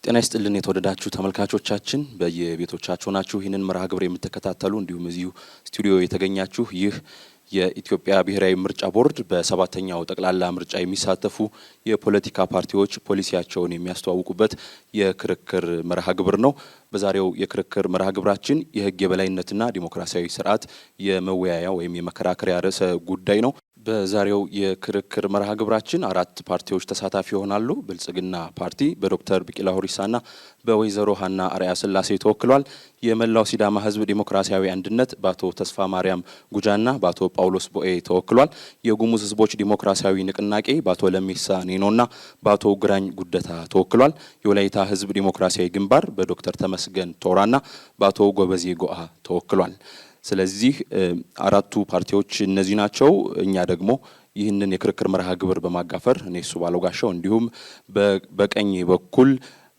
ጤና ይስጥልን የተወደዳችሁ ተመልካቾቻችን በየቤቶቻችሁ ናችሁ ይህንን መርሃ ግብር የምትከታተሉ እንዲሁም እዚሁ ስቱዲዮ የተገኛችሁ ይህ የኢትዮጵያ ብሔራዊ ምርጫ ቦርድ በሰባተኛው ጠቅላላ ምርጫ የሚሳተፉ የፖለቲካ ፓርቲዎች ፖሊሲያቸውን የሚያስተዋውቁበት የክርክር መርሃ ግብር ነው። በዛሬው የክርክር መርሃ ግብራችን የሕግ የበላይነትና ዲሞክራሲያዊ ስርዓት የመወያያ ወይም የመከራከሪያ ርዕሰ ጉዳይ ነው። በዛሬው የክርክር መርሃ ግብራችን አራት ፓርቲዎች ተሳታፊ ይሆናሉ። ብልጽግና ፓርቲ በዶክተር ቢቂላ ሁሪሳና በወይዘሮ ሀና አርአያ ስላሴ ተወክሏል። የመላው ሲዳማ ሕዝብ ዲሞክራሲያዊ አንድነት በአቶ ተስፋ ማርያም ጉጃና በአቶ ጳውሎስ ቦኤ ተወክሏል። የጉሙዝ ሕዝቦች ዲሞክራሲያዊ ንቅናቄ በአቶ ለሚሳ ኔኖና በአቶ ግራኝ ጉደታ ተወክሏል። የወላይታ ሕዝብ ዲሞክራሲያዊ ግንባር በዶክተር ተመስገን ቶራና በአቶ ጎበዜ ጎአ ተወክሏል። ስለዚህ አራቱ ፓርቲዎች እነዚህ ናቸው። እኛ ደግሞ ይህንን የክርክር መርሃ ግብር በማጋፈር እኔ እሱ ባለጋሻው እንዲሁም በቀኝ በኩል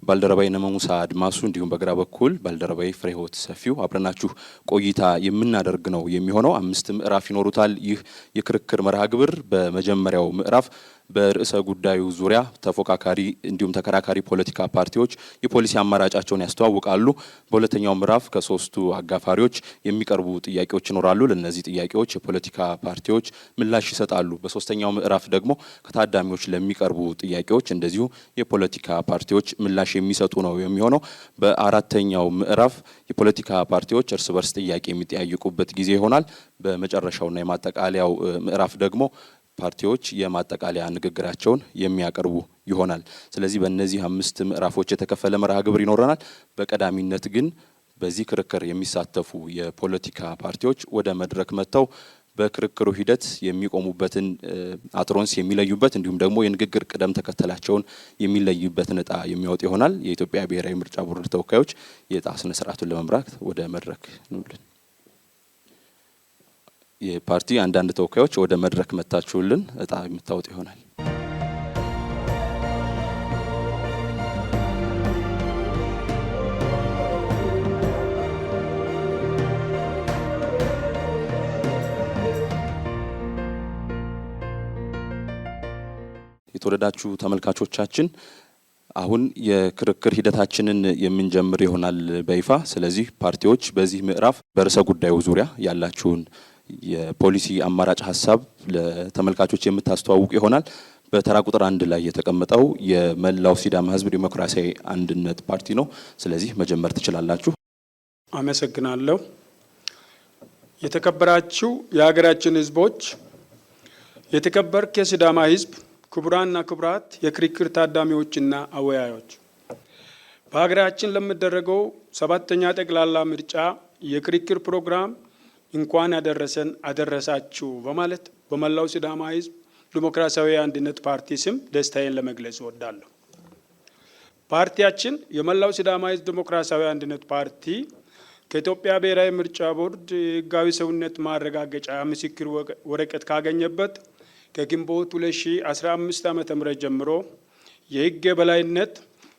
ባልደረባይ ነመሙሳ አድማሱ እንዲሁም በግራ በኩል ባልደረባይ ፍሬህይወት ሰፊው አብረናችሁ ቆይታ የምናደርግ ነው የሚሆነው። 5 ምዕራፍ ይኖሩታል ይህ የክርክር መርሃ ግብር። በመጀመሪያው ምዕራፍ በርዕሰ ጉዳዩ ዙሪያ ተፎካካሪ እንዲሁም ተከራካሪ ፖለቲካ ፓርቲዎች የፖሊሲ አማራጫቸውን ያስተዋውቃሉ። በሁለተኛው ምዕራፍ ከሶስቱ አጋፋሪዎች የሚቀርቡ ጥያቄዎች ይኖራሉ። ለነዚህ ጥያቄዎች የፖለቲካ ፓርቲዎች ምላሽ ይሰጣሉ። በሶስተኛው ምዕራፍ ደግሞ ከታዳሚዎች ለሚቀርቡ ጥያቄዎች እንደዚሁ የፖለቲካ ፓርቲዎች ምላሽ የሚሰጡ ነው የሚሆነው። በአራተኛው ምዕራፍ የፖለቲካ ፓርቲዎች እርስ በርስ ጥያቄ የሚጠያየቁበት ጊዜ ይሆናል። በመጨረሻውና የማጠቃለያው ምዕራፍ ደግሞ ፓርቲዎች የማጠቃለያ ንግግራቸውን የሚያቀርቡ ይሆናል። ስለዚህ በእነዚህ 5 ምዕራፎች የተከፈለ መርሃ ግብር ይኖረናል። በቀዳሚነት ግን በዚህ ክርክር የሚሳተፉ የፖለቲካ ፓርቲዎች ወደ መድረክ መጥተው በክርክሩ ሂደት የሚቆሙበትን አትሮንስ የሚለዩበት እንዲሁም ደግሞ የንግግር ቅደም ተከተላቸውን የሚለዩበትን እጣ የሚያወጥ ይሆናል። የኢትዮጵያ ብሔራዊ ምርጫ ቦርድ ተወካዮች የእጣ ስነ ስርዓቱን ለመምራት ወደ መድረክ እንውልን። የፓርቲ አንዳንድ ተወካዮች ወደ መድረክ መታችሁልን እጣ የምታወጡ ይሆናል። የተወደዳችሁ ተመልካቾቻችን አሁን የክርክር ሂደታችንን የምንጀምር ይሆናል በይፋ። ስለዚህ ፓርቲዎች በዚህ ምዕራፍ በርዕሰ ጉዳዩ ዙሪያ ያላችሁን የፖሊሲ አማራጭ ሀሳብ ለተመልካቾች የምታስተዋውቁ ይሆናል። በተራ ቁጥር 1 ላይ የተቀመጠው የመላው ሲዳማ ሕዝብ ዲሞክራሲያዊ አንድነት ፓርቲ ነው። ስለዚህ መጀመር ትችላላችሁ። አመሰግናለሁ። የተከበራችሁ የሀገራችን ሕዝቦች፣ የተከበርክ የሲዳማ ሕዝብ፣ ክቡራንና ክቡራት የክርክር ታዳሚዎችና አወያዮች፣ በሀገራችን ለሚደረገው 7ኛ ጠቅላላ ምርጫ የክርክር ፕሮግራም እንኳን አደረሰን አደረሳችሁ በማለት በመላው ሲዳማ ሕዝብ ዲሞክራሲያዊ አንድነት ፓርቲ ስም ደስታዬን ለመግለጽ እወዳለሁ። ፓርቲያችን የመላው ሲዳማ ሕዝብ ዲሞክራሲያዊ አንድነት ፓርቲ ከኢትዮጵያ ብሔራዊ ምርጫ ቦርድ ሕጋዊ ሰውነት ማረጋገጫ ምስክር ወረቀት ካገኘበት ከግንቦት 2015 ዓ.ም ጀምሮ የሕግ የበላይነት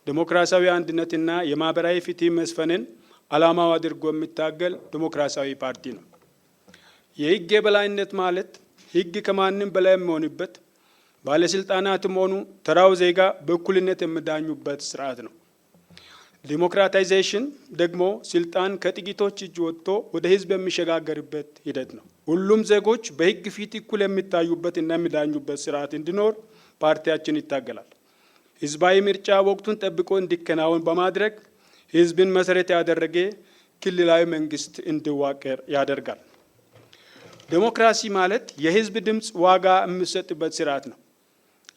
ዲሞክራሲያዊ አንድነትና የማህበራዊ ፍትህ መስፈንን ዓላማው አድርጎ የሚታገል ዲሞክራሲያዊ ፓርቲ ነው። የሕግ የበላይነት ማለት ሕግ ከማንም በላይ የሚሆንበት፣ ባለስልጣናትም ሆኑ ተራው ዜጋ በእኩልነት የሚዳኙበት ስርዓት ነው። ዲሞክራታይዜሽን ደግሞ ስልጣን ከጥቂቶች እጅ ወጥቶ ወደ ህዝብ የሚሸጋገርበት ሂደት ነው። ሁሉም ዜጎች በሕግ ፊት እኩል የሚታዩበት እና የሚዳኙበት ስርዓት እንዲኖር ፓርቲያችን ይታገላል። ህዝባዊ ምርጫ ወቅቱን ጠብቆ እንዲከናወን በማድረግ ህዝብን መሰረት ያደረገ ክልላዊ መንግስት እንዲዋቀር ያደርጋል። ዲሞክራሲ ማለት የህዝብ ድምፅ ዋጋ የሚሰጥበት ስርዓት ነው።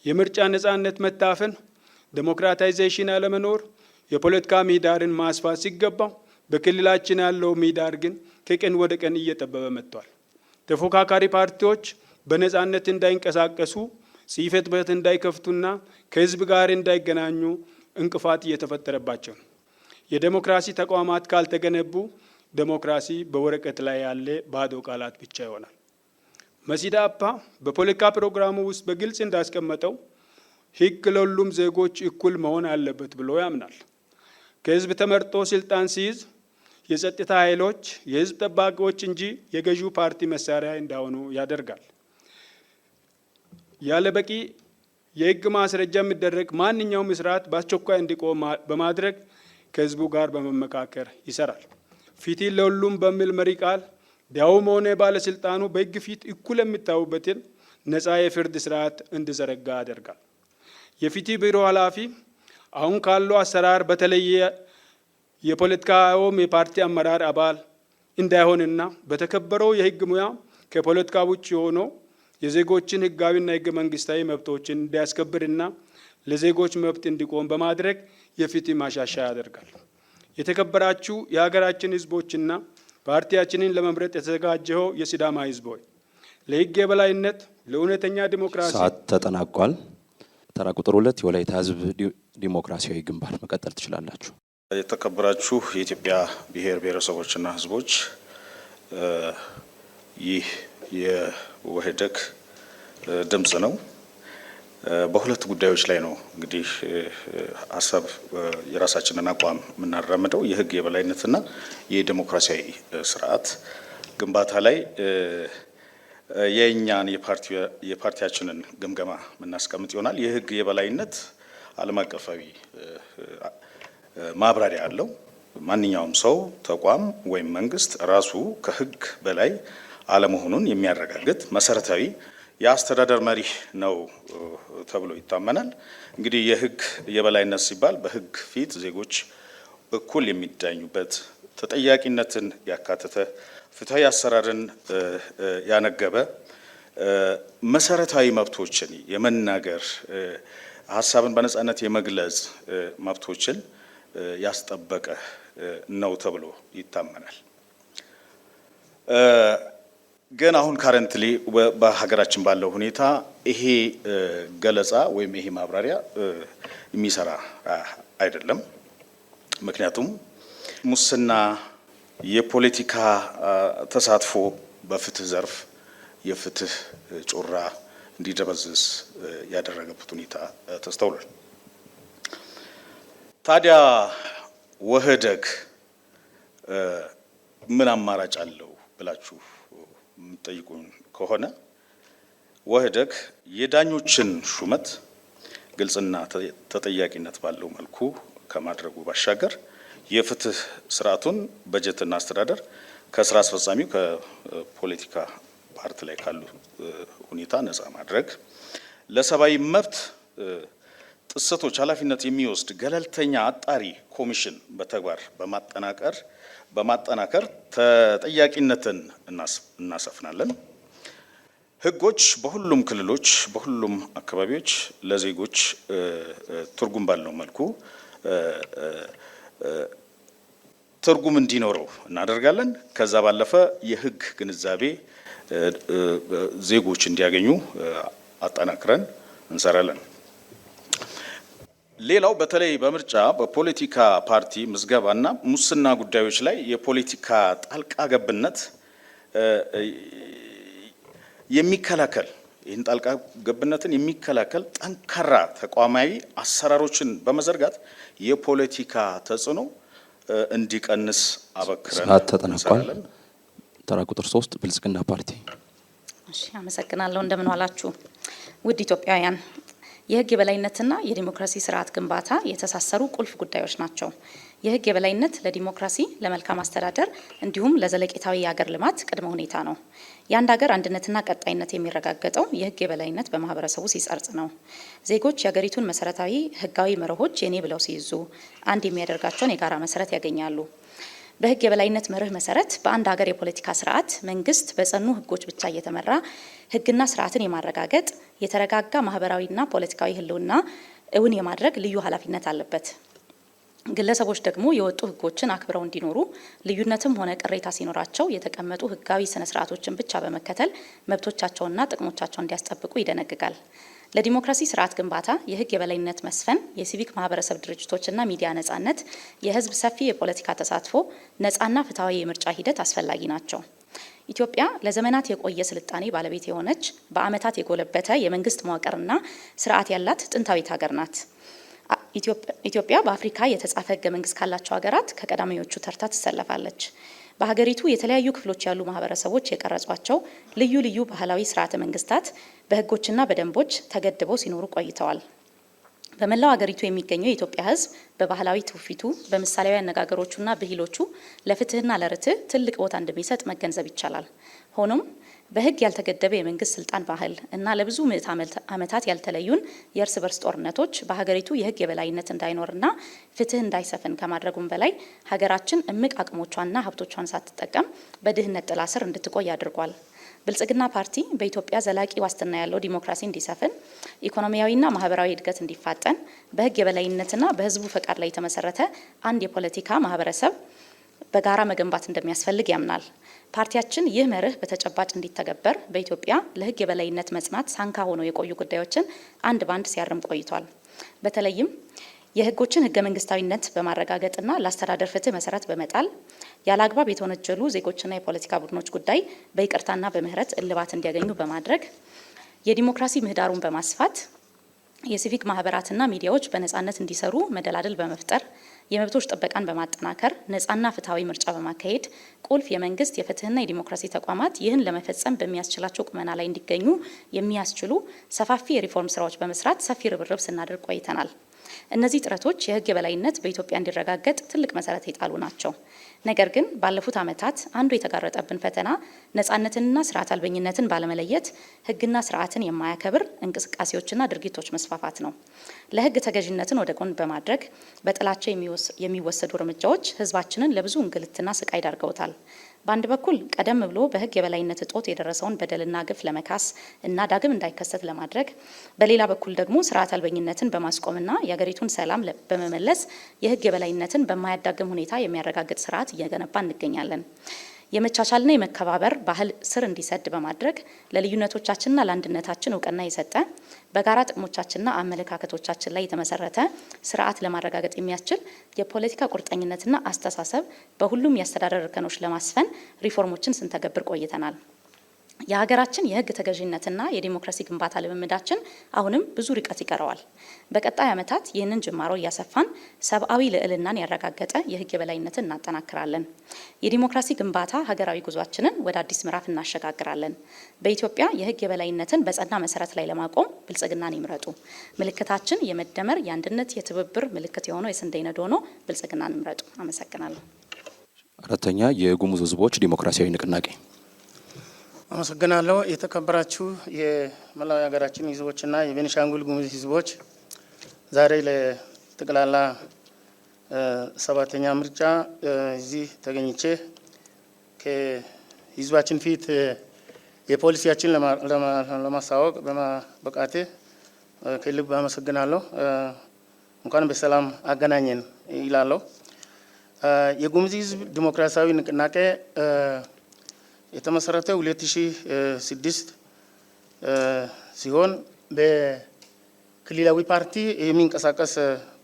የምርጫ ነጻነት መታፈን፣ ዲሞክራታይዜሽን አለመኖር የፖለቲካ ምህዳርን ማስፋት ሲገባው በክልላችን ያለው ምህዳር ግን ከቀን ወደ ቀን እየጠበበ መጥቷል። ተፎካካሪ ፓርቲዎች በነጻነት እንዳይንቀሳቀሱ፣ ጽሕፈት ቤት እንዳይከፍቱና ከህዝብ ጋር እንዳይገናኙ እንቅፋት እየተፈጠረባቸው ነው። የዲሞክራሲ ተቋማት ካልተገነቡ ዲሞክራሲ በወረቀት ላይ ያለ ባዶ ቃላት ብቻ ይሆናል። መሲዳፓ በፖለቲካ ፕሮግራሙ ውስጥ በግልጽ እንዳስቀመጠው ሕግ ለሁሉም ዜጎች እኩል መሆን አለበት ብሎ ያምናል። ከህዝብ ተመርጦ ስልጣን ሲይዝ የጸጥታ ኃይሎች የህዝብ ጠባቂዎች እንጂ የገዢው ፓርቲ መሳሪያ እንዳይሆኑ ያደርጋል። ያለ በቂ የህግ ማስረጃ የሚደረግ ማንኛውም ስርዓት በአስቸኳይ እንዲቆም በማድረግ ከህዝቡ ጋር በመመካከር ይሰራል። ፍትህ ለሁሉም በሚል መሪ ቃል ዲያውም ሆነ ባለስልጣኑ በህግ ፊት እኩል የሚታዩበትን ነፃ የፍርድ ስርዓት እንዲዘረጋ ያደርጋል። የፍትህ ቢሮ ኃላፊ አሁን ካለው አሰራር በተለየ የፖለቲካውም የፓርቲ አመራር አባል እንዳይሆንና በተከበረው የህግ ሙያ ከፖለቲካ ውጭ ሆኖ የዜጎችን ህጋዊና ህገ መንግስታዊ መብቶችን እንዲያስከብርና ለዜጎች መብት እንዲቆም በማድረግ የፍትህ ማሻሻያ ያደርጋል። የተከበራችሁ የሀገራችን ህዝቦችና ፓርቲያችንን ለመምረጥ የተዘጋጀው የሲዳማ ህዝብ ሆይ ለህግ የበላይነት ለእውነተኛ ዲሞክራሲ ሰዓት ተጠናቋል። ተራ ቁጥር 2 የወላይታ ህዝብ ዲሞክራሲያዊ ግንባር መቀጠል ትችላላችሁ። የተከበራችሁ የኢትዮጵያ ብሔር ብሔረሰቦችና ህዝቦች ይህ የወህደግ ድምጽ ነው። በሁለት ጉዳዮች ላይ ነው እንግዲህ ሀሳብ የራሳችንን አቋም የምናራምደው የህግ የበላይነትና የዲሞክራሲያዊ ስርዓት ግንባታ ላይ የእኛን የፓርቲያችንን ግምገማ የምናስቀምጥ ይሆናል። የህግ የበላይነት ዓለም አቀፋዊ ማብራሪያ አለው። ማንኛውም ሰው ተቋም ወይም መንግስት ራሱ ከህግ በላይ አለመሆኑን የሚያረጋግጥ መሰረታዊ የአስተዳደር መሪ ነው ተብሎ ይታመናል። እንግዲህ የህግ የበላይነት ሲባል በህግ ፊት ዜጎች እኩል የሚዳኙበት፣ ተጠያቂነትን ያካተተ፣ ፍትሃዊ አሰራርን ያነገበ፣ መሰረታዊ መብቶችን የመናገር ሀሳብን በነጻነት የመግለጽ መብቶችን ያስጠበቀ ነው ተብሎ ይታመናል። ግን አሁን ካረንትሊ በሀገራችን ባለው ሁኔታ ይሄ ገለጻ ወይም ይሄ ማብራሪያ የሚሰራ አይደለም። ምክንያቱም ሙስና፣ የፖለቲካ ተሳትፎ በፍትህ ዘርፍ የፍትህ ጮራ እንዲደበዝዝ ያደረገበት ሁኔታ ተስተውሏል። ታዲያ ወህደግ ምን አማራጭ አለው ብላችሁ የምትጠይቁን ከሆነ ወህደግ የዳኞችን ሹመት ግልጽና ተጠያቂነት ባለው መልኩ ከማድረጉ ባሻገር የፍትህ ስርዓቱን በጀትና አስተዳደር ከስራ አስፈጻሚው ከፖለቲካ ፓርቲ ላይ ካሉ ሁኔታ ነፃ ማድረግ፣ ለሰብአዊ መብት ጥሰቶች ኃላፊነት የሚወስድ ገለልተኛ አጣሪ ኮሚሽን በተግባር በማጠናከር ተጠያቂነትን እናሰፍናለን። ህጎች በሁሉም ክልሎች በሁሉም አካባቢዎች ለዜጎች ትርጉም ባለው መልኩ ትርጉም እንዲኖረው እናደርጋለን። ከዛ ባለፈ የህግ ግንዛቤ ዜጎች እንዲያገኙ አጠናክረን እንሰራለን። ሌላው በተለይ በምርጫ በፖለቲካ ፓርቲ ምዝገባና ሙስና ጉዳዮች ላይ የፖለቲካ ጣልቃ ገብነት የሚከላከል ይህን ጣልቃ ገብነትን የሚከላከል ጠንካራ ተቋማዊ አሰራሮችን በመዘርጋት የፖለቲካ ተጽዕኖ እንዲቀንስ አበክረን ሰዓት ተጠናቋል። ተራ ቁጥር 3 ብልጽግና ፓርቲ። እሺ፣ አመሰግናለሁ። እንደምን ዋላችሁ ውድ ኢትዮጵያውያን። የህግ የበላይነትና የዲሞክራሲ ስርዓት ግንባታ የተሳሰሩ ቁልፍ ጉዳዮች ናቸው። የህግ የበላይነት ለዲሞክራሲ፣ ለመልካም አስተዳደር እንዲሁም ለዘለቄታዊ የሀገር ልማት ቅድመ ሁኔታ ነው። የአንድ ሀገር አንድነትና ቀጣይነት የሚረጋገጠው የህግ የበላይነት በማህበረሰቡ ሲጸርጽ ነው። ዜጎች የሀገሪቱን መሰረታዊ ህጋዊ መርሆች የኔ ብለው ሲይዙ አንድ የሚያደርጋቸውን የጋራ መሰረት ያገኛሉ። በህግ የበላይነት መርህ መሰረት በአንድ ሀገር የፖለቲካ ስርዓት መንግስት በጸኑ ህጎች ብቻ እየተመራ ህግና ስርዓትን የማረጋገጥ የተረጋጋ ማህበራዊና ፖለቲካዊ ህልውና እውን የማድረግ ልዩ ኃላፊነት አለበት። ግለሰቦች ደግሞ የወጡ ህጎችን አክብረው እንዲኖሩ ልዩነትም ሆነ ቅሬታ ሲኖራቸው የተቀመጡ ህጋዊ ስነ ስርዓቶችን ብቻ በመከተል መብቶቻቸውና ጥቅሞቻቸውን እንዲያስጠብቁ ይደነግጋል። ለዲሞክራሲ ስርዓት ግንባታ የህግ የበላይነት መስፈን፣ የሲቪክ ማህበረሰብ ድርጅቶችና ሚዲያ ነጻነት፣ የህዝብ ሰፊ የፖለቲካ ተሳትፎ፣ ነጻና ፍትሐዊ የምርጫ ሂደት አስፈላጊ ናቸው። ኢትዮጵያ ለዘመናት የቆየ ስልጣኔ ባለቤት የሆነች በአመታት የጎለበተ የመንግስት መዋቅርና ስርዓት ያላት ጥንታዊት ሀገር ናት። ኢትዮጵያ በአፍሪካ የተጻፈ ህገ መንግስት ካላቸው ሀገራት ከቀዳሚዎቹ ተርታ ትሰለፋለች። በሀገሪቱ የተለያዩ ክፍሎች ያሉ ማህበረሰቦች የቀረጿቸው ልዩ ልዩ ባህላዊ ስርዓተ መንግስታት በህጎችና በደንቦች ተገድበው ሲኖሩ ቆይተዋል። በመላው ሀገሪቱ የሚገኘው የኢትዮጵያ ህዝብ በባህላዊ ትውፊቱ በምሳሌያዊ አነጋገሮቹና ብሂሎቹ ለፍትህና ለርትዕ ትልቅ ቦታ እንደሚሰጥ መገንዘብ ይቻላል። ሆኖም በህግ ያልተገደበ የመንግስት ስልጣን ባህል እና ለብዙ ምዕት ዓመታት ያልተለዩን የእርስ በርስ ጦርነቶች በሀገሪቱ የህግ የበላይነት እንዳይኖርና ፍትህ እንዳይሰፍን ከማድረጉም በላይ ሀገራችን እምቅ አቅሞቿንና ሀብቶቿን ሳትጠቀም በድህነት ጥላ ስር እንድትቆይ አድርጓል። ብልጽግና ፓርቲ በኢትዮጵያ ዘላቂ ዋስትና ያለው ዲሞክራሲ እንዲሰፍን፣ ኢኮኖሚያዊና ማህበራዊ እድገት እንዲፋጠን፣ በህግ የበላይነትና በህዝቡ ፈቃድ ላይ የተመሰረተ አንድ የፖለቲካ ማህበረሰብ በጋራ መገንባት እንደሚያስፈልግ ያምናል። ፓርቲያችን ይህ መርህ በተጨባጭ እንዲተገበር በኢትዮጵያ ለህግ የበላይነት መጽናት ሳንካ ሆነው የቆዩ ጉዳዮችን አንድ ባንድ ሲያርም ቆይቷል። በተለይም የህጎችን ህገ መንግስታዊነት በማረጋገጥና ለአስተዳደር ፍትህ መሰረት በመጣል ያለ አግባብ የተወነጀሉ ዜጎችና የፖለቲካ ቡድኖች ጉዳይ በይቅርታና በምህረት እልባት እንዲያገኙ በማድረግ የዲሞክራሲ ምህዳሩን በማስፋት የሲቪክ ማህበራትና ሚዲያዎች በነጻነት እንዲሰሩ መደላደል በመፍጠር የመብቶች ጥበቃን በማጠናከር ነጻና ፍትሃዊ ምርጫ በማካሄድ ቁልፍ የመንግስት የፍትህና የዲሞክራሲ ተቋማት ይህን ለመፈጸም በሚያስችላቸው ቁመና ላይ እንዲገኙ የሚያስችሉ ሰፋፊ የሪፎርም ስራዎች በመስራት ሰፊ ርብርብ ስናደርግ ቆይተናል። እነዚህ ጥረቶች የህግ የበላይነት በኢትዮጵያ እንዲረጋገጥ ትልቅ መሰረት የጣሉ ናቸው። ነገር ግን ባለፉት ዓመታት አንዱ የተጋረጠብን ፈተና ነጻነትንና ስርዓት አልበኝነትን ባለመለየት ህግና ስርዓትን የማያከብር እንቅስቃሴዎችና ድርጊቶች መስፋፋት ነው። ለህግ ተገዥነትን ወደ ጎን በማድረግ በጥላቻ የሚወሰዱ እርምጃዎች ህዝባችንን ለብዙ እንግልትና ስቃይ ዳርገውታል። በአንድ በኩል ቀደም ብሎ በህግ የበላይነት እጦት የደረሰውን በደልና ግፍ ለመካስ እና ዳግም እንዳይከሰት ለማድረግ፣ በሌላ በኩል ደግሞ ስርዓት አልበኝነትን በማስቆምና የሀገሪቱን ሰላም በመመለስ የህግ የበላይነትን በማያዳግም ሁኔታ የሚያረጋግጥ ስርዓት እየገነባ እንገኛለን። የመቻቻልና የመከባበር ባህል ስር እንዲሰድ በማድረግ ለልዩነቶቻችንና ለአንድነታችን እውቅና የሰጠ በጋራ ጥቅሞቻችንና አመለካከቶቻችን ላይ የተመሰረተ ስርዓት ለማረጋገጥ የሚያስችል የፖለቲካ ቁርጠኝነትና አስተሳሰብ በሁሉም የአስተዳደር እርከኖች ለማስፈን ሪፎርሞችን ስንተገብር ቆይተናል። የሀገራችን የህግ ተገዥነትና የዲሞክራሲ ግንባታ ልምምዳችን አሁንም ብዙ ርቀት ይቀረዋል። በቀጣይ ዓመታት ይህንን ጅማሮ እያሰፋን ሰብአዊ ልዕልናን ያረጋገጠ የህግ የበላይነትን እናጠናክራለን። የዲሞክራሲ ግንባታ ሀገራዊ ጉዟችንን ወደ አዲስ ምዕራፍ እናሸጋግራለን። በኢትዮጵያ የህግ የበላይነትን በጸና መሰረት ላይ ለማቆም ብልጽግናን ይምረጡ። ምልክታችን የመደመር የአንድነት፣ የትብብር ምልክት የሆነው የስንዴ ነዶ ሆኖ ብልጽግናን ይምረጡ። አመሰግናለሁ። አራተኛ የጉሙዝ ህዝቦች ዲሞክራሲያዊ ንቅናቄ። አመሰግናለሁ። የተከበራችሁ የመላው ሀገራችን ህዝቦችና የቤኒሻንጉል ጉሙዝ ህዝቦች ዛሬ ለጠቅላላ ሰባተኛ ምርጫ እዚህ ተገኝቼ ከህዝባችን ፊት የፖሊሲያችን ለማሳወቅ በማበቃቴ ከልብ አመሰግናለሁ። እንኳን በሰላም አገናኘን ይላለሁ። የጉሙዝ ህዝብ ዲሞክራሲያዊ ንቅናቄ የተመሰረተው 2006 ሲሆን በክልላዊ ፓርቲ የሚንቀሳቀስ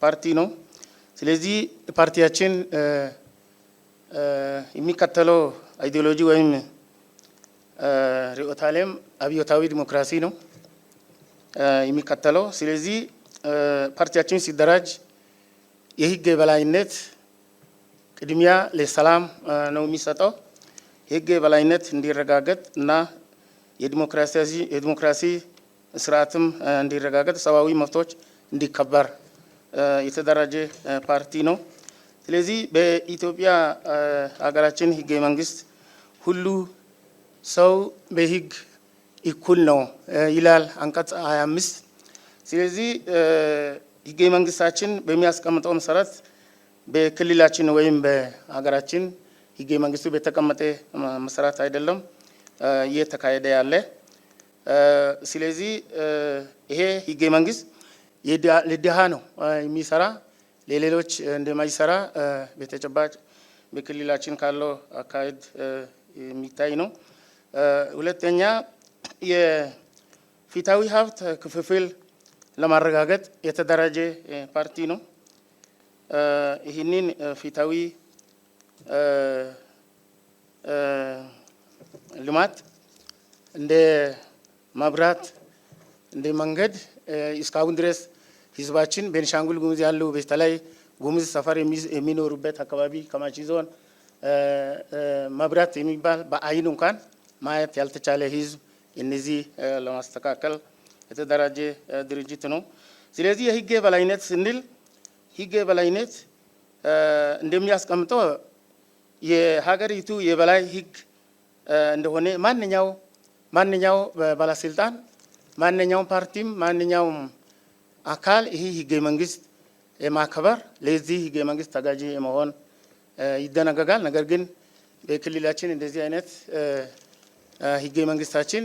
ፓርቲ ነው። ስለዚህ ፓርቲያችን የሚከተለው አይዲዮሎጂ ወይም ርዕዮተ ዓለም አብዮታዊ ዲሞክራሲ ነው የሚከተለው። ስለዚህ ፓርቲያችን ሲደራጅ የህግ የበላይነት ቅድሚያ ለሰላም ነው የሚሰጠው። የህግ የበላይነት እንዲረጋገጥ እና የዲሞክራሲ ስርዓትም እንዲረጋገጥ፣ ሰብአዊ መብቶች እንዲከበር የተደራጀ ፓርቲ ነው። ስለዚህ በኢትዮጵያ ሀገራችን ህገ መንግስት ሁሉ ሰው በህግ እኩል ነው ይላል አንቀጽ 25። ስለዚህ ህገ መንግስታችን በሚያስቀምጠው መሰረት በክልላችን ወይም በሀገራችን ህገ መንግስቱ በተቀመጠ መሰረት አይደለም እየተካሄደ ያለ። ስለዚህ ይሄ ህገ መንግስት ለድሃ ነው የሚሰራ፣ ለሌሎች እንደማይሰራ በተጨባጭ በክልላችን ካለው አካሄድ የሚታይ ነው። ሁለተኛ የፍትሃዊ ሀብት ክፍፍል ለማረጋገጥ የተደራጀ ፓርቲ ነው። ይህንን ፍትሃዊ ልማት እንደ መብራት፣ እንደ መንገድ እስካሁን ድረስ ህዝባችን ቤኒሻንጉል ጉሙዝ ያለው በተለይ ጉሙዝ ሰፈር የሚኖሩበት አካባቢ ከማሺ ዞን መብራት የሚባል በአይን እንኳን ማየት ያልተቻለ ህዝብ እነዚህ ለማስተካከል የተደራጀ ድርጅት ነው። ስለዚህ የህግ የበላይነት ስንል ህግ የበላይነት እንደሚያስቀምጠው የሀገሪቱ የበላይ ህግ እንደሆነ ማንኛው ባለስልጣን ማንኛውም ፓርቲም ማንኛውም አካል ይህ ህገ መንግስት የማከበር ለዚህ ህገ መንግስት ተጋጂ የመሆን ይደነገጋል። ነገር ግን በክልላችን እንደዚህ አይነት ህገ መንግስታችን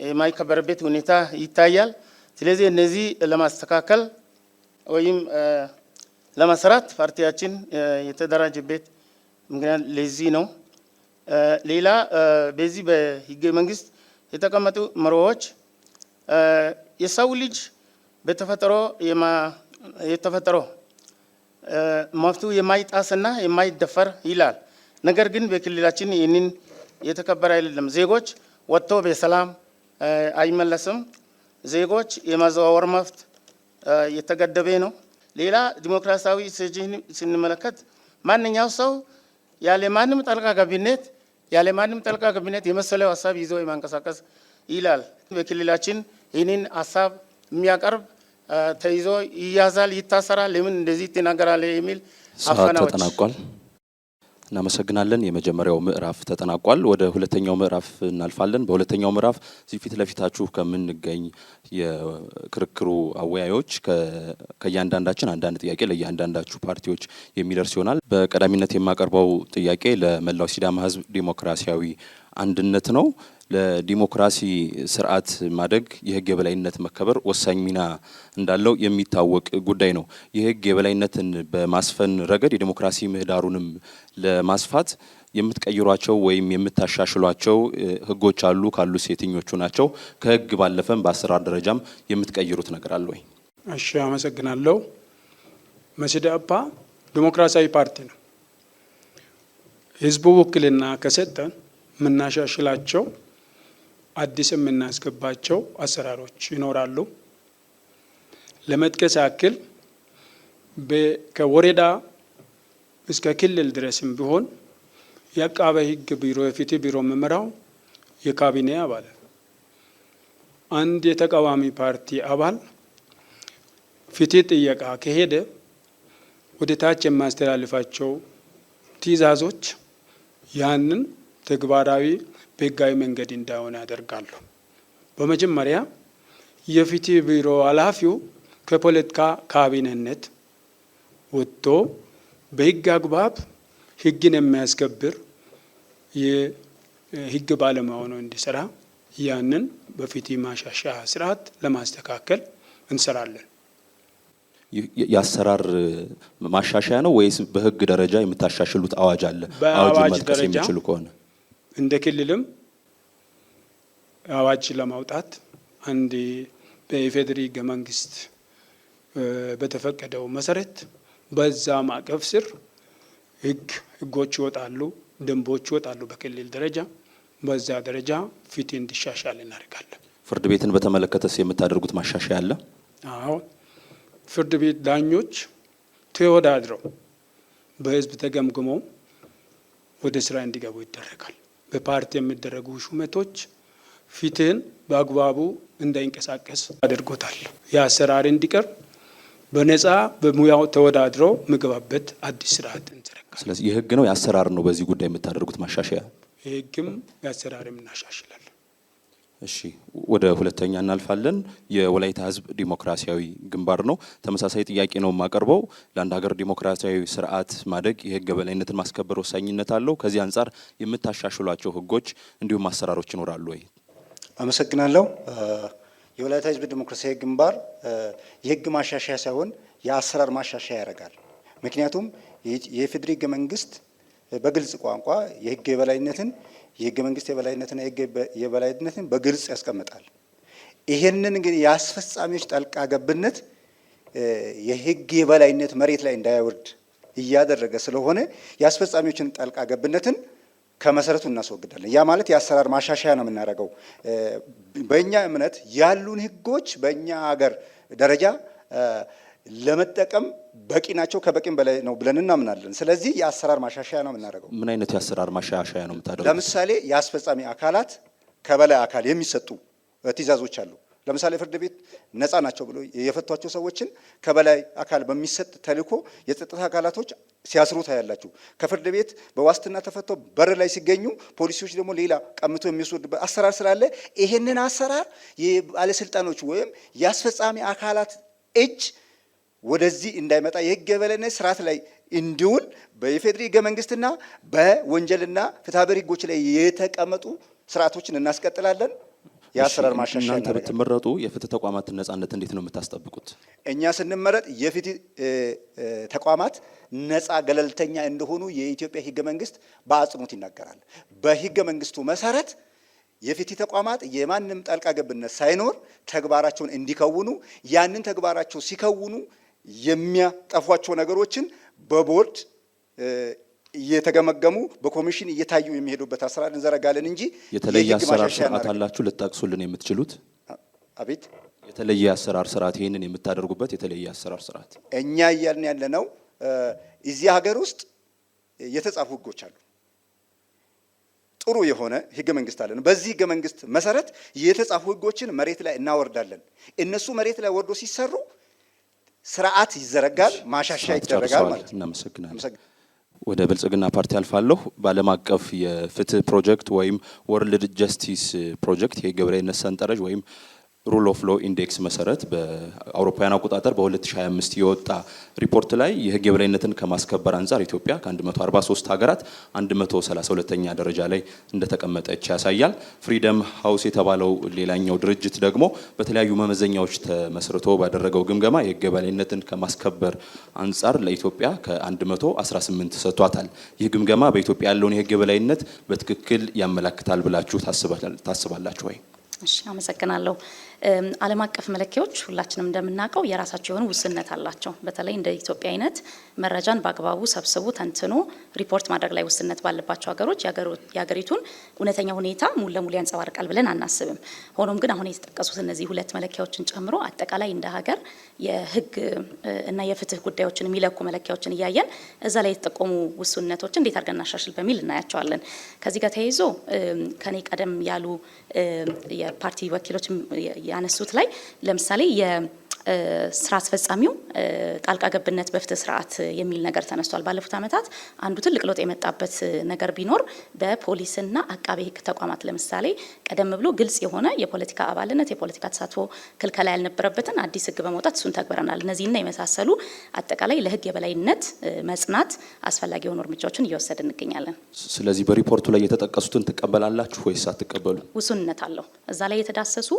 የማይከበርበት ሁኔታ ይታያል። ስለዚህ እነዚህ ለማስተካከል ወይም ለመስራት ፓርቲያችን የተደራጀበት ምክንያት ለዚህ ነው። ሌላ በዚህ በህገ መንግስት የተቀመጡ መርሆዎች የሰው ልጅ የተፈጠሮ መብቱ የማይጣስና የማይደፈር ይላል። ነገር ግን በክልላችን ይህንን የተከበረ አይደለም። ዜጎች ወጥቶ በሰላም አይመለስም። ዜጎች የማዘዋወር መብት የተገደበ ነው። ሌላ ዲሞክራሲያዊ ስጅን ስንመለከት ማንኛው ሰው ያለ ማንም ጣልቃ ገብነት የመሰለው ሀሳብ ይዞ የማንቀሳቀስ ይላል። በክልላችን ይህንን ሀሳብ የሚያቀርብ ተይዞ ይያዛል፣ ይታሰራል። ለምን እንደዚህ ትናገራለህ የሚል አፈናዎች ተጠናቋል። እናመሰግናለን። የመጀመሪያው ምዕራፍ ተጠናቋል። ወደ ሁለተኛው ምዕራፍ እናልፋለን። በሁለተኛው ምዕራፍ እዚህ ፊት ለፊታችሁ ከምንገኝ የክርክሩ አወያዮች ከእያንዳንዳችን አንዳንድ ጥያቄ ለእያንዳንዳችሁ ፓርቲዎች የሚደርስ ይሆናል። በቀዳሚነት የማቀርበው ጥያቄ ለመላው ሲዳማ ሕዝብ ዲሞክራሲያዊ አንድነት ነው። ለዲሞክራሲ ስርዓት ማደግ የህግ የበላይነት መከበር ወሳኝ ሚና እንዳለው የሚታወቅ ጉዳይ ነው። የህግ የበላይነትን በማስፈን ረገድ የዲሞክራሲ ምህዳሩንም ለማስፋት የምትቀይሯቸው ወይም የምታሻሽሏቸው ህጎች አሉ? ካሉስ የትኞቹ ናቸው? ከህግ ባለፈም በአሰራር ደረጃም የምትቀይሩት ነገር አለ ወይ? እሺ፣ አመሰግናለሁ። መሲዳፓ ዲሞክራሲያዊ ፓርቲ ነው። ህዝቡ ውክልና ከሰጠን የምናሻሽላቸው አዲስ የምናስገባቸው አሰራሮች ይኖራሉ። ለመጥቀስ ያክል ከወረዳ እስከ ክልል ድረስም ቢሆን የአቃቤ ህግ ቢሮ የፍትህ ቢሮ መመራው የካቢኔ አባል አንድ የተቃዋሚ ፓርቲ አባል ፍትህ ጥየቃ ከሄደ ወደ ታች የማስተላልፋቸው ትዕዛዞች ያንን ተግባራዊ በህጋዊ መንገድ እንዳይሆን ያደርጋሉ። በመጀመሪያ የፍትህ ቢሮ ኃላፊው ከፖለቲካ ካቢኔነት ወጥቶ በህግ አግባብ ህግን የሚያስከብር የህግ ባለሙያ ሆኖ እንዲሰራ ያንን በፍትህ ማሻሻያ ስርዓት ለማስተካከል እንሰራለን። የአሰራር ማሻሻያ ነው ወይስ በህግ ደረጃ የምታሻሽሉት አዋጅ አለ? በአዋጅ መጥቀስ ደረጃ የሚችሉ ከሆነ እንደ ክልልም አዋጅ ለማውጣት አንድ በኢፌዴሪ ህገ መንግስት በተፈቀደው መሰረት በዛ ማዕቀፍ ስር ህጎች ይወጣሉ፣ ደንቦች ይወጣሉ በክልል ደረጃ። በዛ ደረጃ ፍትህ እንዲሻሻል እናደርጋለን። ፍርድ ቤትን በተመለከተስ የምታደርጉት ማሻሻያ አለ? አዎ፣ ፍርድ ቤት ዳኞች ተወዳድረው በህዝብ ተገምግመው ወደ ስራ እንዲገቡ ይደረጋል። በፓርቲ የሚደረጉ ሹመቶች ፍትህን በአግባቡ እንዳይንቀሳቀስ አድርጎታል። የአሰራር እንዲቀር በነጻ በሙያው ተወዳድረው ምግባበት አዲስ ስርዓት እንዘረጋለን። ስለዚህ የህግ ነው የአሰራር ነው በዚህ ጉዳይ የምታደርጉት ማሻሻያ? የህግም የአሰራርም እናሻሽላለን። እሺ፣ ወደ ሁለተኛ እናልፋለን። የወላይታ ህዝብ ዲሞክራሲያዊ ግንባር ነው። ተመሳሳይ ጥያቄ ነው የማቀርበው። ለአንድ ሀገር ዲሞክራሲያዊ ስርዓት ማደግ የህግ የበላይነትን ማስከበር ወሳኝነት አለው። ከዚህ አንጻር የምታሻሽሏቸው ህጎች እንዲሁም አሰራሮች ይኖራሉ ወይ? አመሰግናለሁ። የወላይታ ህዝብ ዲሞክራሲያዊ ግንባር የህግ ማሻሻያ ሳይሆን የአሰራር ማሻሻያ ያደርጋል። ምክንያቱም የኢፌዴሪ ህገ መንግስት በግልጽ ቋንቋ የህግ የበላይነትን የህገ መንግስት የበላይነትና የህግ የበላይነትን በግልጽ ያስቀምጣል። ይሄንን ግን የአስፈጻሚዎች ጣልቃ ገብነት የህግ የበላይነት መሬት ላይ እንዳይወርድ እያደረገ ስለሆነ የአስፈጻሚዎችን ጣልቃ ገብነትን ከመሰረቱ እናስወግዳለን። ያ ማለት የአሰራር ማሻሻያ ነው የምናደርገው። በእኛ እምነት ያሉን ህጎች በእኛ ሀገር ደረጃ ለመጠቀም በቂ ናቸው፣ ከበቂም በላይ ነው ብለን እናምናለን። ስለዚህ የአሰራር ማሻሻያ ነው የምናደርገው። ምን አይነት የአሰራር ማሻሻያ ነው የምታደርጉት? ለምሳሌ የአስፈጻሚ አካላት ከበላይ አካል የሚሰጡ ትዕዛዞች አሉ። ለምሳሌ ፍርድ ቤት ነፃ ናቸው ብሎ የፈቷቸው ሰዎችን ከበላይ አካል በሚሰጥ ተልእኮ የጸጥታ አካላቶች ሲያስሩ ታያላችሁ። ከፍርድ ቤት በዋስትና ተፈተው በር ላይ ሲገኙ ፖሊሶች ደግሞ ሌላ ቀምቶ የሚወስዱበት አሰራር ስላለ ይሄንን አሰራር የባለስልጣኖች ወይም የአስፈጻሚ አካላት እጅ ወደዚህ እንዳይመጣ የህግ የበላይነት ስርዓት ላይ እንዲውል በኢፌዴሪ ህገ መንግስትና በወንጀልና ፍትሐብሔር ህጎች ላይ የተቀመጡ ስርዓቶችን እናስቀጥላለን። የአሰራር ማሻሻያ እናንተ ብትመረጡ የፍትህ ተቋማትን ነጻነት እንዴት ነው የምታስጠብቁት? እኛ ስንመረጥ የፍትህ ተቋማት ነጻ ገለልተኛ እንደሆኑ የኢትዮጵያ ህገ መንግስት በአጽንኦት ይናገራል። በህገ መንግስቱ መሰረት የፍትህ ተቋማት የማንም ጣልቃ ገብነት ሳይኖር ተግባራቸውን እንዲከውኑ ያንን ተግባራቸው ሲከውኑ የሚያጠፏቸው ነገሮችን በቦርድ እየተገመገሙ በኮሚሽን እየታዩ የሚሄዱበት አሰራር እንዘረጋለን እንጂ የተለየ አሰራር ስርዓት አላችሁ ልትጠቅሱልን የምትችሉት? አቤት። የተለየ አሰራር ስርዓት ይሄንን የምታደርጉበት የተለየ አሰራር ስርዓት እኛ እያልን ያለ ነው። እዚህ ሀገር ውስጥ የተጻፉ ህጎች አሉ። ጥሩ የሆነ ህገ መንግስት አለን። በዚህ ህገ መንግስት መሰረት የተጻፉ ህጎችን መሬት ላይ እናወርዳለን። እነሱ መሬት ላይ ወርዶ ሲሰሩ ስርዓት ይዘረጋል፣ ማሻሻያ ይደረጋል ማለት ነው። እናመሰግናለን። ወደ ብልጽግና ፓርቲ አልፋለሁ። በዓለም አቀፍ የፍትህ ፕሮጀክት ወይም ወርልድ ጀስቲስ ፕሮጀክት የህግ የበላይነት ሰንጠረዥ ወይም ሩል ኦፍ ሎ ኢንዴክስ መሰረት በአውሮፓውያን አቆጣጠር በ2025 የወጣ ሪፖርት ላይ የህግ የበላይነትን ከማስከበር አንጻር ኢትዮጵያ ከ143 ሀገራት 132ኛ ደረጃ ላይ እንደተቀመጠች ያሳያል። ፍሪደም ሃውስ የተባለው ሌላኛው ድርጅት ደግሞ በተለያዩ መመዘኛዎች ተመስርቶ ባደረገው ግምገማ የህግ የበላይነትን ከማስከበር አንጻር ለኢትዮጵያ ከ118 ሰጥቷታል። ይህ ግምገማ በኢትዮጵያ ያለውን የህግ የበላይነት በትክክል ያመላክታል ብላችሁ ታስባላችሁ ወይ? እሺ፣ አመሰግናለሁ። ዓለም አቀፍ መለኪያዎች ሁላችንም እንደምናውቀው የራሳቸው የሆኑ ውስንነት አላቸው። በተለይ እንደ ኢትዮጵያ አይነት መረጃን በአግባቡ ሰብስቦ ተንትኖ ሪፖርት ማድረግ ላይ ውስንነት ባለባቸው ሀገሮች የሀገሪቱን እውነተኛ ሁኔታ ሙሉ ለሙሉ ያንጸባርቃል ብለን አናስብም። ሆኖም ግን አሁን የተጠቀሱት እነዚህ ሁለት መለኪያዎችን ጨምሮ አጠቃላይ እንደ ሀገር የህግ እና የፍትህ ጉዳዮችን የሚለኩ መለኪያዎችን እያየን እዛ ላይ የተጠቆሙ ውስንነቶችን እንዴት አድርገን እናሻሽል በሚል እናያቸዋለን። ከዚህ ጋር ተያይዞ ከኔ ቀደም ያሉ የፓርቲ ወኪሎች ያነሱት ላይ ለምሳሌ የስራ አስፈጻሚው ጣልቃ ገብነት በፍትህ ስርዓት የሚል ነገር ተነስቷል። ባለፉት ዓመታት አንዱ ትልቅ ለውጥ የመጣበት ነገር ቢኖር በፖሊስና አቃቤ ህግ ተቋማት ለምሳሌ ቀደም ብሎ ግልጽ የሆነ የፖለቲካ አባልነት፣ የፖለቲካ ተሳትፎ ክልከላ ያልነበረበትን አዲስ ህግ በመውጣት እሱን ተግበረናል። እነዚህና የመሳሰሉ አጠቃላይ ለህግ የበላይነት መጽናት አስፈላጊ የሆኑ እርምጃዎችን እየወሰድን እንገኛለን። ስለዚህ በሪፖርቱ ላይ የተጠቀሱትን ትቀበላላችሁ ወይስ አትቀበሉ? ውሱንነት አለው። እዛ ላይ የተዳሰሱ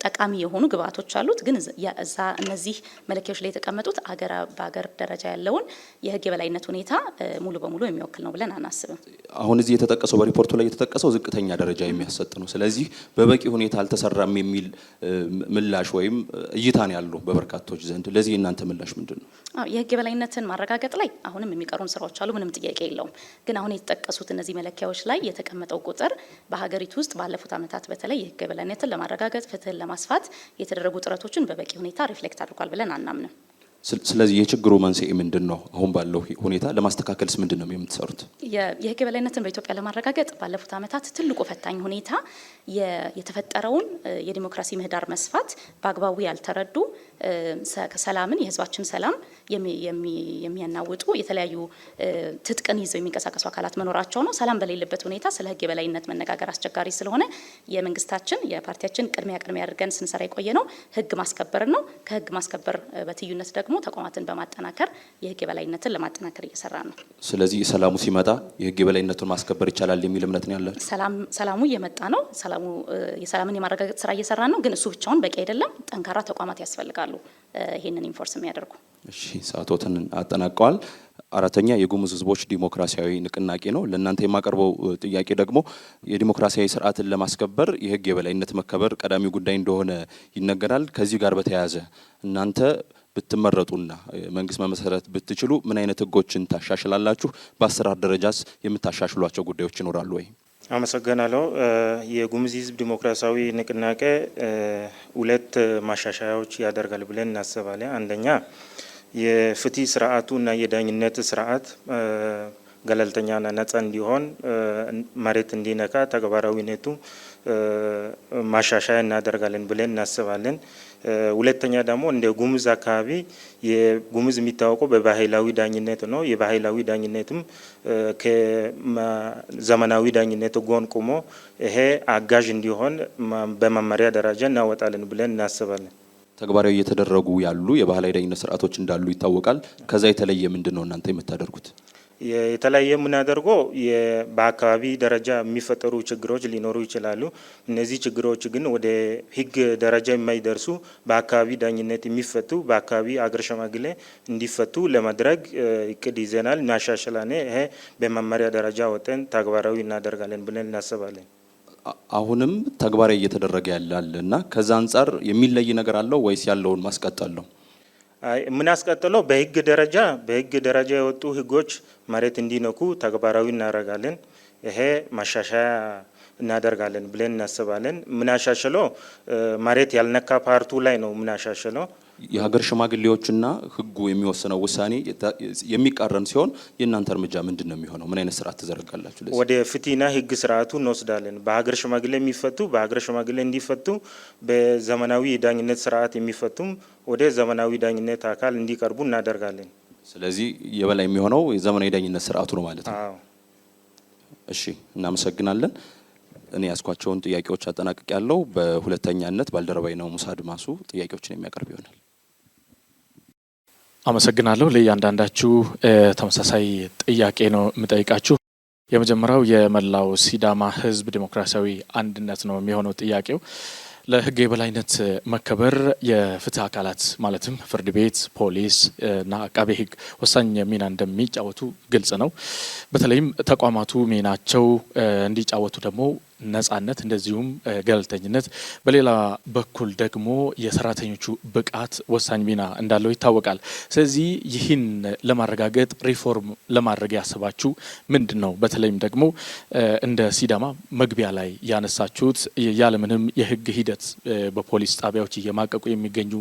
ጠቃሚ የሆኑ ግብአቶች አሉት። ግን እዛ እነዚህ መለኪያዎች ላይ የተቀመጡት በሀገር ደረጃ ያለውን የህግ የበላይነት ሁኔታ ሙሉ በሙሉ የሚወክል ነው ብለን አናስብም። አሁን እዚህ የተጠቀሰው በሪፖርቱ ላይ የተጠቀሰው ዝቅተኛ ደረጃ የሚያሰጥ ነው። ስለዚህ በበቂ ሁኔታ አልተሰራም የሚል ምላሽ ወይም እይታ ነው ያለው በበርካቶች ዘንድ። ለዚህ እናንተ ምላሽ ምንድን ነው? የህግ የበላይነትን ማረጋገጥ ላይ አሁንም የሚቀሩን ስራዎች አሉ፣ ምንም ጥያቄ የለውም። ግን አሁን የተጠቀሱት እነዚህ መለኪያዎች ላይ የተቀመጠው ቁጥር በሀገሪቱ ውስጥ ባለፉት ዓመታት በተለይ የህግ የበላይነትን ለማረጋገጥ ፍትህን ለማስፋት የተደረጉ ጥረቶችን በበቂ ሁኔታ ሪፍሌክት አድርጓል ብለን አናምንም። ስለዚህ የችግሩ መንስኤ ምንድን ነው? አሁን ባለው ሁኔታ ለማስተካከልስ ምንድን ነው የምትሰሩት? የህግ የበላይነትን በኢትዮጵያ ለማረጋገጥ ባለፉት ዓመታት ትልቁ ፈታኝ ሁኔታ የተፈጠረውን የዲሞክራሲ ምህዳር መስፋት በአግባቡ ያልተረዱ ሰላምን የህዝባችን ሰላም የሚያናውጡ የተለያዩ ትጥቅን ይዘው የሚንቀሳቀሱ አካላት መኖራቸው ነው። ሰላም በሌለበት ሁኔታ ስለ ህግ የበላይነት መነጋገር አስቸጋሪ ስለሆነ የመንግስታችን የፓርቲያችን ቅድሚያ አድርገን ስንሰራ የቆየ ነው ህግ ማስከበር ነው። ከህግ ማስከበር በትዩነት ደግሞ ተቋማትን በማጠናከር የህግ የበላይነትን ለማጠናከር እየሰራ ነው። ስለዚህ ሰላሙ ሲመጣ የህግ የበላይነቱን ማስከበር ይቻላል የሚል እምነት ነው ያለው። ሰላሙ እየመጣ ነው። የሰላምን የማረጋገጥ ስራ እየሰራ ነው። ግን እሱ ብቻውን በቂ አይደለም። ጠንካራ ተቋማት ያስፈልጋሉ ይሄንን ኢንፎርስ የሚያደርጉ። እሺ፣ ሰዓቶትን አጠናቀዋል። አራተኛ የጉሙዝ ህዝቦች ዲሞክራሲያዊ ንቅናቄ ነው። ለእናንተ የማቀርበው ጥያቄ ደግሞ የዲሞክራሲያዊ ስርዓትን ለማስከበር የህግ የበላይነት መከበር ቀዳሚ ጉዳይ እንደሆነ ይነገራል። ከዚህ ጋር በተያያዘ እናንተ ብትመረጡና መንግስት መመሰረት ብትችሉ ምን አይነት ህጎችን ታሻሽላላችሁ? በአሰራር ደረጃስ የምታሻሽሏቸው ጉዳዮች ይኖራሉ ወይ? አመሰግናለሁ። የጉሙዝ ሕዝብ ዲሞክራሲያዊ ንቅናቄ ሁለት ማሻሻያዎች ያደርጋል ብለን እናስባለን። አንደኛ የፍትህ ስርዓቱና የዳኝነት ስርዓት ገለልተኛና ነጻ እንዲሆን መሬት እንዲነካ ተግባራዊነቱ ማሻሻያ እናደርጋለን ብለን እናስባለን። ሁለተኛ ደግሞ እንደ ጉሙዝ አካባቢ የጉሙዝ የሚታወቀው በባህላዊ ዳኝነት ነው። የባህላዊ ዳኝነትም ከዘመናዊ ዳኝነት ጎን ቆሞ ይሄ አጋዥ እንዲሆን በመመሪያ ደረጃ እናወጣለን ብለን እናስባለን። ተግባራዊ እየተደረጉ ያሉ የባህላዊ ዳኝነት ስርዓቶች እንዳሉ ይታወቃል። ከዛ የተለየ ምንድን ነው እናንተ የምታደርጉት? የተለያየ የምናደርገው በአካባቢ ደረጃ የሚፈጠሩ ችግሮች ሊኖሩ ይችላሉ። እነዚህ ችግሮች ግን ወደ ሕግ ደረጃ የማይደርሱ በአካባቢ ዳኝነት የሚፈቱ በአካባቢ አገር ሽማግሌ እንዲፈቱ ለማድረግ እቅድ ይዘናል። እናሻሽላለን። ይሄ በመመሪያ ደረጃ ወጥተን ተግባራዊ እናደርጋለን ብለን እናስባለን። አሁንም ተግባራዊ እየተደረገ ያለ እና ከዛ አንጻር የሚለይ ነገር አለው ወይስ ያለውን ማስቀጠል ነው? የምናስቀጥለው በህግ ደረጃ የወጡ ህጎች መሬት እንዲነኩ ተግባራዊ እናደርጋለን። ይሄ ማሻሻያ እናደርጋለን ብለን እናስባለን። ምናሻሽለው መሬት ያልነካ ፓርቱ ላይ ነው ምናሻሽለው። የሀገር ሽማግሌዎችና ህጉ የሚወስነው ውሳኔ የሚቃረን ሲሆን የእናንተ እርምጃ ምንድን ነው የሚሆነው? ምን አይነት ስርዓት ትዘረጋላችሁ? ወደ ፍትህና ህግ ስርዓቱ እንወስዳለን። በሀገር ሽማግሌ የሚፈቱ በሀገር ሽማግሌ እንዲፈቱ፣ በዘመናዊ የዳኝነት ስርዓት የሚፈቱም ወደ ዘመናዊ ዳኝነት አካል እንዲቀርቡ እናደርጋለን። ስለዚህ የበላይ የሚሆነው የዘመናዊ ዳኝነት ስርዓቱ ነው ማለት ነው። አዎ። እሺ፣ እናመሰግናለን። እኔ ያስኳቸውን ጥያቄዎች አጠናቅቅ ያለው በሁለተኛነት ባልደረባይ ነው ሙሳ አድማሱ ጥያቄዎችን የሚያቀርብ ይሆናል። አመሰግናለሁ። ለእያንዳንዳችሁ ተመሳሳይ ጥያቄ ነው የምጠይቃችሁ። የመጀመሪያው የመላው ሲዳማ ህዝብ ዲሞክራሲያዊ አንድነት ነው የሚሆነው ጥያቄው። ለህግ የበላይነት መከበር የፍትህ አካላት ማለትም ፍርድ ቤት፣ ፖሊስ እና አቃቤ ህግ ወሳኝ ሚና እንደሚጫወቱ ግልጽ ነው። በተለይም ተቋማቱ ሚናቸው እንዲጫወቱ ደግሞ ነጻነት እንደዚሁም ገለልተኝነት፣ በሌላ በኩል ደግሞ የሰራተኞቹ ብቃት ወሳኝ ሚና እንዳለው ይታወቃል። ስለዚህ ይህን ለማረጋገጥ ሪፎርም ለማድረግ ያስባችሁ ምንድን ነው? በተለይም ደግሞ እንደ ሲዳማ መግቢያ ላይ ያነሳችሁት ያለምንም የህግ ሂደት በፖሊስ ጣቢያዎች እየማቀቁ የሚገኙ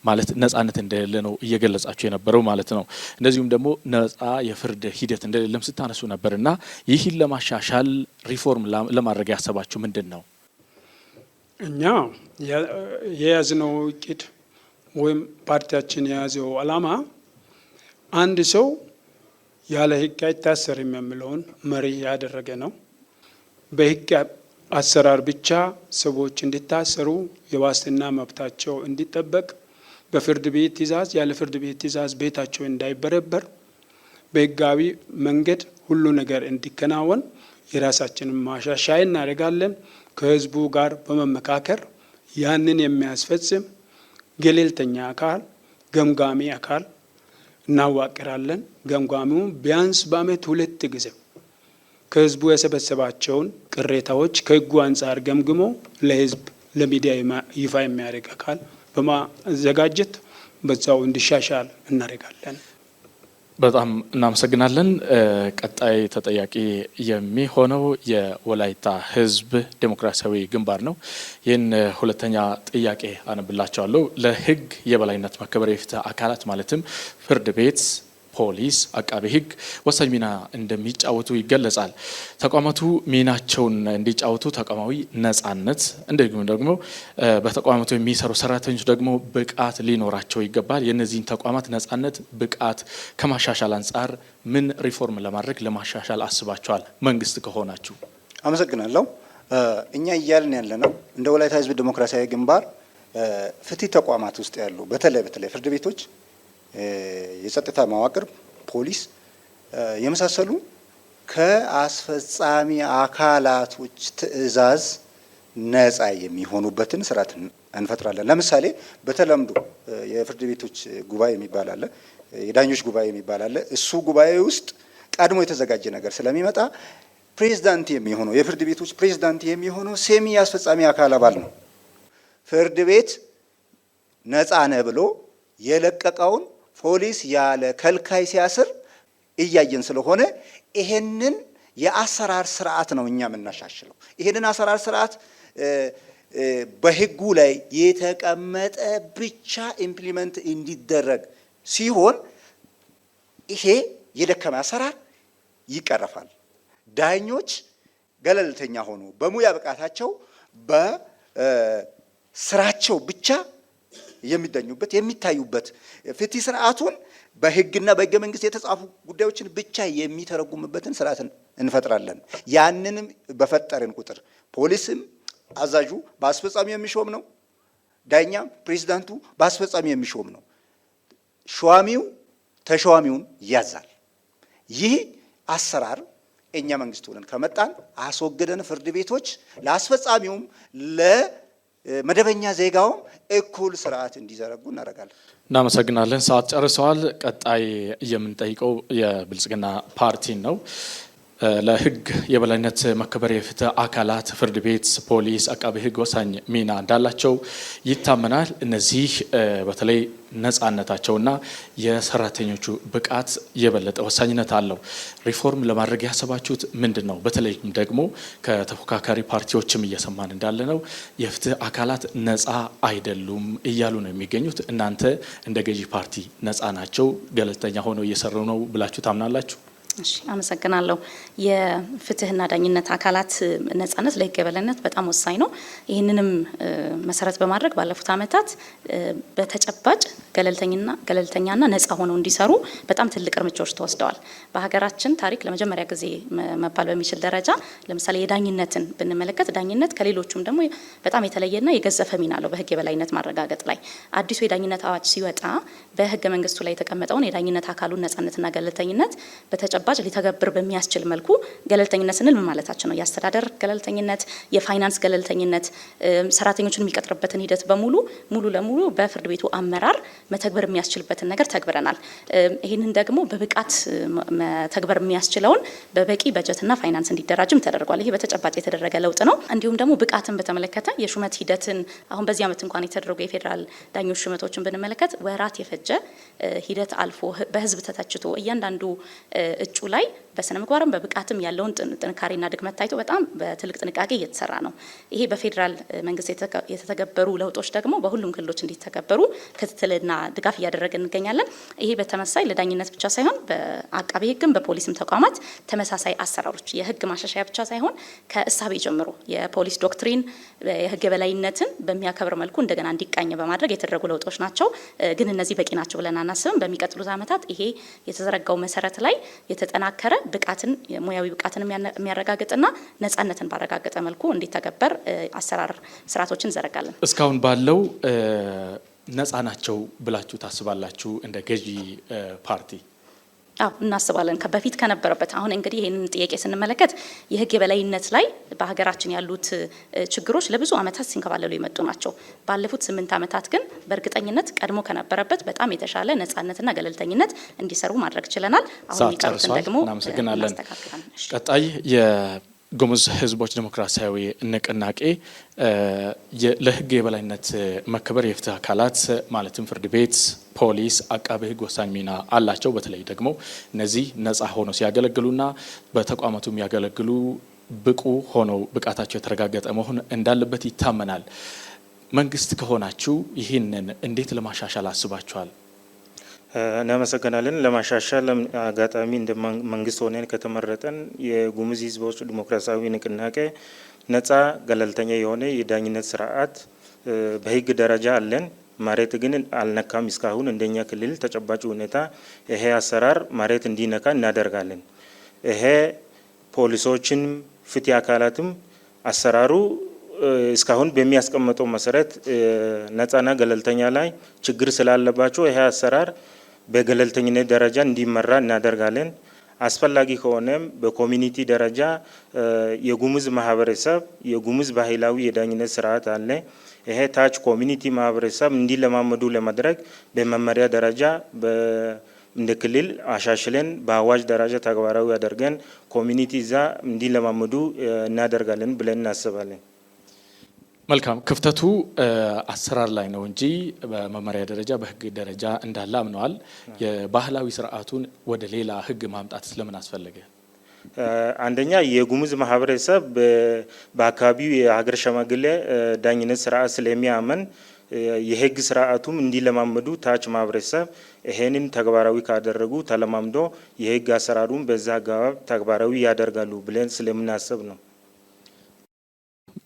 ማለት ነጻነት እንደሌለ ነው እየገለጻችሁ የነበረው ማለት ነው። እንደዚሁም ደግሞ ነጻ የፍርድ ሂደት እንደሌለም ስታነሱ ነበርና ይህን ለማሻሻል ሪፎርም ለማድረግ ያሰባችሁ ምንድን ነው? እኛ የያዝነው እቅድ ወይም ፓርቲያችን የያዘው ዓላማ አንድ ሰው ያለ ህግ አይታሰርም የሚለውን መሪ ያደረገ ነው። በህግ አሰራር ብቻ ሰዎች እንዲታሰሩ፣ የዋስትና መብታቸው እንዲጠበቅ፣ በፍርድ ቤት ትዕዛዝ ያለ ፍርድ ቤት ትዕዛዝ ቤታቸው እንዳይበረበር፣ በህጋዊ መንገድ ሁሉ ነገር እንዲከናወን የራሳችንን ማሻሻያ እናደርጋለን። ከህዝቡ ጋር በመመካከር ያንን የሚያስፈጽም ገለልተኛ አካል፣ ገምጋሚ አካል እናዋቅራለን። ገምጋሚው ቢያንስ በአመት 2 ጊዜ ከህዝቡ የሰበሰባቸውን ቅሬታዎች ከህጉ አንጻር ገምግሞ ለህዝብ ለሚዲያ ይፋ የሚያደርግ አካል በማዘጋጀት በዛው እንዲሻሻል እናደርጋለን። በጣም እናመሰግናለን። ቀጣይ ተጠያቂ የሚሆነው የወላይታ ህዝብ ዴሞክራሲያዊ ግንባር ነው። ይህን ሁለተኛ ጥያቄ አነብላቸዋለሁ። ለህግ የበላይነት መከበር የፍትህ አካላት ማለትም ፍርድ ቤት፣ ፖሊስ፣ አቃቤ ህግ ወሳኝ ሚና እንደሚጫወቱ ይገለጻል። ተቋማቱ ሚናቸውን እንዲጫወቱ ተቋማዊ ነጻነት እንዲሁም ደግሞ በተቋማቱ የሚሰሩ ሰራተኞች ደግሞ ብቃት ሊኖራቸው ይገባል። የእነዚህን ተቋማት ነጻነት፣ ብቃት ከማሻሻል አንጻር ምን ሪፎርም ለማድረግ ለማሻሻል አስባቸዋል መንግስት ከሆናችሁ? አመሰግናለሁ። እኛ እያልን ያለ ነው እንደ ወላይታ ህዝብ ዲሞክራሲያዊ ግንባር ፍትህ ተቋማት ውስጥ ያሉ በተለይ ፍርድ ቤቶች፣ የጸጥታ መዋቅር፣ ፖሊስ የመሳሰሉ ከአስፈጻሚ አካላቶች ትዕዛዝ ነጻ የሚሆኑበትን ስርዓት እንፈጥራለን። ለምሳሌ በተለምዶ የፍርድ ቤቶች ጉባኤ የሚባል አለ፣ የዳኞች ጉባኤ የሚባል አለ። እሱ ጉባኤ ውስጥ ቀድሞ የተዘጋጀ ነገር ስለሚመጣ ፕሬዝዳንት የሚሆነው የፍርድ ቤቶች ፕሬዝዳንት የሚሆነው ሴሚ አስፈጻሚ አካል አባል ነው። ፍርድ ቤት ነጻ ነህ ብሎ የለቀቀውን ፖሊስ ያለ ከልካይ ሲያስር እያየን ስለሆነ ይሄንን የአሰራር ስርዓት ነው እኛ የምናሻሽለው። ይሄንን አሰራር ስርዓት በህጉ ላይ የተቀመጠ ብቻ ኢምፕሊመንት እንዲደረግ ሲሆን ይሄ የደከመ አሰራር ይቀረፋል። ዳኞች ገለልተኛ ሆኖ በሙያ ብቃታቸው በስራቸው ብቻ የሚዳኙበት የሚታዩበት ፍትህ ስርዓቱን በህግና በህገ መንግስት የተጻፉ ጉዳዮችን ብቻ የሚተረጉምበትን ስርዓት እንፈጥራለን። ያንንም በፈጠርን ቁጥር ፖሊስም አዛዡ በአስፈጻሚ የሚሾም ነው። ዳኛም ፕሬዝዳንቱ በአስፈጻሚ የሚሾም ነው። ሿሚው ተሿሚውን ያዛል። ይህ አሰራር እኛ መንግስት ሆነን ከመጣን አስወግደን ፍርድ ቤቶች ለአስፈጻሚውም ለመደበኛ ዜጋውም እኩል ስርዓት እንዲዘረጉ እናደርጋለን። እናመሰግናለን። ሰዓት ጨርሰዋል። ቀጣይ የምንጠይቀው የብልጽግና ፓርቲን ነው። ለህግ የበላይነት መከበር የፍትህ አካላት ፍርድ ቤት፣ ፖሊስ፣ አቃቤ ህግ ወሳኝ ሚና እንዳላቸው ይታመናል። እነዚህ በተለይ ነጻነታቸውና የሰራተኞቹ ብቃት የበለጠ ወሳኝነት አለው። ሪፎርም ለማድረግ ያሰባችሁት ምንድን ነው? በተለይም ደግሞ ከተፎካካሪ ፓርቲዎችም እየሰማን እንዳለ ነው የፍትህ አካላት ነጻ አይደሉም እያሉ ነው የሚገኙት። እናንተ እንደ ገዢ ፓርቲ ነጻ ናቸው፣ ገለልተኛ ሆነው እየሰሩ ነው ብላችሁ ታምናላችሁ? እሺ አመሰግናለሁ። የፍትህና ዳኝነት አካላት ነጻነት ለህግ የበላይነት በጣም ወሳኝ ነው። ይህንንም መሰረት በማድረግ ባለፉት ዓመታት በተጨባጭ ገለልተኛና ነጻ ሆነው እንዲሰሩ በጣም ትልቅ እርምጃዎች ተወስደዋል። በሀገራችን ታሪክ ለመጀመሪያ ጊዜ መባል በሚችል ደረጃ ለምሳሌ የዳኝነትን ብንመለከት ዳኝነት ከሌሎቹም ደግሞ በጣም የተለየና የገዘፈ ሚና አለው በህግ የበላይነት ማረጋገጥ ላይ። አዲሱ የዳኝነት አዋጅ ሲወጣ በህገ መንግስቱ ላይ የተቀመጠውን የዳኝነት አካሉን ነጻነትና ገለልተኝነት በተጨባጭ ሊተገብር በሚያስችል መልኩ ገለልተኝነት ስንል ምን ማለታችን ነው? የአስተዳደር ገለልተኝነት፣ የፋይናንስ ገለልተኝነት፣ ሰራተኞችን የሚቀጥርበትን ሂደት ሙሉ ለሙሉ በፍርድ ቤቱ አመራር መተግበር የሚያስችልበትን ነገር ተግብረናል። ይህንን ደግሞ በብቃት መተግበር የሚያስችለውን በበቂ በጀትና ፋይናንስ እንዲደራጅም ተደርጓል። ይሄ በተጨባጭ የተደረገ ለውጥ ነው። እንዲሁም ደግሞ ብቃትን በተመለከተ የሹመት ሂደትን አሁን በዚህ ዓመት እንኳን የተደረጉ የፌዴራል ዳኞች ሹመቶችን ብንመለከት ወራት የፈጀ ሂደት አልፎ በህዝብ ተተችቶ እያንዳንዱ እጩ ላይ በስነ ምግባርም በብቃትም ያለውን ጥንካሬና ድክመት ታይቶ በጣም በትልቅ ጥንቃቄ እየተሰራ ነው። ይሄ በፌዴራል መንግስት የተተገበሩ ለውጦች ደግሞ በሁሉም ክልሎች እንዲተገበሩ ክትትልና ድጋፍ እያደረግን እንገኛለን። ይሄ በተመሳይ ለዳኝነት ብቻ ሳይሆን በአቃቤ ህግም በፖሊስም ተቋማት ተመሳሳይ አሰራሮች የህግ ማሻሻያ ብቻ ሳይሆን ከእሳቤ ጀምሮ የፖሊስ ዶክትሪን የህግ የበላይነትን በሚያከብር መልኩ እንደገና እንዲቃኝ በማድረግ የተደረጉ ለውጦች ናቸው። ግን እነዚህ በቂ ናቸው ብለን አናስብም። በሚቀጥሉት ዓመታት ይሄ የተዘረጋው መሰረት ላይ የተጠናከረ ብቃትን ሙያዊ ብቃትን የሚያረጋግጥና ነጻነትን ባረጋገጠ መልኩ እንዲተገበር አሰራር ስርዓቶችን እንዘረጋለን። እስካሁን ባለው ነጻ ናቸው ብላችሁ ታስባላችሁ እንደ ገዢ ፓርቲ? አዎ እናስባለን። በፊት ከነበረበት አሁን እንግዲህ ይህንን ጥያቄ ስንመለከት የህግ የበላይነት ላይ በሀገራችን ያሉት ችግሮች ለብዙ ዓመታት ሲንከባለሉ የመጡ ናቸው። ባለፉት 8 ዓመታት ግን በእርግጠኝነት ቀድሞ ከነበረበት በጣም የተሻለ ነጻነትና ገለልተኝነት እንዲሰሩ ማድረግ ችለናል። አሁን የሚቀሩትን ደግሞ እናስተካክላለን። ቀጣይ የጉሙዝ ህዝቦች ዲሞክራሲያዊ ንቅናቄ ለህግ የበላይነት መከበር የፍትህ አካላት ማለትም ፍርድ ቤት፣ ፖሊስ፣ አቃቤ ህግ ወሳኝ ሚና አላቸው። በተለይ ደግሞ እነዚህ ነጻ ሆነው ሲያገለግሉና በተቋማቱ የሚያገለግሉ ብቁ ሆነው ብቃታቸው የተረጋገጠ መሆን እንዳለበት ይታመናል። መንግስት ከሆናችሁ ይህንን እንዴት ለማሻሻል አስባችኋል? እናመሰግናለን። ለማሻሻል አጋጣሚ እንደ መንግስት ሆነን ከተመረጠን የጉሙዝ ህዝቦች ዲሞክራሲያዊ ንቅናቄ ነጻ ገለልተኛ የሆነ የዳኝነት ስርዓት በህግ ደረጃ አለን። መሬት ግን አልነካም። እስካሁን እንደኛ ክልል ተጨባጭ ሁኔታ ይሄ አሰራር መሬት እንዲነካ እናደርጋለን። ይሄ ፖሊሶችን ፍትህ አካላትም አሰራሩ እስካሁን በሚያስቀምጠው መሰረት ነጻና ገለልተኛ ላይ ችግር ስላለባቸው ይሄ አሰራር በገለልተኝነት ደረጃ እንዲመራ እናደርጋለን። አስፈላጊ ከሆነም በኮሚኒቲ ደረጃ የጉሙዝ ማህበረሰብ የጉሙዝ ባህላዊ የዳኝነት ስርዓት አለ። ይሄ ታች ኮሚኒቲ ማህበረሰብ እንዲለማመዱ ለማድረግ በመመሪያ ደረጃ እንደ ክልል አሻሽለን በአዋጅ ደረጃ ተግባራዊ አድርገን ኮሚኒቲ እዛ እንዲለማመዱ እናደርጋለን ብለን እናስባለን። መልካም። ክፍተቱ አሰራር ላይ ነው እንጂ በመመሪያ ደረጃ በህግ ደረጃ እንዳለ አምነዋል። የባህላዊ ስርዓቱን ወደ ሌላ ህግ ማምጣት ስለምን አስፈለገ? አንደኛ የጉሙዝ ማህበረሰብ በአካባቢው የሀገር ሽማግሌ ዳኝነት ስርዓት ስለሚያመን የህግ ስርዓቱም እንዲለማመዱ ታች ማህበረሰብ ይሄንን ተግባራዊ ካደረጉ ተለማምዶ የህግ አሰራሩን በዛ አግባብ ተግባራዊ ያደርጋሉ ብለን ስለምናስብ ነው።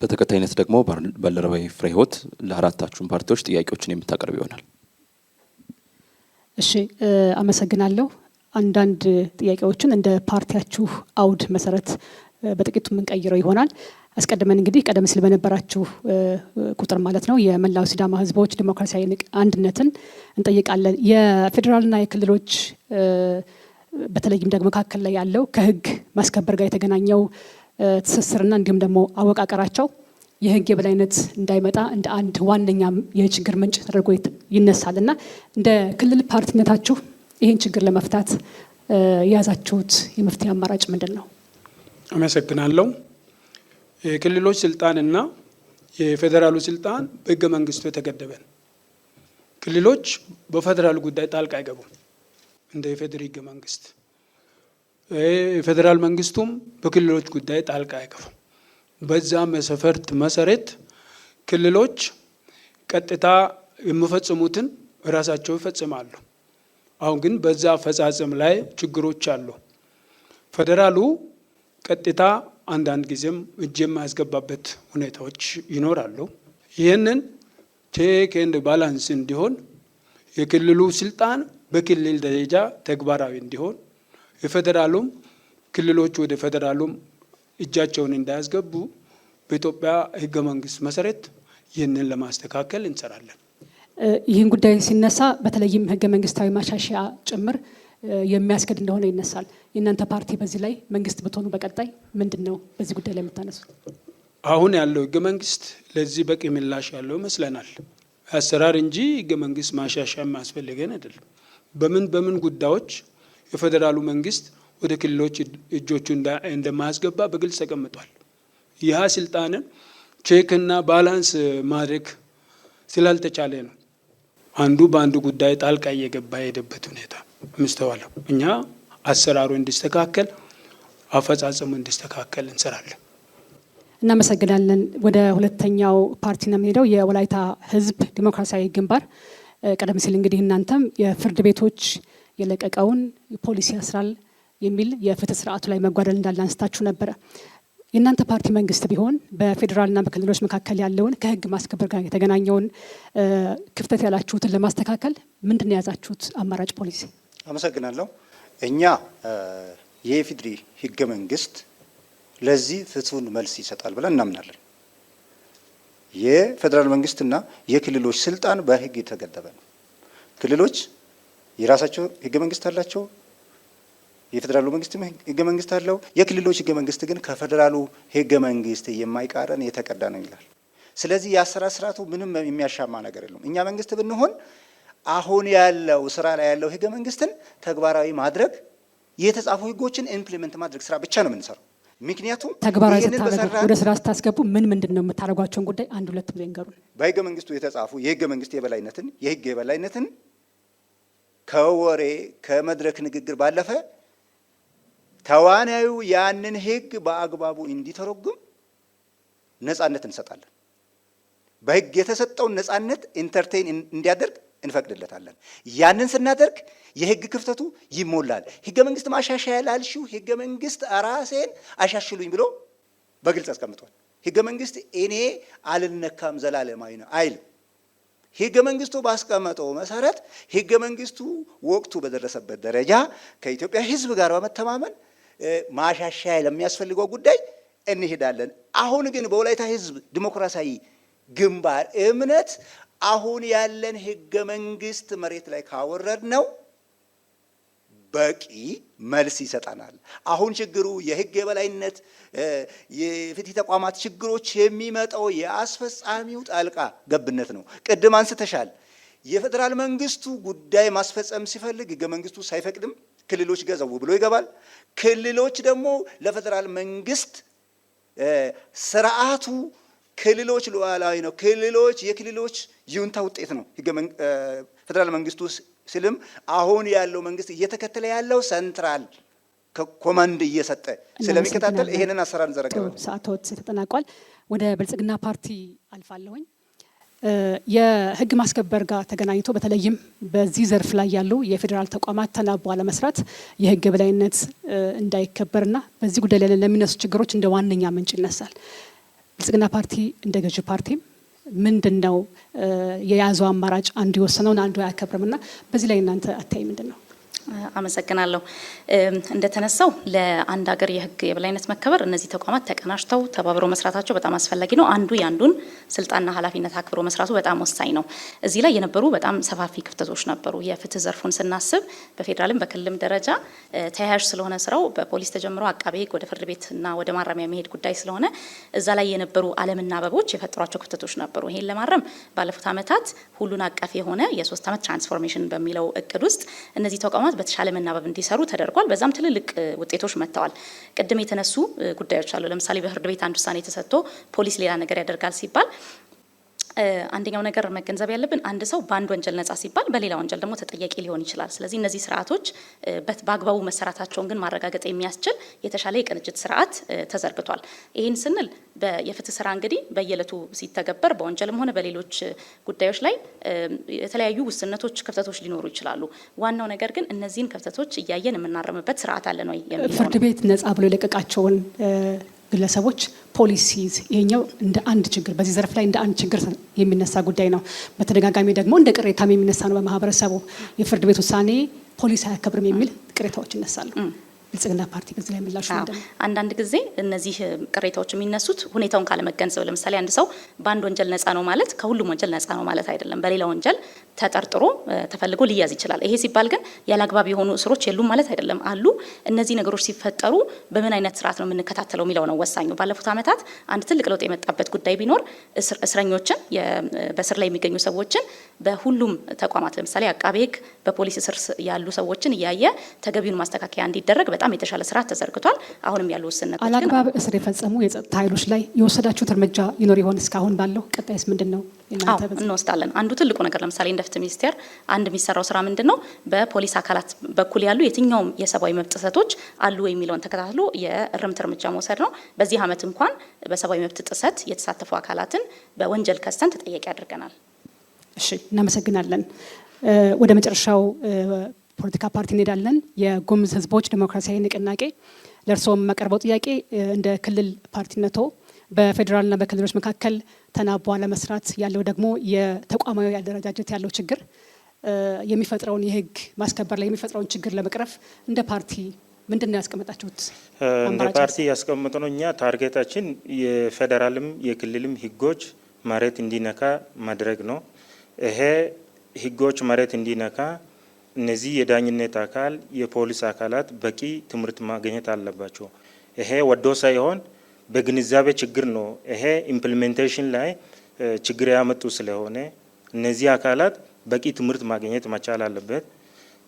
በተከታይነት ደግሞ ባልደረባዊ ፍሬህይወት ለአራታችሁም ፓርቲዎች ጥያቄዎችን የምታቀርብ ይሆናል። እሺ፣ አመሰግናለሁ። አንዳንድ ጥያቄዎችን እንደ ፓርቲያችሁ አውድ መሰረት በጥቂቱ የምንቀይረው ይሆናል። አስቀድመን እንግዲህ ቀደም ሲል በነበራችሁ ቁጥር ማለት ነው የመላው ሲዳማ ህዝቦች ዲሞክራሲያዊ አንድነትን እንጠይቃለን። የፌዴራልና የክልሎች በተለይም ደግሞ መካከል ላይ ያለው ከህግ ማስከበር ጋር የተገናኘው ትስስርና እንዲሁም ደግሞ አወቃቀራቸው የህግ የበላይነት እንዳይመጣ እንደ አንድ ዋነኛ የችግር ምንጭ ተደርጎ ይነሳል እና እንደ ክልል ፓርቲነታችሁ ይህን ችግር ለመፍታት የያዛችሁት የመፍትሄ አማራጭ ምንድን ነው? አመሰግናለሁ። የክልሎች ስልጣንና የፌዴራሉ ስልጣን በህገ መንግስቱ የተገደበ ነው። ክልሎች በፌዴራሉ ጉዳይ ጣልቃ አይገቡም እንደ የፌዴራል ህገ መንግስት። የፌዴራል መንግስቱም በክልሎች ጉዳይ ጣልቃ አይገቡም። በዛ መስፈርት መሰረት ክልሎች ቀጥታ የሚፈጽሙትን ራሳቸው ይፈጽማሉ። አሁን ግን በዛ አፈጻጸም ላይ ችግሮች አሉ። ፌዴራሉ ቀጥታ አንዳንድ ጊዜም እጅ የማያስገባበት ሁኔታዎች ይኖራሉ። ይህንን ቼክ ኤንድ ባላንስ እንዲሆን የክልሉ ስልጣን በክልል ደረጃ ተግባራዊ እንዲሆን የፌዴራሉም ክልሎች ወደ ፌዴራሉም እጃቸውን እንዳያስገቡ በኢትዮጵያ ህገ መንግስት መሰረት ይህንን ለማስተካከል እንሰራለን። ይህን ጉዳይ ሲነሳ በተለይም ህገ መንግስታዊ ማሻሻያ ጭምር የሚያስገድ እንደሆነ ይነሳል። የእናንተ ፓርቲ በዚህ ላይ መንግስት ብትሆኑ በቀጣይ ምንድን ነው በዚህ ጉዳይ ላይ የምታነሱ? አሁን ያለው ህገ መንግስት ለዚህ በቂ ምላሽ ያለው ይመስለናል። አሰራር እንጂ ህገ መንግስት ማሻሻያ የሚያስፈልገን አይደለም። በምን ጉዳዮች የፌዴራሉ መንግስት ወደ ክልሎች እጆቹ እንደማያስገባ በግልጽ ተቀምጧል። ይህ ስልጣንን ቼክና ባላንስ ማድረግ ስላልተቻለ ነው አንዱ በአንዱ ጉዳይ ጣልቃ እየገባ የሄደበት ሁኔታ ምስተዋለው። እኛ አሰራሩ እንዲስተካከል አፈጻጸሙ እንዲስተካከል እንሰራለን። እናመሰግናለን። ወደ ሁለተኛው ፓርቲ ነው የምንሄደው። የወላይታ ህዝብ ዲሞክራሲያዊ ግንባር ቀደም ሲል እንግዲህ እናንተም የፍርድ ቤቶች የለቀቀውን ፖሊሲ ያስራል የሚል የፍትህ ስርዓቱ ላይ መጓደል እንዳለ አንስታችሁ ነበረ። የእናንተ ፓርቲ መንግስት ቢሆን በፌዴራልና በክልሎች መካከል ያለውን ከህግ ማስከበር ጋር የተገናኘውን ክፍተት ያላችሁትን ለማስተካከል ምንድን ነው የያዛችሁት አማራጭ ፖሊሲ? አመሰግናለሁ። እኛ የኢፌዴሪ ህገ መንግስት ለዚህ ፍቱን መልስ ይሰጣል ብለን እናምናለን። የፌዴራል መንግስትና የክልሎች ስልጣን በህግ የተገደበ ነው። ክልሎች የራሳቸው ህገ መንግስት አላቸው። የፌዴራሉ መንግስት ህገ መንግስት አለው። የክልሎች ህገ መንግስት ግን ከፌዴራሉ ህገ መንግስት የማይቃረን የተቀዳ ነው ይላል። ስለዚህ የአሰራር ስርዓቱ ምንም የሚያሻማ ነገር የለውም። እኛ መንግስት ብንሆን አሁን ያለው ስራ ላይ ያለው ህገ መንግስትን ተግባራዊ ማድረግ፣ የተጻፉ ህጎችን ኢምፕሊመንት ማድረግ ስራ ብቻ ነው የምንሰራው። ምክንያቱም ተግባራዊ ስታደርጉ ወደ ስራ ስታስገቡ ምንድን ነው የምታደርጓቸውን ጉዳይ አንድ ሁለት ብሎ ይንገሩን። በህገ መንግስቱ የተጻፉ የህገ መንግስት የህግ የበላይነትን ከወሬ ከመድረክ ንግግር ባለፈ ተዋናዩ ያንን ህግ በአግባቡ እንዲተረጉም ነጻነት እንሰጣለን። በህግ የተሰጠውን ነጻነት ኢንተርቴን እንዲያደርግ እንፈቅድለታለን። ያንን ስናደርግ የህግ ክፍተቱ ይሞላል። ህገ መንግስት ማሻሻያ ላልሽው ህገ መንግስት ራሴን አሻሽሉኝ ብሎ በግልጽ አስቀምጧል። ህገ መንግስት እኔ አልነካም ዘላለማዊ ነው አይልም። ህገ መንግስቱ ባስቀመጠው መሰረት ህገ መንግስቱ ወቅቱ በደረሰበት ደረጃ ከኢትዮጵያ ህዝብ ጋር በመተማመን ማሻሻያ ለሚያስፈልገው ጉዳይ እንሄዳለን። አሁን ግን በወላይታ ህዝብ ዲሞክራሲያዊ ግንባር እምነት አሁን ያለን ህገ መንግስት መሬት ላይ ካወረድ ነው በቂ መልስ ይሰጠናል። አሁን ችግሩ የህግ የበላይነት የፍትህ ተቋማት ችግሮች የሚመጣው የአስፈጻሚው ጣልቃ ገብነት ነው። ቅድም አንስተሻል። የፌዴራል መንግስቱ ጉዳይ ማስፈጸም ሲፈልግ ህገ መንግስቱ ሳይፈቅድም ክልሎች ገዘው ብሎ ይገባል። ክልሎች ደግሞ ለፌዴራል መንግስት ስርዓቱ ክልሎች ሉዓላዊ ነው። የክልሎች ይሁንታ ውጤት ነው። ፌዴራል መንግስቱ ስልም አሁን ያለው መንግስት እየተከተለ ያለው ሰንትራል ኮማንድ እየሰጠ ስለሚከታተል ይሄንን አሰራር እንዘረጋለን። ሰዓቶት ተጠናቋል። ወደ ብልጽግና ፓርቲ አልፋለሁኝ። የህግ ማስከበር ጋር ተገናኝቶ በተለይም በዚህ ዘርፍ ላይ ያሉ የፌዴራል ተቋማት ተናቦ አለመስራት የህግ የበላይነት እንዳይከበርና በዚህ ጉዳይ ላይ ለሚነሱ ችግሮች እንደ ዋነኛ ምንጭ ይነሳል። ብልጽግና ፓርቲ እንደ ገዢ ፓርቲም ምንድነው የያዘው አማራጭ? አንዱ የወሰነውን አንዱ አያከብርምና በዚህ ላይ እናንተ አታይ ምንድነው? አመሰግናለሁ። እንደተነሳው ለአንድ ሀገር የህግ የበላይነት መከበር እነዚህ ተቋማት ተቀናጅተው ተባብረው መስራታቸው በጣም አስፈላጊ ነው። አንዱ ያንዱን ስልጣንና ኃላፊነት አክብሮ መስራቱ በጣም ወሳኝ ነው። እዚህ ላይ የነበሩ በጣም ሰፋፊ ክፍተቶች ነበሩ። የፍትህ ዘርፉን ስናስብ በፌዴራልም በክልልም ደረጃ ተያያዥ ስለሆነ ስራው በፖሊስ ተጀምሮ አቃቤ ህግ ወደ ፍርድ ቤትና ወደ ማረሚያ መሄድ ጉዳይ ስለሆነ እዛ ላይ የነበሩ አለመናበቦች የፈጠሯቸው ክፍተቶች ነበሩ። ይሄን ለማረም ባለፉት ዓመታት ሁሉን አቀፍ የሆነ የ3 ዓመት ትራንስፎርሜሽን በሚለው እቅድ ውስጥ እነዚህ ተቋማት በተሻለ መናበብ እንዲሰሩ ተደርጓል። በዛም ትልልቅ ውጤቶች መጥተዋል። ቅድም የተነሱ ጉዳዮች አሉ። ለምሳሌ በፍርድ ቤት አንድ ውሳኔ ተሰጥቶ ፖሊስ ሌላ ነገር ያደርጋል ሲባል አንደኛው ነገር መገንዘብ ያለብን አንድ ሰው በአንድ ወንጀል ነጻ ሲባል በሌላ ወንጀል ደግሞ ተጠያቂ ሊሆን ይችላል። ስለዚህ እነዚህ ስርዓቶች በአግባቡ መሰራታቸውን ግን ማረጋገጥ የሚያስችል የተሻለ የቅንጅት ስርዓት ተዘርግቷል። ይህን ስንል የፍትህ ስራ እንግዲህ በየዕለቱ ሲተገበር በወንጀልም ሆነ በሌሎች ጉዳዮች ላይ የተለያዩ ውስንነቶች፣ ክፍተቶች ሊኖሩ ይችላሉ። ዋናው ነገር ግን እነዚህን ክፍተቶች እያየን የምናረምበት ስርዓት አለ ነው የሚለው። ፍርድ ቤት ነጻ ብሎ የለቀቃቸውን ግለሰቦች ፖሊስ ሲይዝ ይሄኛው እንደ አንድ ችግር በዚህ ዘርፍ ላይ እንደ አንድ ችግር የሚነሳ ጉዳይ ነው። በተደጋጋሚ ደግሞ እንደ ቅሬታም የሚነሳ ነው። በማህበረሰቡ የፍርድ ቤት ውሳኔ ፖሊስ አያከብርም የሚል ቅሬታዎች ይነሳሉ። ብልጽግና ፓርቲ በዚህ ላይ ምላሹ ምንድነው? አንዳንድ ጊዜ እነዚህ ቅሬታዎች የሚነሱት ሁኔታውን ካለመገንዘብ፣ ለምሳሌ አንድ ሰው በአንድ ወንጀል ነጻ ነው ማለት ከሁሉም ወንጀል ነጻ ነው ማለት አይደለም። በሌላ ወንጀል ተጠርጥሮ ተፈልጎ ሊያዝ ይችላል። ይሄ ሲባል ግን ያለአግባብ የሆኑ እስሮች የሉም ማለት አይደለም፣ አሉ። እነዚህ ነገሮች ሲፈጠሩ በምን አይነት ስርዓት ነው የምንከታተለው የሚለው ነው ወሳኙ። ባለፉት ዓመታት አንድ ትልቅ ለውጥ የመጣበት ጉዳይ ቢኖር እስረኞችን በስር ላይ የሚገኙ ሰዎችን በሁሉም ተቋማት ለምሳሌ አቃቤ ሕግ በፖሊስ እስር ያሉ ሰዎችን እያየ ተገቢውን ማስተካከያ እንዲደረግ በጣም የተሻለ ስርዓት ተዘርግቷል። አሁንም ያሉ ውስንነቶች ግን አላግባብ እስር የፈጸሙ የጸጥታ ኃይሎች ላይ የወሰዳችሁት እርምጃ ይኖር ይሆን? እስካሁን ባለው ቀጣይስ ምንድነው? እንወስዳለን። አንዱ ትልቁ ነገር ለምሳሌ እንደ ፍትህ ሚኒስቴር አንድ የሚሰራው ስራ ምንድነው? በፖሊስ አካላት በኩል ያሉ የትኛውም የሰብአዊ መብት ጥሰቶች አሉ የሚለውን ተከታትሎ የእርምት እርምጃ መውሰድ ነው። በዚህ ዓመት እንኳን በሰብአዊ መብት ጥሰት የተሳተፉ አካላትን በወንጀል ከሰን ተጠያቂ አድርገናል። እሺ፣ እናመሰግናለን። ወደ መጨረሻው ፖለቲካ ፓርቲ እንሄዳለን። የጉሙዝ ህዝቦች ዲሞክራሲያዊ ንቅናቄ ለእርስዎም የማቀርበው ጥያቄ እንደ ክልል ፓርቲነቶ በፌዴራልና በክልሎች መካከል ተናቦ አለመስራት ያለው ደግሞ የተቋማዊ አደረጃጀት ያለው ችግር የሚፈጥረውን የህግ ማስከበር ላይ የሚፈጥረውን ችግር ለመቅረፍ እንደ ፓርቲ ምንድን ነው ያስቀመጣችሁት? እንደ ፓርቲ ያስቀመጥነው እኛ ታርጌታችን የፌዴራልም የክልልም ህጎች መሬት እንዲነካ ማድረግ ነው። ይሄ ህጎች መሬት እንዲነካ እነዚህ የዳኝነት አካል የፖሊስ አካላት በቂ ትምህርት ማግኘት አለባቸው። ይሄ ወዶ ሳይሆን በግንዛቤ ችግር ነው። ይሄ ኢምፕሊሜንቴሽን ላይ ችግር ያመጡ ስለሆነ እነዚህ አካላት በቂ ትምህርት ማግኘት መቻል አለበት።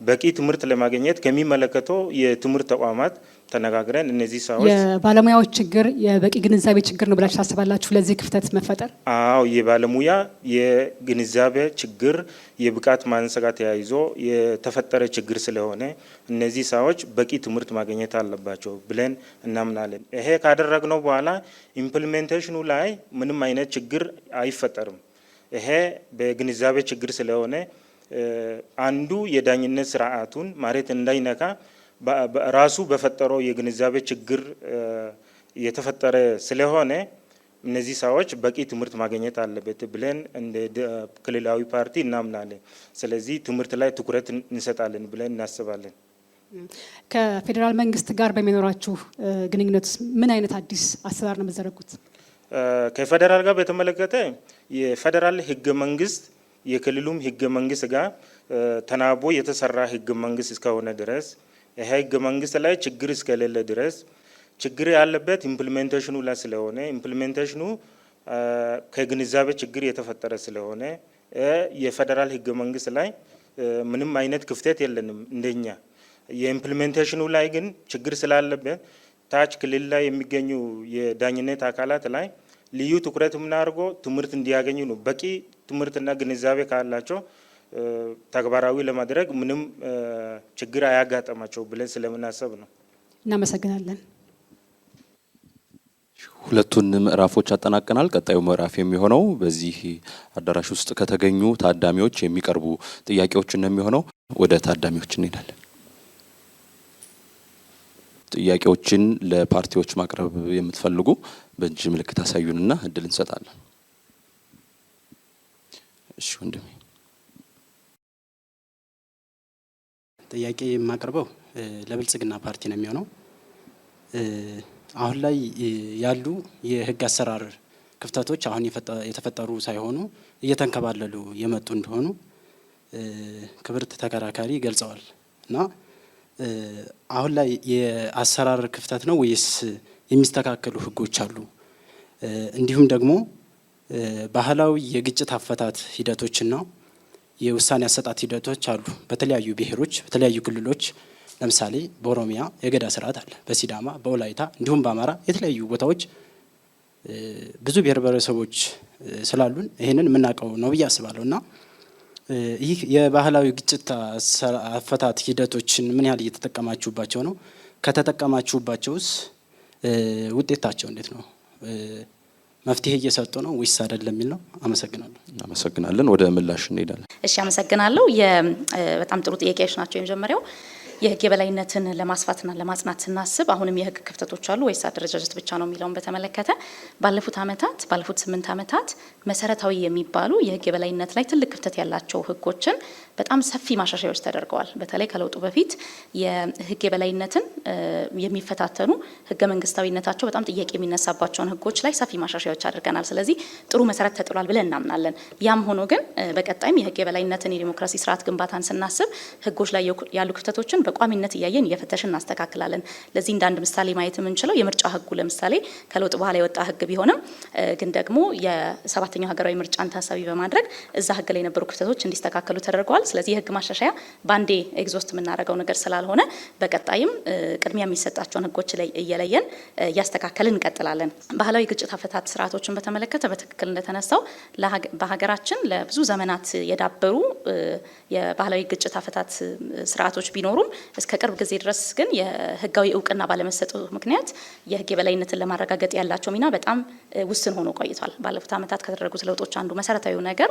በቂ ትምህርት ለማግኘት ከሚመለከተው የትምህርት ተቋማት ተነጋግረን እነዚህ ሰዎች የባለሙያዎች ችግር የበቂ ግንዛቤ ችግር ነው ብላችሁ ታስባላችሁ? ለዚህ ክፍተት መፈጠር? አዎ፣ የባለሙያ የግንዛቤ ችግር የብቃት ማነስ ጋር ተያይዞ የተፈጠረ ችግር ስለሆነ እነዚህ ሰዎች በቂ ትምህርት ማግኘት አለባቸው ብለን እናምናለን። ይሄ ካደረግነው በኋላ ኢምፕሊሜንቴሽኑ ላይ ምንም አይነት ችግር አይፈጠርም። ይሄ በግንዛቤ ችግር ስለሆነ አንዱ የዳኝነት ስርዓቱን መሬት እንዳይነካ ራሱ በፈጠረው የግንዛቤ ችግር የተፈጠረ ስለሆነ እነዚህ ሰዎች በቂ ትምህርት ማግኘት አለበት ብለን እንደ ክልላዊ ፓርቲ እናምናለን። ስለዚህ ትምህርት ላይ ትኩረት እንሰጣለን ብለን እናስባለን። ከፌዴራል መንግስት ጋር በሚኖራችሁ ግንኙነት ምን አይነት አዲስ አሰራር ነው የምትዘረጉት? ከፌዴራል ጋር በተመለከተ የፌዴራል ህገ መንግስት የክልሉም ህገ መንግስት ጋር ተናቦ የተሰራ ህገ መንግስት እስከሆነ ድረስ ይሄ ህገ መንግስት ላይ ችግር እስከሌለ ድረስ ችግር ያለበት ኢምፕሊሜንቴሽኑ ላይ ስለሆነ ኢምፕሊሜንቴሽኑ ከግንዛቤ ችግር የተፈጠረ ስለሆነ የፌዴራል ህገ መንግስት ላይ ምንም አይነት ክፍተት የለንም እንደኛ። የኢምፕሊሜንቴሽኑ ላይ ግን ችግር ስላለበት ታች ክልል ላይ የሚገኙ የዳኝነት አካላት ላይ ልዩ ትኩረት የምናደርገው ትምህርት እንዲያገኙ ነው። በቂ ትምህርትና ግንዛቤ ካላቸው ተግባራዊ ለማድረግ ምንም ችግር አያጋጠማቸው ብለን ስለምናሰብ ነው። እናመሰግናለን። ሁለቱን ምዕራፎች አጠናቀናል። ቀጣዩ ምዕራፍ የሚሆነው በዚህ አዳራሽ ውስጥ ከተገኙ ታዳሚዎች የሚቀርቡ ጥያቄዎች ነው የሚሆነው። ወደ ታዳሚዎች እንሄዳለን። ጥያቄዎችን ለፓርቲዎች ማቅረብ የምትፈልጉ በእጅ ምልክት አሳዩንና እድል እንሰጣለን። እሺ ወንድሜ። ጥያቄ የማቀርበው ለብልጽግና ፓርቲ ነው የሚሆነው። አሁን ላይ ያሉ የህግ አሰራር ክፍተቶች አሁን የተፈጠሩ ሳይሆኑ እየተንከባለሉ የመጡ እንደሆኑ ክብርት ተከራካሪ ገልጸዋል እና አሁን ላይ የአሰራር ክፍተት ነው ወይስ የሚስተካከሉ ህጎች አሉ? እንዲሁም ደግሞ ባህላዊ የግጭት አፈታት ሂደቶችና የውሳኔ አሰጣጥ ሂደቶች አሉ በተለያዩ ብሔሮች፣ በተለያዩ ክልሎች። ለምሳሌ በኦሮሚያ የገዳ ስርዓት አለ፣ በሲዳማ፣ በወላይታ እንዲሁም በአማራ የተለያዩ ቦታዎች ብዙ ብሔር ብሔረሰቦች ስላሉን ይህንን የምናውቀው ነው ብዬ አስባለሁ እና ይህ የባህላዊ ግጭት አፈታት ሂደቶችን ምን ያህል እየተጠቀማችሁባቸው ነው? ከተጠቀማችሁባቸውስ ውጤታቸው እንዴት ነው? መፍትሄ እየሰጡ ነው ወይስ አይደለም የሚል ነው። አመሰግናለሁ። እናመሰግናለን። ወደ ምላሽ እንሄዳለን። እሺ፣ አመሰግናለሁ። በጣም ጥሩ ጥያቄዎች ናቸው። የመጀመሪያው የህግ የበላይነትን ለማስፋትና ለማጽናት ስናስብ አሁንም የህግ ክፍተቶች አሉ ወይስ አደረጃጀት ብቻ ነው የሚለውን በተመለከተ ባለፉት 8 ዓመታት መሰረታዊ የሚባሉ የህግ የበላይነት ላይ ትልቅ ክፍተት ያላቸው ህጎችን በጣም ሰፊ ማሻሻያዎች ተደርገዋል። በተለይ ከለውጡ በፊት የህግ የበላይነትን የሚፈታተኑ ህገ መንግስታዊነታቸው በጣም ጥያቄ የሚነሳባቸውን ህጎች ላይ ሰፊ ማሻሻያዎች አድርገናል። ስለዚህ ጥሩ መሰረት ተጥሏል ብለን እናምናለን። ያም ሆኖ ግን በቀጣይም የህግ የበላይነትን የዲሞክራሲ ስርዓት ግንባታን ስናስብ ህጎች ላይ ያሉ ክፍተቶችን በቋሚነት እያየን እየፈተሽን እናስተካክላለን። ለዚህ እንደ አንድ ምሳሌ ማየት የምንችለው የምርጫ ህጉ ለምሳሌ ከለውጥ በኋላ የወጣ ህግ ቢሆንም ግን ደግሞ የ7ኛው ሀገራዊ ምርጫን ታሳቢ በማድረግ እዛ ህግ ላይ የነበሩ ክፍተቶች እንዲስተካከሉ ተደርገዋል። ስለዚህ የህግ ማሻሻያ ባንዴ ኤግዞስት የምናደርገው ነገር ስላልሆነ በቀጣይም ቅድሚያ የሚሰጣቸውን ህጎች ላይ እየለየን እያስተካከልን እንቀጥላለን። ባህላዊ ግጭት አፈታት ስርዓቶችን በተመለከተ በትክክል እንደተነሳው በሀገራችን ለብዙ ዘመናት የዳበሩ የባህላዊ ግጭት አፈታት ስርዓቶች ቢኖሩም እስከ ቅርብ ጊዜ ድረስ ግን የህጋዊ እውቅና ባለመሰጠቱ ምክንያት የህግ የበላይነትን ለማረጋገጥ ያላቸው ሚና በጣም ውስን ሆኖ ቆይቷል። ባለፉት ዓመታት ከተደረጉት ለውጦች አንዱ መሰረታዊ ነገር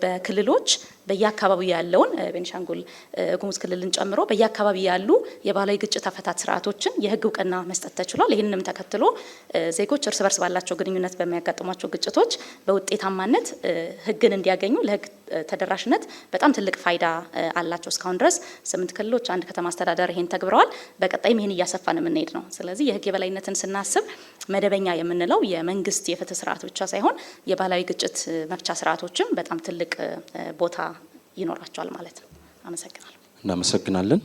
በክልሎች በየአካባቢው ያለውን ቤኒሻንጉል ጉሙዝ ክልልን ጨምሮ በየአካባቢው ያሉ የባህላዊ ግጭት አፈታት ስርዓቶችን የህግ እውቅና መስጠት ተችሏል። ይህንንም ተከትሎ ዜጎች እርስ በርስ ባላቸው ግንኙነት በሚያጋጥሟቸው ግጭቶች በውጤታማነት ህግን እንዲያገኙ ለህግ ተደራሽነት በጣም ትልቅ ፋይዳ አላቸው። እስካሁን ድረስ 8 ክልሎች፣ 1 ከተማ አስተዳደር ይሄን ተግብረዋል። በቀጣይም ይሄን እያሰፋን የምንሄድ ነው። ስለዚህ የህግ የበላይነትን ስናስብ መደበኛ የምንለው የመንግስት የፍትህ ስርዓት ብቻ ሳይሆን የባህላዊ ግጭት መፍቻ ስርዓቶችም በጣም ትልቅ ቦታ ይኖራቸዋል ማለት ነው። አመሰግናለሁ። እናመሰግናለን።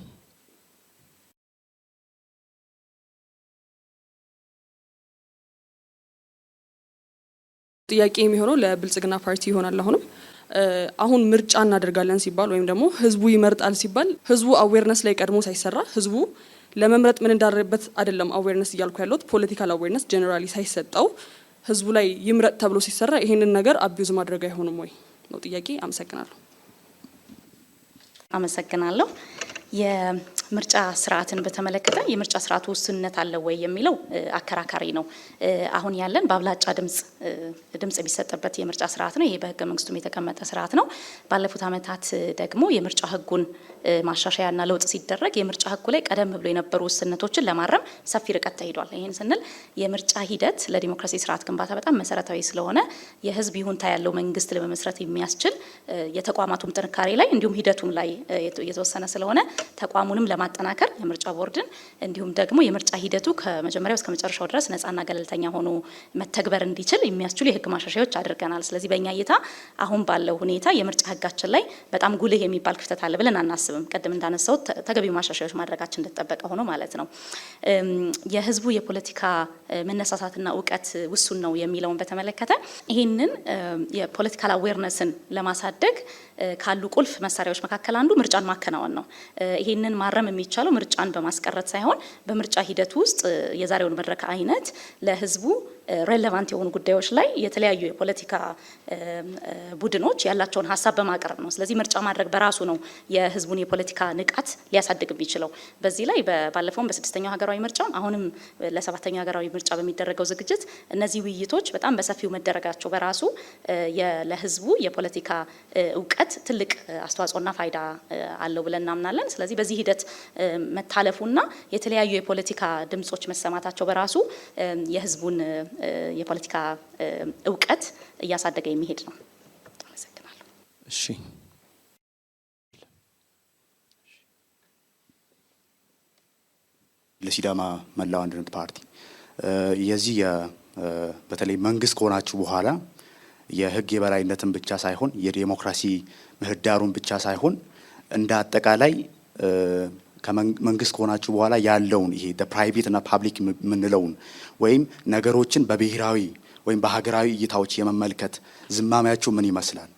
ጥያቄ የሚሆነው ለብልጽግና ፓርቲ ይሆናል። አሁን ምርጫ እናደርጋለን ሲባል ወይም ደግሞ ህዝቡ ይመርጣል ሲባል ህዝቡ አዌርነስ ላይ ቀድሞ ሳይሰራ ህዝቡ ለመምረጥ ምን እንዳደረበት አይደለም አዌርነስ እያልኩ ያለሁት ፖለቲካል አዌርነስ ጀነራሊ ሳይሰጠው ህዝቡ ላይ ይምረጥ ተብሎ ሲሰራ ይሄንን ነገር አቢዩዝ ማድረግ አይሆንም ወይ ነው ጥያቄ። አመሰግናለሁ። የምርጫ ስርዓትን በተመለከተ የምርጫ ስርዓቱ ውስንነት አለ ወይ የሚለው አከራካሪ ነው። አሁን ያለን በአብላጫ ድምጽ የሚሰጥበት የምርጫ ስርዓት ነው። ይሄ በህገ መንግስቱም የተቀመጠ ስርዓት ነው። ባለፉት ዓመታት ደግሞ የምርጫ ህጉን ማሻሻያና ለውጥ ሲደረግ የምርጫ ህጉ ላይ ቀደም ብሎ የነበሩ ውስንነቶችን ለማረም ሰፊ ርቀት ተሄዷል። ይህን ስንል የምርጫ ሂደት ለዲሞክራሲ ስርዓት ግንባታ በጣም መሰረታዊ ስለሆነ የህዝብ ይሁንታ ያለው መንግስት ለመመስረት የሚያስችል የተቋማቱም ጥንካሬ ላይ እንዲሁም ሂደቱም ላይ የተወሰነ ስለሆነ ተቋሙንም ለማጠናከር የምርጫ ቦርድን እንዲሁም ደግሞ የምርጫ ሂደቱ ከመጀመሪያው እስከ መጨረሻው ድረስ ነፃና ገለልተኛ ሆኖ መተግበር እንዲችል የሚያስችሉ የህግ ማሻሻያዎች አድርገናል። ስለዚህ በእኛ እይታ አሁን ባለው ሁኔታ የምርጫ ህጋችን ላይ በጣም ጉልህ የሚባል ክፍተት አለ ብለን አናስብም። ቅድም እንዳነሳው ተገቢ ማሻሻያዎች ማድረጋችን እንደተጠበቀ ሆኖ ማለት ነው። የህዝቡ የፖለቲካ መነሳሳትና እውቀት ውሱን ነው የሚለውን በተመለከተ ይህንን የፖለቲካል አዌርነስን ለማሳደግ ካሉ ቁልፍ መሳሪያዎች መካከል አንዱ ምርጫን ማከናወን ነው። ይህንን ማረም የሚቻለው ምርጫን በማስቀረት ሳይሆን በምርጫ ሂደት ውስጥ የዛሬውን መድረክ አይነት ለህዝቡ ሬሌቫንት የሆኑ ጉዳዮች ላይ የተለያዩ የፖለቲካ ቡድኖች ያላቸውን ሀሳብ በማቅረብ ነው። ስለዚህ ምርጫ ማድረግ በራሱ ነው የህዝቡን የፖለቲካ ንቃት ሊያሳድግ የሚችለው። በዚህ ላይ ባለፈውም በ6ኛው ሀገራዊ ምርጫ አሁንም ለ7ኛው ሀገራዊ ምርጫ በሚደረገው ዝግጅት እነዚህ ውይይቶች በጣም በሰፊው መደረጋቸው በራሱ ለህዝቡ የፖለቲካ እውቀት ትልቅ አስተዋጽኦና ፋይዳ አለው ብለን እናምናለን። ስለዚህ በዚህ ሂደት መታለፉና የተለያዩ የፖለቲካ ድምጾች መሰማታቸው በራሱ የህዝቡን የፖለቲካ እውቀት እያሳደገ የሚሄድ ነው። አመሰግናለሁ። እሺ ለሲዳማ መላው አንድነት ፓርቲ የዚህ በተለይ መንግስት ከሆናችሁ በኋላ የህግ የበላይነትን ብቻ ሳይሆን የዲሞክራሲ ምህዳሩን ብቻ ሳይሆን እንደ አጠቃላይ ከመንግስት ከሆናችሁ በኋላ ያለውን ይሄ ፕራይቬት እና ፓብሊክ የምንለውን ወይም ነገሮችን በብሔራዊ ወይም በሀገራዊ እይታዎች የመመልከት ዝማሚያችሁ ምን ይመስላል?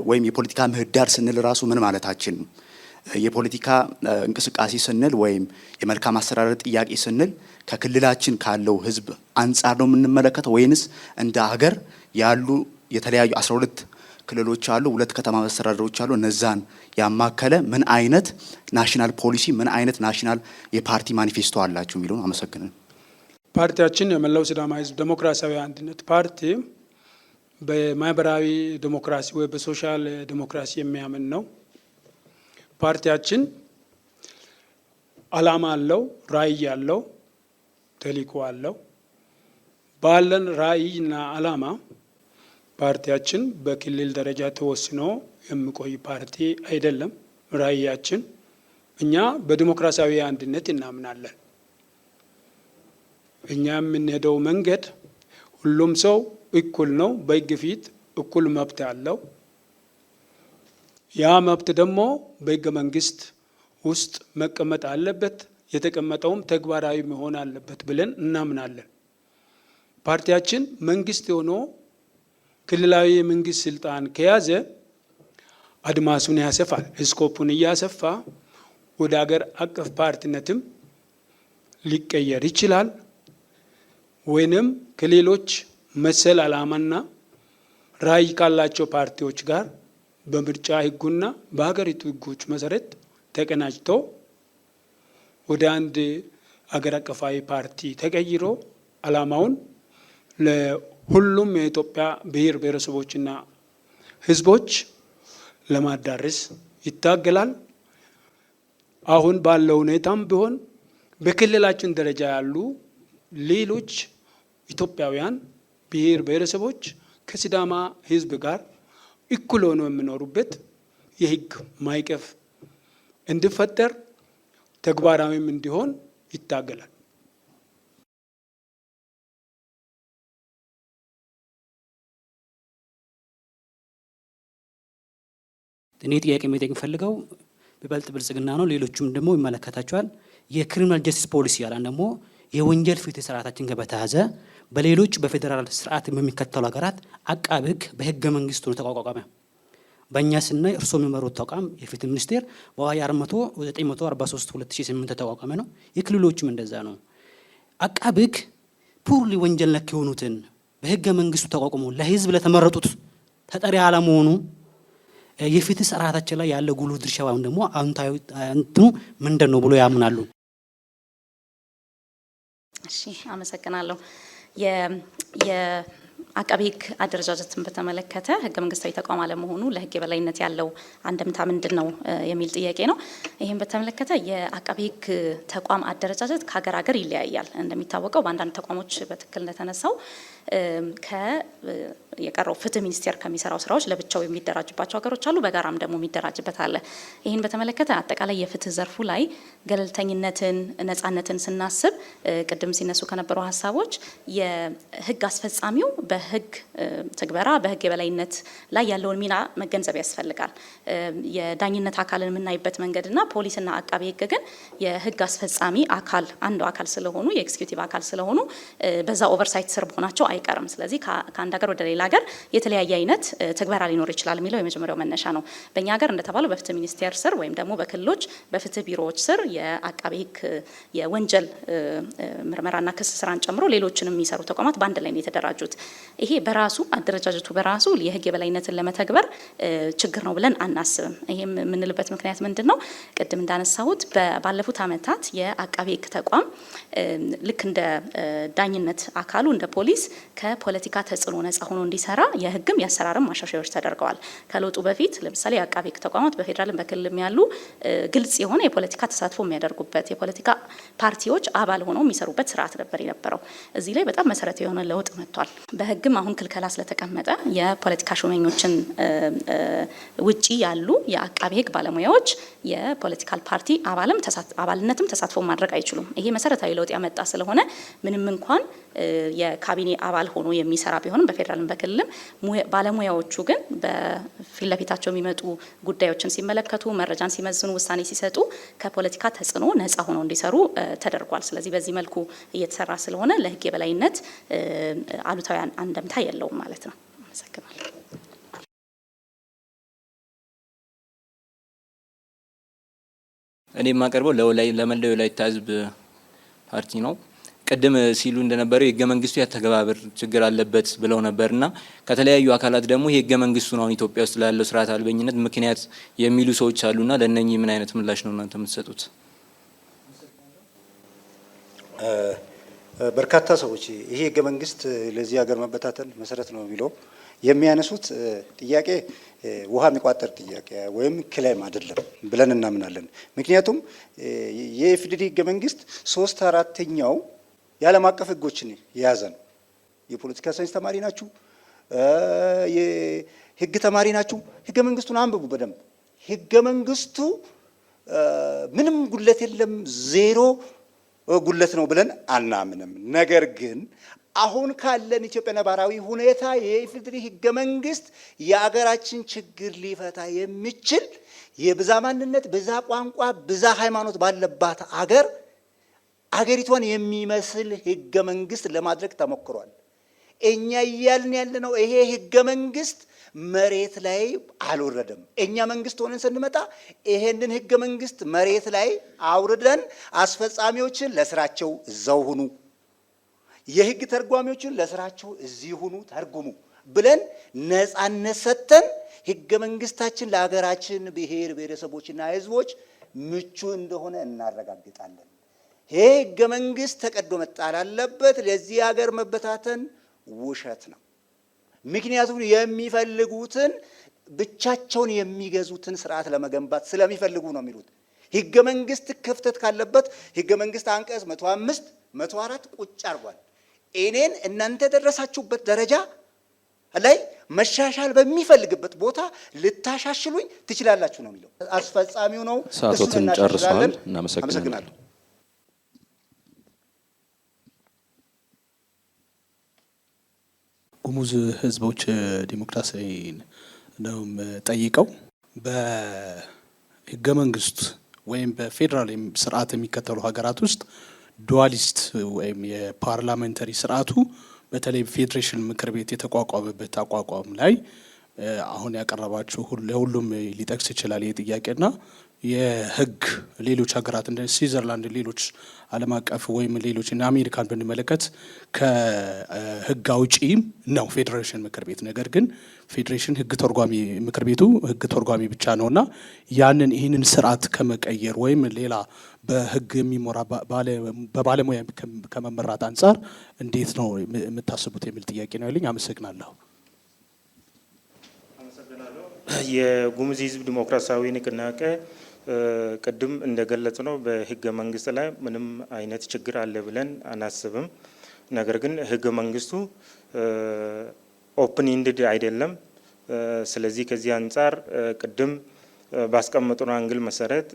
ወይም የፖለቲካ ምህዳር ስንል ራሱ ምን ማለታችን ነው? የፖለቲካ እንቅስቃሴ ስንል ወይም የመልካም አስተዳደር ጥያቄ ስንል ከክልላችን ካለው ህዝብ አንጻር ነው የምንመለከተው ወይንስ እንደ ሀገር ያሉ የተለያዩ 12 ክልሎች አሉ፣ 2 ከተማ መስተዳድሮች አሉ። እነዛን ያማከለ ምን አይነት ናሽናል ፖሊሲ ምን አይነት ናሽናል የፓርቲ ማኒፌስቶ አላችሁ የሚለውን አመሰግናለሁ። ፓርቲያችን የመላው ሲዳማ ህዝብ ዴሞክራሲያዊ አንድነት ፓርቲ በማህበራዊ ዴሞክራሲ ወይ በሶሻል ዴሞክራሲ የሚያምን ነው። ፓርቲያችን አላማ አለው፣ ራዕይ አለው፣ ተልዕኮ አለው። ባለን ራዕይና አላማ ፓርቲያችን በክልል ደረጃ ተወስኖ የሚቆይ ፓርቲ አይደለም። ራዕያችን እኛ በዲሞክራሲያዊ አንድነት እናምናለን። እኛ የምንሄደው መንገድ ሁሉም ሰው እኩል ነው፣ በሕግ ፊት እኩል መብት አለው። ያ መብት ደግሞ በሕገ መንግስት ውስጥ መቀመጥ አለበት፣ የተቀመጠውም ተግባራዊ መሆን አለበት ብለን እናምናለን። ፓርቲያችን መንግስት ሆኖ ክልላዊ የመንግስት ስልጣን ከያዘ አድማሱን ያሰፋል፣ ስኮፑን እያሰፋ ወደ ሀገር አቀፍ ፓርቲነትም ሊቀየር ይችላል። ወይንም ከሌሎች መሰል ዓላማና ራዕይ ካላቸው ፓርቲዎች ጋር በምርጫ ህጉና በሀገሪቱ ህጎች መሰረት ተቀናጅቶ ወደ አንድ አገር አቀፋዊ ፓርቲ ተቀይሮ ዓላማውን ለሁሉም የኢትዮጵያ ብሔር ብሔረሰቦችና ህዝቦች ለማዳረስ ይታገላል። አሁን ባለው ሁኔታም ቢሆን በክልላችን ደረጃ ያሉ ሌሎች ኢትዮጵያውያን ብሔር ብሔረሰቦች ከሲዳማ ህዝብ ጋር እኩል ሆኖ የሚኖሩበት የህግ ማዕቀፍ እንዲፈጠር ተግባራዊም እንዲሆን ይታገላል። እኔ ጥያቄ መጠየቅ የምፈልገው በበልጥ ብልጽግና ነው፣ ሌሎችም ደግሞ ይመለከታቸዋል። የክሪሚናል ጀስቲስ ፖሊሲ ያለን ደግሞ የወንጀል ፍትህ ስርዓታችን ጋር በተያያዘ በሌሎች በፌዴራል ስርዓት በሚከተሉ ሀገራት አቃቤ ህግ በህገ መንግስቱ ነው ተቋቋመ። በእኛ ስናይ እርስዎ የሚመሩት ተቋም የፍትህ ሚኒስቴር በአዋጅ 943/2008 ተቋቋመ ነው። የክልሎችም እንደዛ ነው። አቃቤ ህግ ፑርሊ ወንጀል ነክ የሆኑትን በህገ መንግስቱ ተቋቁሞ ለህዝብ ለተመረጡት ተጠሪ አለመሆኑ የፍትህ ስርዓታችን ላይ ያለ ጉልህ ድርሻ ወይም ደግሞ አዎንታዊ እንትኑ ምንድን ነው ብሎ ያምናሉ? እሺ፣ አመሰግናለሁ። የአቃቤ ህግ አደረጃጀትን በተመለከተ ህገ መንግስታዊ ተቋም አለመሆኑ ለህግ የበላይነት ያለው አንድምታ ምንድን ነው የሚል ጥያቄ ነው። ይህም በተመለከተ የአቃቤ ህግ ተቋም አደረጃጀት ከሀገር ሀገር ይለያያል። እንደሚታወቀው በአንዳንድ ተቋሞች በትክክል እንደተነሳው የቀረው ፍትህ ሚኒስቴር ከሚሰራው ስራዎች ለብቻው የሚደራጅባቸው ሀገሮች አሉ፣ በጋራም ደግሞ የሚደራጅበት አለ። ይህን በተመለከተ አጠቃላይ የፍትህ ዘርፉ ላይ ገለልተኝነትን፣ ነጻነትን ስናስብ ቅድም ሲነሱ ከነበሩ ሀሳቦች የህግ አስፈጻሚው በህግ ትግበራ በህግ የበላይነት ላይ ያለውን ሚና መገንዘብ ያስፈልጋል። የዳኝነት አካልን የምናይበት መንገድና ፖሊስና አቃቤ ህግ ግን የህግ አስፈጻሚ አካል አንዱ አካል ስለሆኑ የኤክስኪዩቲቭ አካል ስለሆኑ በዛ ኦቨርሳይት ስር መሆናቸው አይቀርም። ስለዚህ ከአንድ ሀገር ወደ ሌላ ሀገር የተለያየ አይነት ትግበራ ሊኖር ይችላል የሚለው የመጀመሪያው መነሻ ነው። በእኛ ሀገር እንደተባለው በፍትህ ሚኒስቴር ስር ወይም ደግሞ በክልሎች በፍትህ ቢሮዎች ስር የአቃቤ ህግ የወንጀል ምርመራና ክስ ስራን ጨምሮ ሌሎችንም የሚሰሩ ተቋማት በአንድ ላይ ነው የተደራጁት። ይሄ በራሱ አደረጃጀቱ በራሱ የህግ የበላይነትን ለመተግበር ችግር ነው ብለን አናስብም። ይሄም የምንልበት ምክንያት ምንድነው? ቅድም እንዳነሳሁት ባለፉት አመታት የአቃቤ ህግ ተቋም ልክ እንደ ዳኝነት አካሉ እንደ ፖሊስ ከፖለቲካ ተጽዕኖ ነጻ ሆኖ እንዲሰራ የህግም የአሰራርም ማሻሻያዎች ተደርገዋል። ከለውጡ በፊት ለምሳሌ የአቃቤ ህግ ተቋማት በፌዴራልም በክልልም ያሉ ግልጽ የሆነ የፖለቲካ ተሳትፎ የሚያደርጉበት የፖለቲካ ፓርቲዎች አባል ሆነው የሚሰሩበት ስርዓት ነበር የነበረው። እዚህ ላይ በጣም መሰረታዊ የሆነ ለውጥ መጥቷል። በህግም አሁን ክልከላ ስለተቀመጠ የፖለቲካ ሹመኞችን ውጪ ያሉ የአቃቤ ህግ ባለሙያዎች የፖለቲካል ፓርቲ አባልነትም ተሳትፎ ማድረግ አይችሉም። ይሄ መሰረታዊ ለውጥ ያመጣ ስለሆነ ምንም እንኳን የካቢኔ አባል ሆኖ የሚሰራ ቢሆንም በፌዴራልም በክልልም ባለሙያዎቹ ግን በፊት ለፊታቸው የሚመጡ ጉዳዮችን ሲመለከቱ፣ መረጃን ሲመዝኑ፣ ውሳኔ ሲሰጡ ከፖለቲካ ተጽዕኖ ነጻ ሆነው እንዲሰሩ ተደርጓል። ስለዚህ በዚህ መልኩ እየተሰራ ስለሆነ ለህግ የበላይነት አሉታዊ አንደምታ የለውም ማለት ነው። አመሰግናለሁ። እኔ የማቀርበው ለመላው የወላይታ ህዝብ ፓርቲ ነው። ቀደም ሲሉ እንደነበረው የህገ መንግስቱ ያተገባበር ችግር አለበት ብለው ነበርና ከተለያዩ አካላት ደግሞ የህገ መንግስቱ ነው ኢትዮጵያ ውስጥ ላለው ስርዓት አልበኝነት ምክንያት የሚሉ ሰዎች አሉና ለነኚህ ምን አይነት ምላሽ ነው እናንተ የምትሰጡት? በርካታ ሰዎች ይሄ ህገ መንግስት ለዚህ ሀገር መበታተን መሰረት ነው የሚለው የሚያነሱት ጥያቄ ውሃ የሚቋጠር ጥያቄ ወይም ክላይም አይደለም ብለን እናምናለን። ምክንያቱም የኢፌዴሪ ህገ መንግስት 3/4ኛው የዓለም አቀፍ ህጎችን የያዘ ነው። የፖለቲካ ሳይንስ ተማሪ ናችሁ፣ የህግ ተማሪ ናችሁ፣ ህገ መንግስቱን አንብቡ በደንብ። ህገ መንግስቱ ምንም ጉለት የለም፣ ዜሮ ጉለት ነው ብለን አናምንም። ነገር ግን አሁን ካለን ኢትዮጵያ ነባራዊ ሁኔታ የኢፌዴሪ ህገ መንግስት የአገራችን ችግር ሊፈታ የሚችል የብዛ ማንነት፣ ብዛ ቋንቋ፣ ብዛ ሃይማኖት ባለባት አገሪቷን የሚመስል ህገ መንግስት ለማድረግ ተሞክሯል። እኛ እያልን ያለነው ይሄ ህገ መንግስት መሬት ላይ አልወረደም። እኛ መንግስት ሆነን ስንመጣ ይሄንን ህገ መንግስት መሬት ላይ አውርደን አስፈጻሚዎችን ለስራቸው እዛው ሁኑ፣ የህግ ተርጓሚዎችን ለስራቸው እዚህ ሁኑ ተርጉሙ ብለን ነፃነት ሰጥተን ህገ መንግስታችን ለሀገራችን ብሔር ብሔረሰቦችና ህዝቦች ምቹ እንደሆነ እናረጋግጣለን። ይሄ ህገ መንግስት ተቀዶ መጣል አለበት። ለዚህ ሀገር መበታተን ውሸት ነው። ምክንያቱም የሚፈልጉትን ብቻቸውን የሚገዙትን ስርዓት ለመገንባት ስለሚፈልጉ ነው የሚሉት። ህገ መንግስት ክፍተት ካለበት ህገ መንግስት አንቀጽ 105 104 ቁጭ አርጓል። እኔን እናንተ ደረሳችሁበት ደረጃ ላይ መሻሻል በሚፈልግበት ቦታ ልታሻሽሉኝ ትችላላችሁ ነው የሚለው። አስፈጻሚው ነው። ሰዓቶትን ጨርሷል። እናመሰግናለን። ጉሙዝ ህዝቦች ዲሞክራሲያዊ ነው ጠይቀው በህገ መንግስት ወይም በፌዴራል ስርዓት የሚከተሉ ሀገራት ውስጥ ዱዋሊስት ወይም የፓርላሜንታሪ ስርዓቱ በተለይ ፌዴሬሽን ምክር ቤት የተቋቋመበት አቋቋም ላይ አሁን ያቀረባችሁ ለሁሉም ሊጠቅስ ይችላል ይህ ጥያቄና የህግ ሌሎች ሀገራት እንደ ስዊዘርላንድ ሌሎች ዓለም አቀፍ ወይም ሌሎች እና አሜሪካን ብንመለከት ከህግ አውጪ ነው ፌዴሬሽን ምክር ቤት። ነገር ግን ፌዴሬሽን ህግ ተርጓሚ ምክር ቤቱ ህግ ተርጓሚ ብቻ ነውና ይህንን ስርዓት ከመቀየር ወይም ሌላ በህግ የሚመራ በባለሙያ ከመመራት አንጻር እንዴት ነው የምታስቡት የሚል ጥያቄ ነው ያለኝ። አመሰግናለሁ። የጉሙዝ ህዝብ ዲሞክራሲያዊ ንቅናቄ ቅድም እንደገለጽ ነው በህገ መንግስት ላይ ምንም አይነት ችግር አለ ብለን አናስብም። ነገር ግን ህገ መንግስቱ ኦፕን ኢንድድ አይደለም። ስለዚህ ከዚህ አንጻር ቅድም ባስቀመጥነው አንግል መሰረት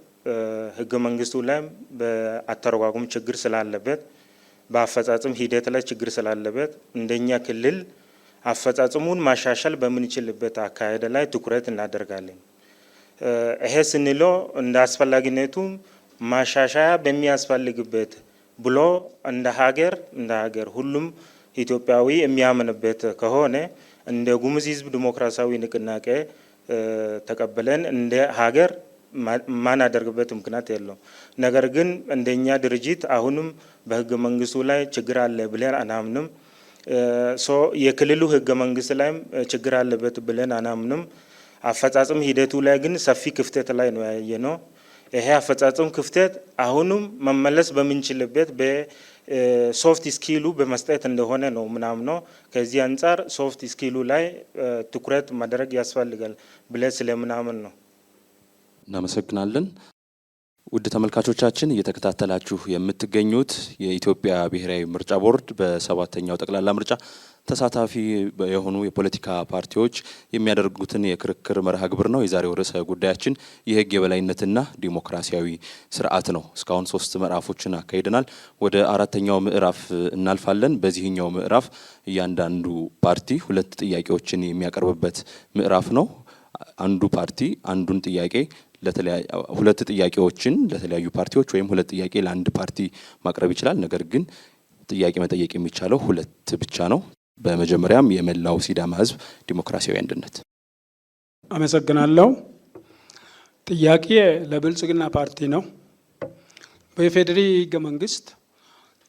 ህገ መንግስቱ ላይ በአተረጓጉም ችግር ስላለበት፣ በአፈጻጸም ሂደት ላይ ችግር ስላለበት እንደኛ ክልል አፈጻጸሙን ማሻሻል በምንችልበት አካሄድ ላይ ትኩረት እናደርጋለን። ይሄ ስንለው እንደ አስፈላጊነቱ ማሻሻያ በሚያስፈልግበት ብሎ እንደ ሀገር ሁሉም ኢትዮጵያዊ የሚያምንበት ከሆነ እንደ ጉሙዝ ሕዝብ ዲሞክራሲያዊ ንቅናቄ ተቀበለን እንደ ሀገር ማናደርግበት ምክንያት የለው። ነገር ግን እንደኛ ድርጅት አሁንም በህገ መንግስቱ ላይ ችግር አለ ብለን አናምንም። የክልሉ ህገ መንግስት ላይም ችግር አለበት ብለን አናምንም። አፈጻጸም ሂደቱ ላይ ግን ሰፊ ክፍተት ላይ ነው ያየነው። ይሄ አፈጻጸም ክፍተት አሁንም መመለስ በምንችልበት በሶፍት ስኪሉ በመስጠት እንደሆነ ነው ምናምነው። ከዚህ አንጻር ሶፍት ስኪሉ ላይ ትኩረት ማድረግ ያስፈልጋል ብለን ስለምናምን ነው። እናመሰግናለን። ውድ ተመልካቾቻችን እየተከታተላችሁ የምትገኙት የኢትዮጵያ ብሔራዊ ምርጫ ቦርድ በሰባተኛው ጠቅላላ ምርጫ ተሳታፊ የሆኑ የፖለቲካ ፓርቲዎች የሚያደርጉትን የክርክር መርሃ ግብር ነው። የዛሬው ርዕሰ ጉዳያችን የህግ የበላይነትና ዲሞክራሲያዊ ስርዓት ነው። እስካሁን 3 ምዕራፎችን አካሂደናል። ወደ 4ኛው ምዕራፍ እናልፋለን። በዚህኛው ምዕራፍ እያንዳንዱ ፓርቲ 2 ጥያቄዎችን የሚያቀርብበት ምዕራፍ ነው። አንዱ ፓርቲ አንዱን ጥያቄ ሁለት ጥያቄዎችን ለተለያዩ ፓርቲዎች ወይም 2 ጥያቄ ለአንድ ፓርቲ ማቅረብ ይችላል። ነገር ግን ጥያቄ መጠየቅ የሚቻለው 2 ብቻ ነው። በመጀመሪያም የመላው ሲዳማ ህዝብ ዲሞክራሲያዊ አንድነት። አመሰግናለሁ። ጥያቄ ለብልጽግና ፓርቲ ነው። በኢፌዴሪ ህገ መንግስት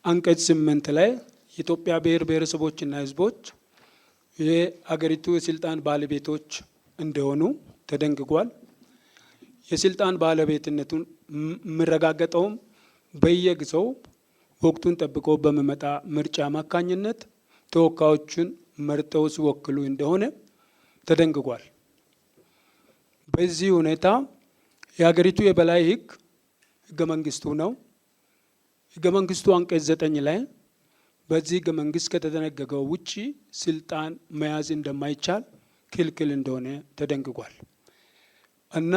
አንቀጽ 8 ላይ የኢትዮጵያ ብሔር ብሔረሰቦችና ህዝቦች የአገሪቱ የስልጣን ባለቤቶች እንደሆኑ ተደንግጓል። የስልጣን ባለቤትነቱን የሚረጋገጠውም በየጊዜው ወቅቱን ጠብቆ በሚመጣ ምርጫ አማካኝነት ተወካዮችን መርጠው ሲወክሉ እንደሆነ ተደንግጓል። በዚህ ሁኔታ የሀገሪቱ የበላይ ህገ መንግስቱ ነው። ህገ መንግስቱ አንቀጽ 9 ላይ በዚህ ህገ መንግስት ከተደነገገው ውጪ ስልጣን መያዝ እንደማይቻል ክልክል እንደሆነ ተደንግጓል እና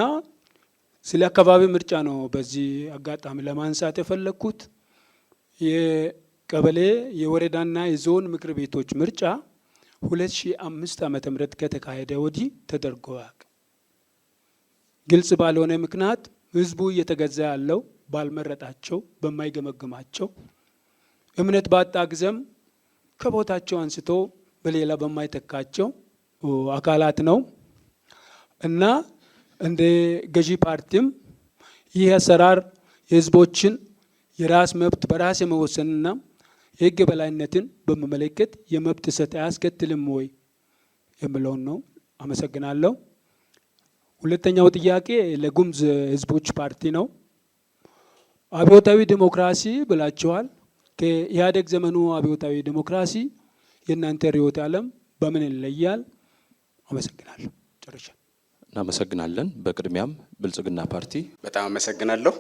ስለ አካባቢ ምርጫ ነው በዚህ አጋጣሚ ለማንሳት የፈለኩት። የቀበሌ የወረዳና የዞን ምክር ቤቶች ምርጫ 2005 ዓመተ ምህረት ከተካሄደ ወዲህ ተደርጎ አያውቅም። ግልጽ ባልሆነ ምክንያት ህዝቡ እየተገዛ ያለው ባልመረጣቸው በማይገመግማቸው እምነት ባጣ ጊዜም ከቦታቸው አንስቶ በሌላ በማይተካቸው አካላት ነው እና እንደ ገዢ ፓርቲም ይህ አሰራር የህዝቦችን የራስ መብት በራስ የመወሰንና የህግ የበላይነትን በመመለከት የመብት ጥሰት አያስከትልም ወይ የሚለውን ነው። አመሰግናለሁ። ሁለተኛው ጥያቄ ለጉሙዝ ህዝቦች ፓርቲ ነው። አብዮታዊ ዲሞክራሲ ብላችኋል። ከኢህአዴግ ዘመኑ አብዮታዊ ዲሞክራሲ የእናንተ ርዕዮተ ዓለም በምን ይለያል? አመሰግናለሁ። ጨርሻለሁ። እናመሰግናለን። በቅድሚያም ብልጽግና ፓርቲ። በጣም አመሰግናለሁ።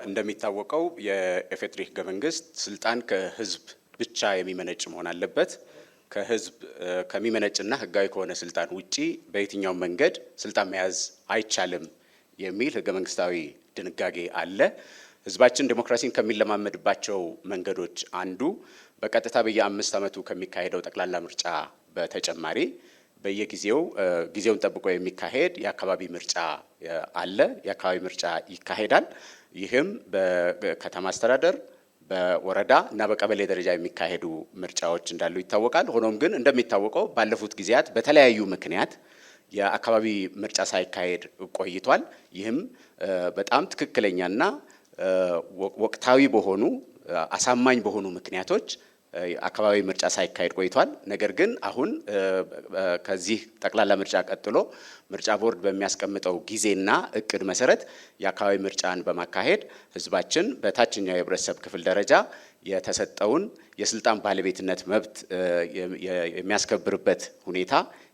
እንደሚታወቀው የኢፌዴሪ ህገ መንግስት ስልጣን ከህዝብ ብቻ የሚመነጭ መሆን አለበት። ከህዝብ ከሚመነጭና ህጋዊ ከሆነ ስልጣን ውጪ በየትኛው መንገድ ስልጣን መያዝ አይቻልም የሚል ህገ መንግስታዊ ድንጋጌ አለ። ህዝባችን ዲሞክራሲን ከሚለማመድባቸው መንገዶች አንዱ በቀጥታ በየ5 ዓመቱ ከሚካሄደው ጠቅላላ ምርጫ በተጨማሪ በየጊዜው ጊዜውን ጠብቆ የሚካሄድ የአካባቢ ምርጫ አለ። የአካባቢ ምርጫ ይካሄዳል። ይህም በከተማ አስተዳደር፣ በወረዳ እና በቀበሌ ደረጃ የሚካሄዱ ምርጫዎች እንዳሉ ይታወቃል። ሆኖም ግን እንደሚታወቀው ባለፉት ጊዜያት በተለያዩ ምክንያት የአካባቢ ምርጫ ሳይካሄድ ቆይቷል። ይህም በጣም ትክክለኛና ወቅታዊ በሆኑ አሳማኝ በሆኑ ምክንያቶች አካባቢ ምርጫ ሳይካሄድ ቆይቷል። ነገር ግን አሁን ከዚህ ጠቅላላ ምርጫ ቀጥሎ ምርጫ ቦርድ በሚያስቀምጠው ጊዜና እቅድ መሰረት የአካባቢ ምርጫን በማካሄድ ህዝባችን በታችኛው የህብረተሰብ ክፍል ደረጃ የተሰጠውን የስልጣን ባለቤትነት መብት የሚያስከብርበት ሁኔታ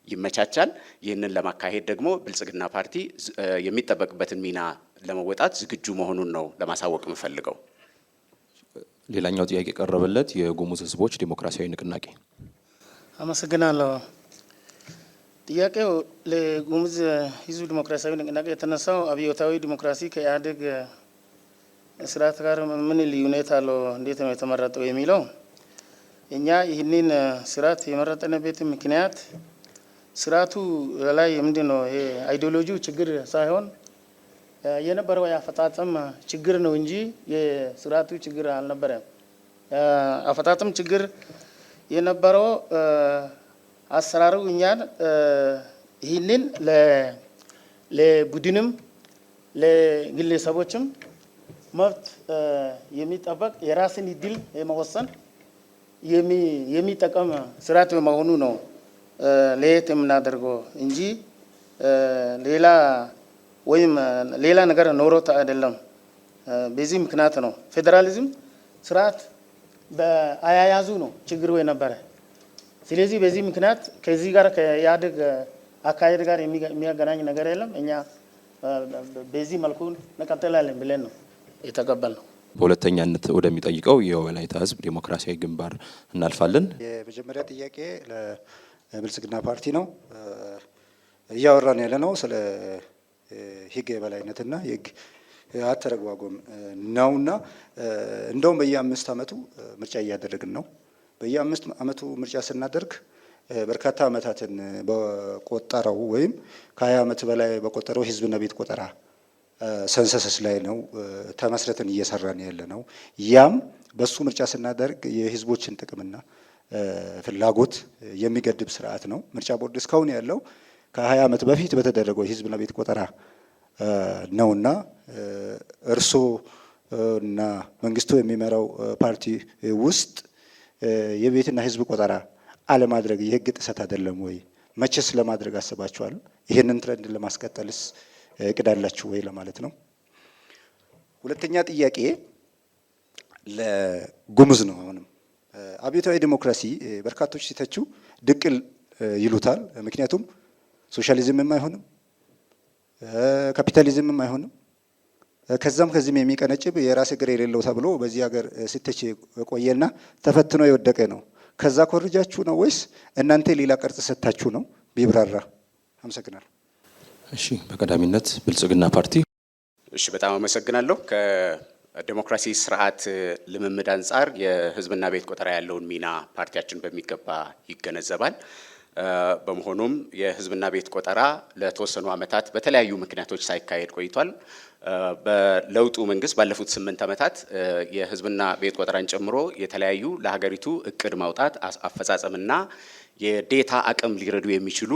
ይመቻቻል። ይህንን ለማካሄድ ደግሞ ብልጽግና ፓርቲ የሚጠበቅበትን ሚና ለመወጣት ዝግጁ መሆኑን ነው ለማሳወቅ የምፈልገው። ሌላኛው ጥያቄ ቀረበለት የጉሙዝ ህዝቦች ዲሞክራሲያዊ ንቅናቄ። አመሰግናለሁ። ጥያቄው ለጉሙዝ ህዝብ ዲሞክራሲያዊ ንቅናቄ የተነሳው አብዮታዊ ዲሞክራሲ ከኢህአዴግ ስርዓት ጋር ምን ልዩነት አለው፣ እንዴት ነው የተመረጠው የሚለው እኛ ይህንን ስርዓት የመረጥንበት ምክንያት ስርዓቱ ላይ ምንድን ነው ይሄ አይዲዮሎጂው ችግር ሳይሆን የነበረው የአፈጻጸም ችግር ነው እንጂ የስርዓቱ ችግር አልነበረም። አፈጻጸም ችግር የነበረው አሰራሩ እኛን ይህንን ለቡድንም ለግለሰቦችም መብት የሚጠበቅ የራስን እድል የመወሰን የሚጠቀም ስርዓት በመሆኑ ነው ለየት የምናደርገው እንጂ ሌላ ወይም ሌላ ነገር ኖሮት አይደለም። በዚህ ምክንያት ነው ፌዴራሊዝም ስርዓት በአያያዙ ነው ችግሩ የነበረ። ስለዚህ በዚህ ምክንያት ከዚህ ጋር ከኢህአዴግ አካሄድ ጋር የሚያገናኝ ነገር የለም። እኛ በዚህ መልኩ እንቀጥላለን ብለን ነው የተቀበልነው። በሁለተኛነት ወደሚጠይቀው የወላይታ ህዝብ ዴሞክራሲያዊ ግንባር እናልፋለን። የመጀመሪያ ጥያቄ ለብልጽግና ፓርቲ ነው። እያወራን ያለ ነው ስለ ህግ የበላይነትና የህግ አተረጓጎም ነውና እንደውም በየ5 ዓመቱ ምርጫ እያደረግን ነው። በየ5 ዓመቱ ምርጫ ስናደርግ በርካታ ዓመታትን በቆጠረው ወይም ከ20 ዓመት በላይ በቆጠረው ህዝብና ቤት ቆጠራ ሰንሰሰስ ላይ ነው ተመስረትን እየሰራን ያለ ነው። ያም በሱ ምርጫ ስናደርግ የህዝቦችን ጥቅምና ፍላጎት የሚገድብ ስርዓት ነው። ምርጫ ቦርድ እስካሁን ያለው ከ20 ዓመት በፊት በተደረገው የህዝብና ቤት ቆጠራ ነውና እርሶ እና መንግስቱ የሚመራው ፓርቲ ውስጥ የቤትና ህዝብ ቆጠራ አለማድረግ የህግ ጥሰት አይደለም ወይ? መቼስ ለማድረግ አስባችኋል? ይህንን ትሬንድ ለማስቀጠልስ እቅድ አላችሁ ወይ ለማለት ነው። ሁለተኛ ጥያቄ ለጉሙዝ ነው። አሁንም አብዮታዊ ዲሞክራሲ በርካቶች ሲተቹ ድቅል ይሉታል። ምክንያቱም ሶሻሊዝምም አይሆንም፣ ካፒታሊዝምም አይሆንም፣ ከዛም ከዚህም የሚቀነጭብ የራስ እግር የሌለው ተብሎ በዚህ ሀገር ሲተች ቆየና ተፈትኖ የወደቀ ነው። ከዛ ኮርጃችሁ ነው ወይስ እናንተ ሌላ ቅርጽ ሰጥታችሁ ነው? ቢብራራ። አመሰግናለሁ። እሺ፣ በቀዳሚነት ብልጽግና ፓርቲ። እሺ፣ በጣም አመሰግናለሁ። ከዲሞክራሲ ስርዓት ልምምድ አንጻር የህዝብና ቤት ቆጠራ ያለውን ሚና ፓርቲያችን በሚገባ ይገነዘባል። በመሆኑም የህዝብና ቤት ቆጠራ ለተወሰኑ ዓመታት በተለያዩ ምክንያቶች ሳይካሄድ ቆይቷል። በለውጡ መንግስት ባለፉት 8 ዓመታት የህዝብና ቤት ቆጠራን ጨምሮ የተለያዩ ለሀገሪቱ እቅድ ማውጣት አፈጻጸምና የዴታ አቅም ሊረዱ የሚችሉ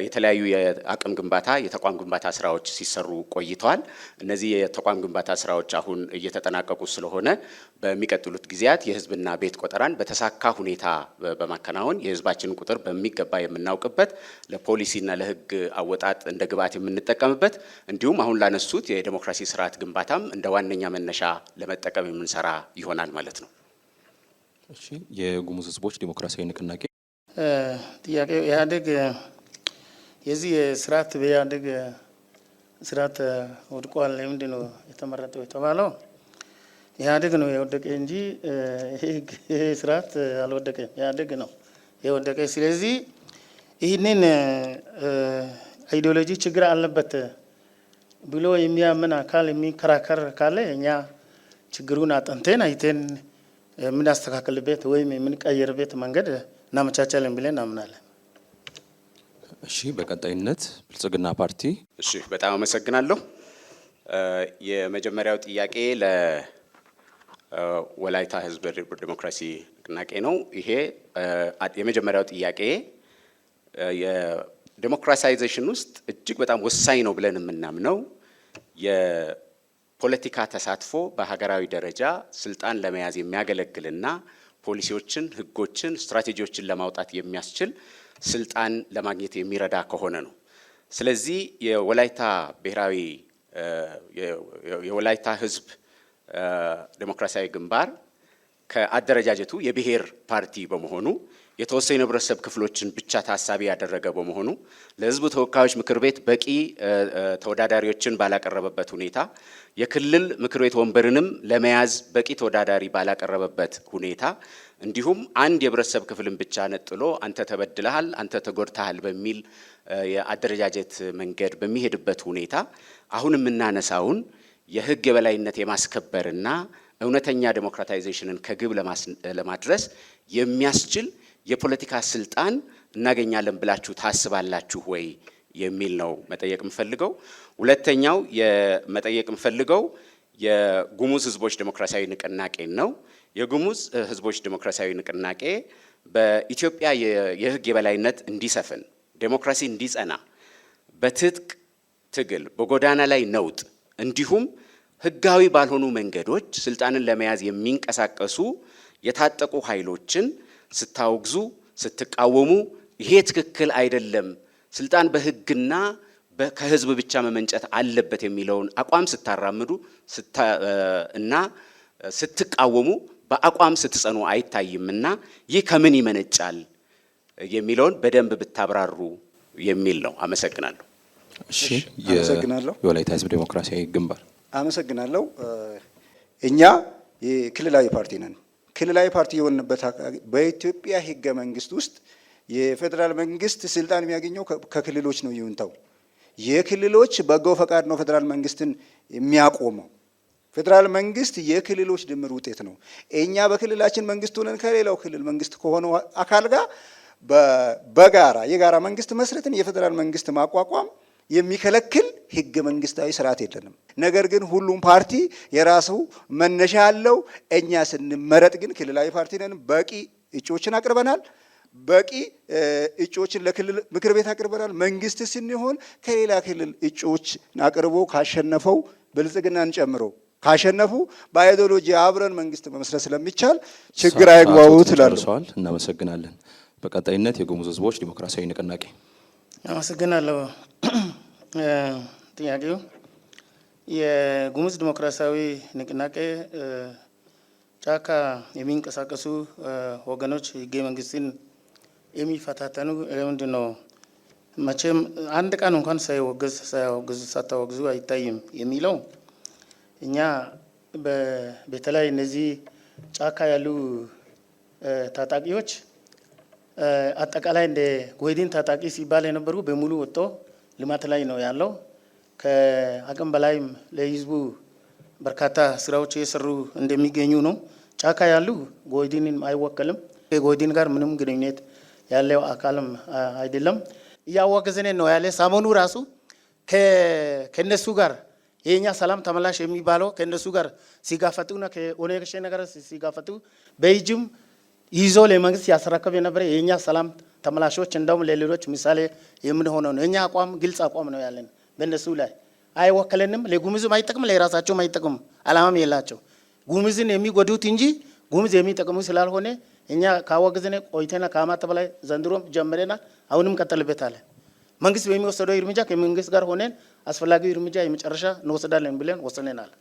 የተለያዩ የአቅም ግንባታ የተቋም ግንባታ ስራዎች ሲሰሩ ቆይተዋል። እነዚህ የተቋም ግንባታ ስራዎች አሁን እየተጠናቀቁ ስለሆነ በሚቀጥሉት ጊዜያት የህዝብና ቤት ቆጠራን በተሳካ ሁኔታ በማከናወን የህዝባችንን ቁጥር በሚገባ የምናውቅበት ለፖሊሲና ለህግ አወጣጥ እንደ ግብዓት የምንጠቀምበት እንዲሁም አሁን ላነሱት የዲሞክራሲ ስርዓት ግንባታም እንደ ዋነኛ መነሻ ለመጠቀም የምንሰራ ይሆናል ማለት ነው። እሺ፣ የጉሙዝ ህዝቦች ዲሞክራሲያዊ ንቅናቄ ጥያቄው ኢህአዴግ የዚህ ስርዓት በኢህአዴግ ስርዓት ወድቋል። ምንድን ነው የተመረጠው የተባለው? ኢህአዴግ ነው የወደቀ እንጂ ይሄ ስርዓት አልወደቀም። ኢህአዴግ ነው የወደቀ። ስለዚህ ይህንን አይዲዮሎጂ ችግር አለበት ብሎ የሚያምን አካል የሚከራከር ካለ እኛ ችግሩን አጥንተን አይተን የምናስተካክልበት ወይም የምንቀይርበት መንገድ እናመቻቻለን ብለን እናምናለን። እሺ፣ በቀጣይነት ብልጽግና ፓርቲ። እሺ፣ በጣም አመሰግናለሁ። የመጀመሪያው ጥያቄ ለወላይታ ህዝብ ዲሞክራሲ ንቅናቄ ነው። ይሄ የመጀመሪያው ጥያቄ የዲሞክራሳይዜሽን ውስጥ እጅግ በጣም ወሳኝ ነው ብለን የምናምነው የፖለቲካ ተሳትፎ በሀገራዊ ደረጃ ስልጣን ለመያዝ የሚያገለግልና ፖሊሲዎችን፣ ህጎችን፣ ስትራቴጂዎችን ለማውጣት የሚያስችል ስልጣን ለማግኘት የሚረዳ ከሆነ ነው። ስለዚህ የወላይታ ህዝብ ዴሞክራሲያዊ ግንባር ከአደረጃጀቱ የብሔር ፓርቲ በመሆኑ የተወሰኑ የህብረተሰብ ክፍሎችን ብቻ ታሳቢ ያደረገ በመሆኑ ለህዝብ ተወካዮች ምክር ቤት በቂ ተወዳዳሪዎችን ባላቀረበበት ሁኔታ የክልል ምክር ቤት ወንበርንም ለመያዝ በቂ ተወዳዳሪ ባላቀረበበት ሁኔታ እንዲሁም አንድ የህብረተሰብ ክፍልን ብቻ ነጥሎ አንተ ተበድለሃል፣ አንተ ተጎድተሃል በሚል የአደረጃጀት መንገድ በሚሄድበት ሁኔታ አሁን የምናነሳውን የህግ የበላይነት የማስከበርና እውነተኛ ዴሞክራታይዜሽንን ከግብ ለማድረስ የሚያስችል የፖለቲካ ስልጣን እናገኛለን ብላችሁ ታስባላችሁ ወይ የሚል ነው መጠየቅ የምፈልገው። ሁለተኛው የመጠየቅ የምፈልገው የጉሙዝ ህዝቦች ዴሞክራሲያዊ ንቅናቄ ነው። የጉሙዝ ህዝቦች ዴሞክራሲያዊ ንቅናቄ በኢትዮጵያ የህግ የበላይነት እንዲሰፍን፣ ዴሞክራሲ እንዲጸና፣ በትጥቅ ትግል፣ በጎዳና ላይ ነውጥ እንዲሁም ህጋዊ ባልሆኑ መንገዶች ስልጣንን ለመያዝ የሚንቀሳቀሱ የታጠቁ ኃይሎችን ስታወግዙ፣ ስትቃወሙ ይሄ ትክክል አይደለም፣ ስልጣን በህግና ከህዝብ ብቻ መመንጨት አለበት የሚለውን አቋም ስታራምዱ እና ስትቃወሙ በአቋም ስትጸኑ አይታይምና ይህ ከምን ይመነጫል የሚለውን በደንብ ብታብራሩ የሚል ነው። አመሰግናለሁ። እሺ፣ አመሰግናለሁ። የወላይታ ህዝብ ዴሞክራሲያዊ ግንባር አመሰግናለሁ። እኛ የክልላዊ ፓርቲ ነን። ክልላዊ ፓርቲ የሆንበት በኢትዮጵያ ህገ መንግስት ውስጥ የፌዴራል መንግስት ስልጣን የሚያገኘው ከክልሎች ነው። ይሁንታው የክልሎች በጎ ፈቃድ ነው ፌዴራል መንግስትን የሚያቆመው። ፌዴራል መንግስት የክልሎች ድምር ውጤት ነው። እኛ በክልላችን መንግስት ሆነን ከሌላው ክልል መንግስት ከሆነው አካል ጋር በጋራ የጋራ መንግስት መስረትን የፌዴራል መንግስት ማቋቋም የሚከለክል ህገ መንግስታዊ ስርዓት የለንም። ነገር ግን ሁሉም ፓርቲ የራሱ መነሻ አለው። እኛ ስንመረጥ ግን ክልላዊ ፓርቲ ነን። በቂ እጩዎችን አቅርበናል። በቂ እጩዎችን ለክልል ምክር ቤት አቅርበናል። መንግስት ስንሆን ከሌላ ክልል እጩዎች አቅርቦ ካሸነፈው ብልጽግናን ጨምሮ ካሸነፉ በአይዲዮሎጂ አብረን መንግስት መመስረት ስለሚቻል ችግር አይግባው ትላለሁ። እናመሰግናለን። በቀጣይነት የጉሙዝ ህዝቦች ዲሞክራሲያዊ ንቅናቄ። አመሰግናለሁ። ጥያቄው የጉሙዝ ዲሞክራሲያዊ ንቅናቄ ጫካ የሚንቀሳቀሱ ወገኖች ህገ መንግስትን የሚፈታተኑ ለምንድን ነው? መቼም አንድ ቀን እንኳን ሳታወግዙ አይታይም የሚለው እኛ በተለይ እነዚህ ጫካ ያሉ ታጣቂዎች አጠቃላይ እንደ ጎይዲን ታጣቂ ሲባል የነበሩ በሙሉ ወጥቶ ልማት ላይ ነው ያለው። ከአቅም በላይም ለህዝቡ በርካታ ስራዎች እየሰሩ እንደሚገኙ ነው። ጫካ ያሉ ጎይዲንን አይወከልም። ከጎይዲን ጋር ምንም ግንኙነት ያለው አካልም አይደለም። እያወገዘን ነው ያለ። ሰሞኑ ራሱ ከነሱ ጋር የኛ ሰላም ተመላሽ የሚባለው ከነሱ ጋር ሲጋፈጡና ከኦነግ ሸኔ ጋር ሲጋፈጡ በእጅም ይዞ ለመንግስት ያስረከብ የነበረ የኛ ሰላም ተመላሾች እንደውም ለሌሎች ምሳሌ የምንሆነው ነው። የኛ አቋም ግልጽ አቋም ነው ያለን። በእነሱ ላይ አይወከለንም። ለጉሙዝም አይጠቅም፣ ለራሳቸውም አይጠቅም። አላማም የላቸው ጉሙዝን የሚጎዱት እንጂ ጉሙዝ የሚጠቅሙ ስላልሆነ እኛ ካወገዝነ ቆይተና ከአመት በላይ ዘንድሮም ጀምረናል። አሁንም ቀጥልበታለን። መንግስት በሚወሰደው እርምጃ ከመንግስት ጋር ሆነን አስፈላጊ እርምጃ የመጨረሻ እንወስዳለን ብለን ወስነናል።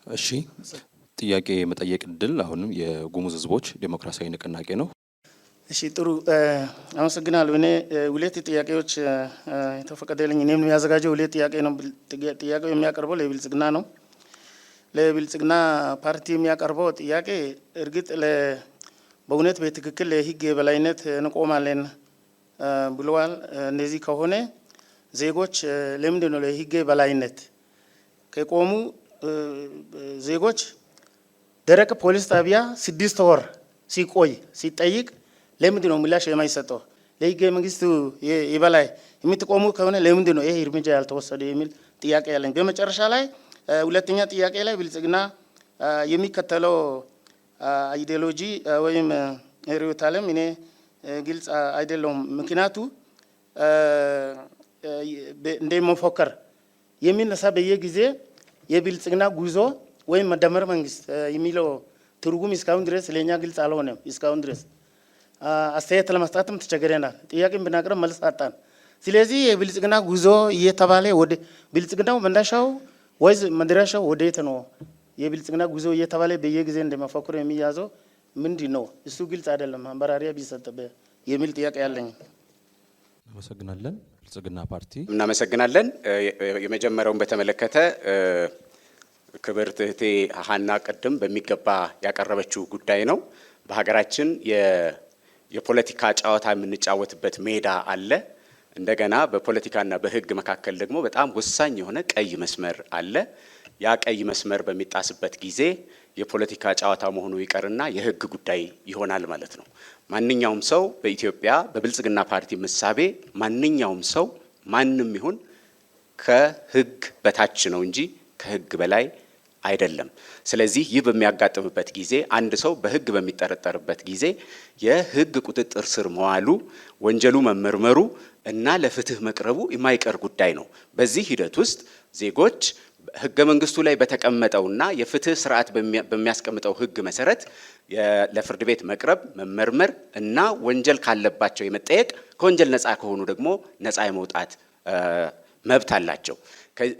እሺ፣ ጥያቄ መጠየቅ እድል አሁንም የጉሙዝ ህዝቦች ዴሞክራሲያዊ ንቅናቄ ነው። እሺ፣ ጥሩ አመሰግናለሁ። እኔ ሁለት ጥያቄዎች የተፈቀደልኝ እኔም የሚያዘጋጀው ሁለት ጥያቄ ነው። ጥያቄው የሚያቀርበው ለብልጽግና ነው። ለብልጽግና ፓርቲ የሚያቀርበው ጥያቄ እርግጥ በእውነት በትክክል ለህግ የበላይነት እንቆማለን ብለዋል። እንደዚህ ከሆነ ዜጎች ለምንድን ነው ለህግ የበላይነት ከቆሙ ዜጎች ደረቅ ፖሊስ ጣቢያ 6 ወር ሲቆይ ሲጠይቅ ለምንድን ነው ምላሽ የማይሰጠው? ለህገ መንግስቱ የበላይ የምትቆሙ ከሆነ ለምንድን ነው ይሄ እርምጃ ያልተወሰደ የሚል ጥያቄ ያለኝ። በመጨረሻ ላይ ሁለተኛ ጥያቄ ላይ ብልጽግና የሚከተለው አይዲዮሎጂ ወይም ርዕዮተ ዓለም እኔ ግልጽ አይደለም። ምክንያቱ እንደመፎከር የሚነሳ በየጊዜ የብልጽግና ጉዞ ወይም መደመር መንግስት የሚለው ትርጉም እስካሁን ድረስ ለኛ ግልጽ አልሆነም። እስካሁን ድረስ አስተያየት ለመስጠትም ተቸግረናል። ጥያቄም ብናቀርብ መልስ አጣን። ስለዚህ የብልጽግና ጉዞ እየተባለ ወደ ብልጽግናው መነሻው ወይስ መድረሻው ወዴት ነው? የብልጽግና ጉዞ እየተባለ በየጊዜ እንደመፈክር የሚያዘው ምንድን ነው? እሱ ግልጽ አይደለም። ማብራሪያ ቢሰጥበት የሚል ጥያቄ ያለኝ። እናመሰግናለን። ብልጽግና ፓርቲ። እናመሰግናለን። የመጀመሪያውን በተመለከተ ክብርት እህቴ ሀና ቅድም በሚገባ ያቀረበችው ጉዳይ ነው። በሀገራችን የፖለቲካ ጨዋታ የምንጫወትበት ሜዳ አለ። እንደገና በፖለቲካና በሕግ መካከል ደግሞ በጣም ወሳኝ የሆነ ቀይ መስመር አለ። ያ ቀይ መስመር በሚጣስበት ጊዜ የፖለቲካ ጨዋታ መሆኑ ይቀርና የህግ ጉዳይ ይሆናል ማለት ነው። ማንኛውም ሰው በኢትዮጵያ በብልጽግና ፓርቲ ምሳቤ ማንኛውም ሰው ማንም ይሁን ከህግ በታች ነው እንጂ ከህግ በላይ አይደለም። ስለዚህ ይህ በሚያጋጥምበት ጊዜ አንድ ሰው በህግ በሚጠረጠርበት ጊዜ የህግ ቁጥጥር ስር መዋሉ፣ ወንጀሉ መመርመሩ እና ለፍትህ መቅረቡ የማይቀር ጉዳይ ነው። በዚህ ሂደት ውስጥ ዜጎች ህገ መንግስቱ ላይ በተቀመጠውና የፍትህ ስርዓት በሚያስቀምጠው ህግ መሰረት ለፍርድ ቤት መቅረብ፣ መመርመር እና ወንጀል ካለባቸው የመጠየቅ ከወንጀል ነፃ ከሆኑ ደግሞ ነፃ የመውጣት መብት አላቸው።